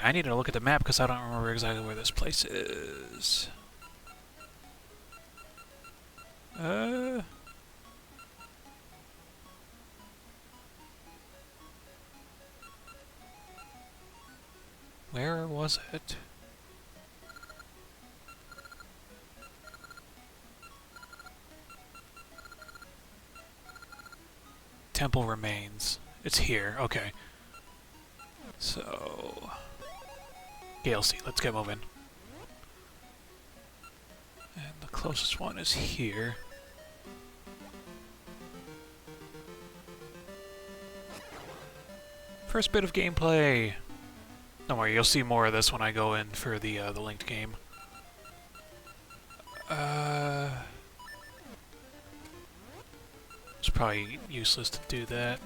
I need to look at the map because I don't remember exactly where this place is. Where was it? Temple remains. It's here. Okay. So... Gale let's get moving. And the closest one is here. First bit of gameplay! Don't worry, you'll see more of this when I go in for the linked game. It's probably useless to do that.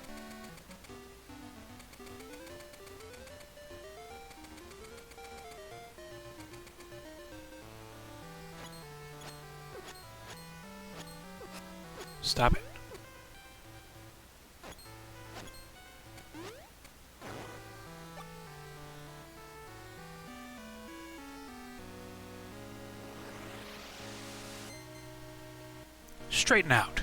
Stop it. Straighten out.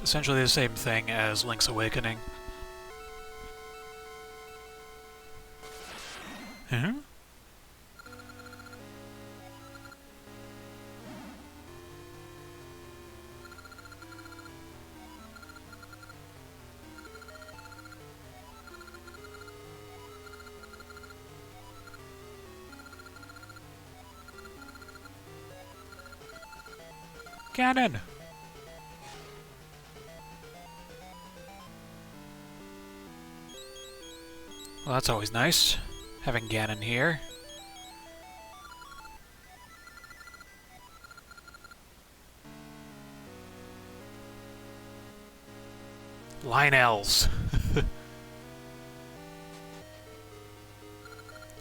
Essentially the same thing as Link's Awakening. Huh? Ganon! Well, that's always nice, having Ganon here. Lionels.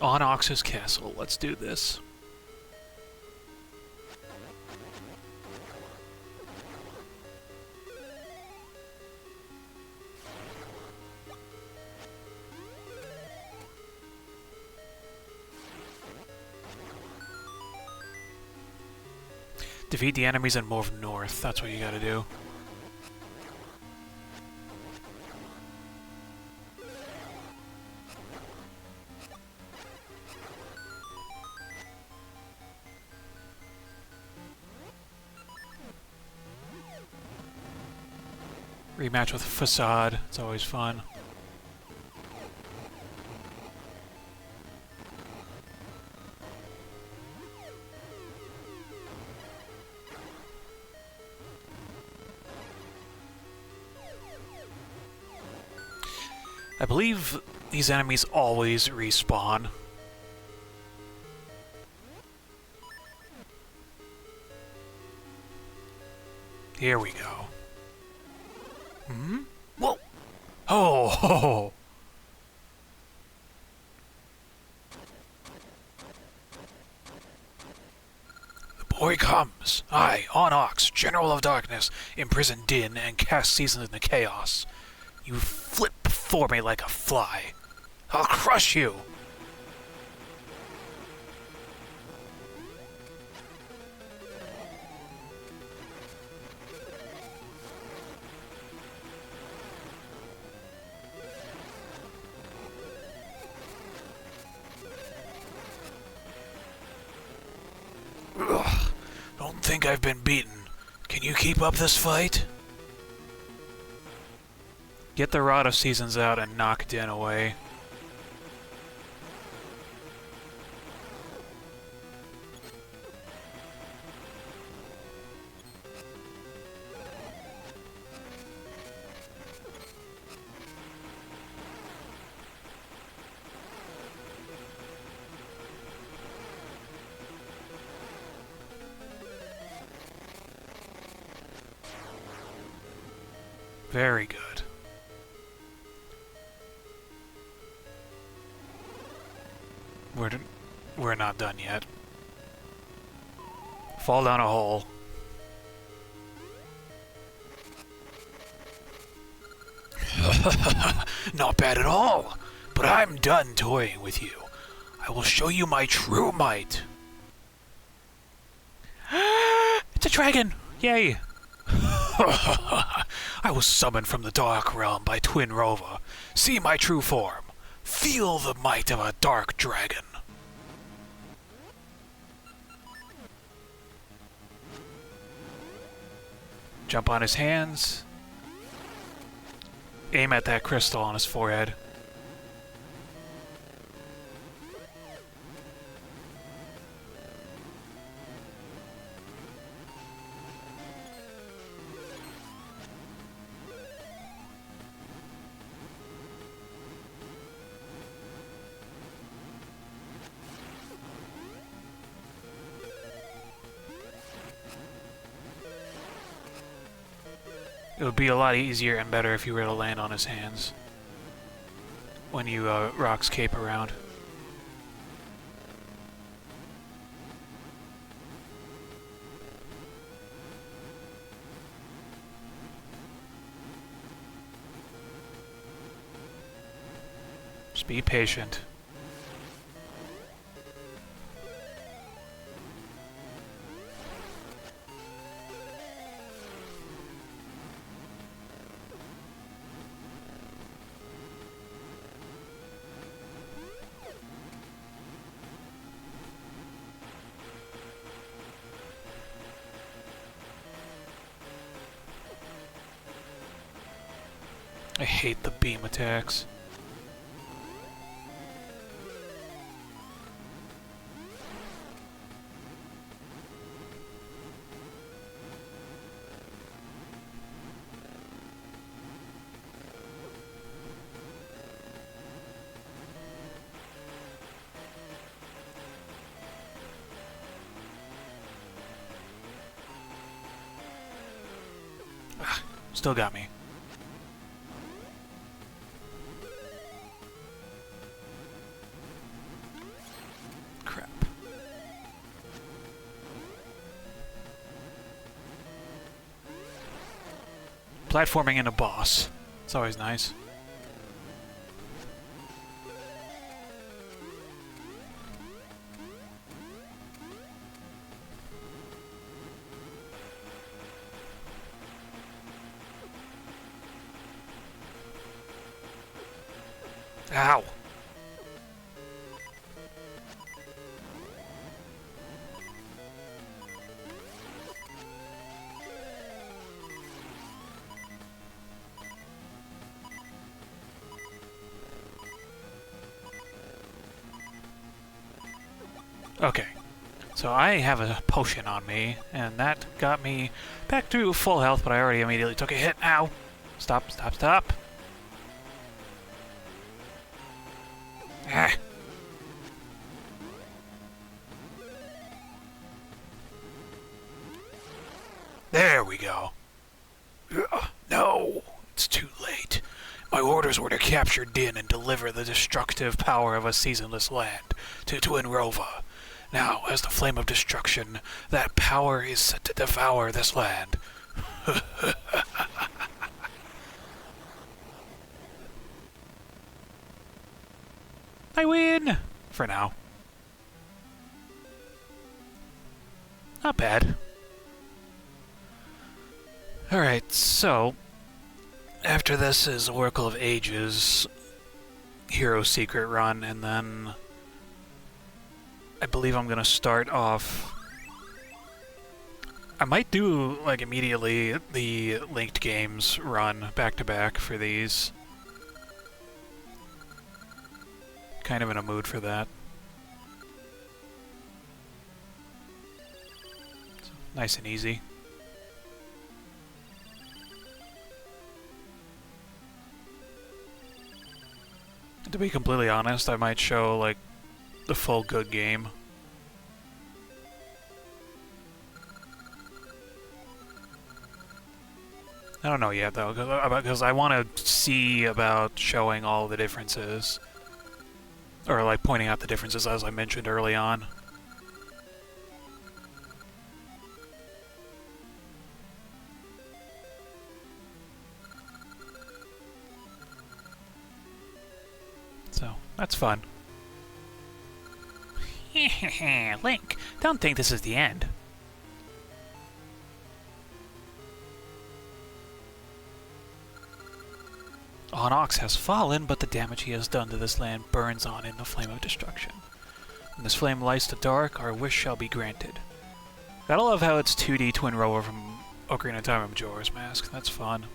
On Ox's castle, let's do this. Defeat the enemies and move north. That's what you gotta do. Rematch with Facade. It's always fun. I believe these enemies always respawn. Here we go. Hmm? Whoa! Oh! Before he comes, I, Onox, General of Darkness, imprison Din and cast seasons into chaos. You flit before me like a fly. I'll crush you! Ugh, don't think I've been beaten. Can you keep up this fight? Get the Rod of Seasons out and knock Din away. Very good. We're not done yet. Fall down a hole. Not bad at all. But I'm done toying with you. I will show you my true might. It's a dragon! Yay! I was summoned from the Dark Realm by Twin Rova. See my true form. Feel the might of a dark dragon. Jump on his hands. Aim at that crystal on his forehead. It would be a lot easier and better if you were to land on his hands when you rocks cape around. Just be patient. I hate the beam attacks. Still got me. Crap. Platforming in a boss. It's always nice. Ow! Okay, so I have a potion on me, and that got me back to full health, but I already immediately took a hit. Ow! Stop, stop, stop! Ah. There we go. No, it's too late. My orders were to capture Din and deliver the destructive power of a seasonless land to Twin Rova. Now, as the flame of destruction, that power is set to devour this land. I win! For now. Not bad. Alright, so... after this is Oracle of Ages, Hero Secret Run, and then... I believe I'm gonna start off... I might do, like, immediately the Linked Games run back-to-back for these. Kind of in a mood for that. So, nice and easy. To be completely honest, I might show, like, the full good game. I don't know yet, though, because I want to see about showing all the differences. Or, like, pointing out the differences, as I mentioned early on. So, that's fun. Link, don't think this is the end. Onox has fallen, but the damage he has done to this land burns on in the flame of destruction. When this flame lights the dark, our wish shall be granted. Gotta love how it's 2D Twin Rover from Ocarina of Time of Majora's Mask. That's fun.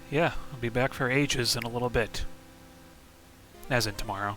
Yeah, I'll be back for Ages in a little bit. As in tomorrow.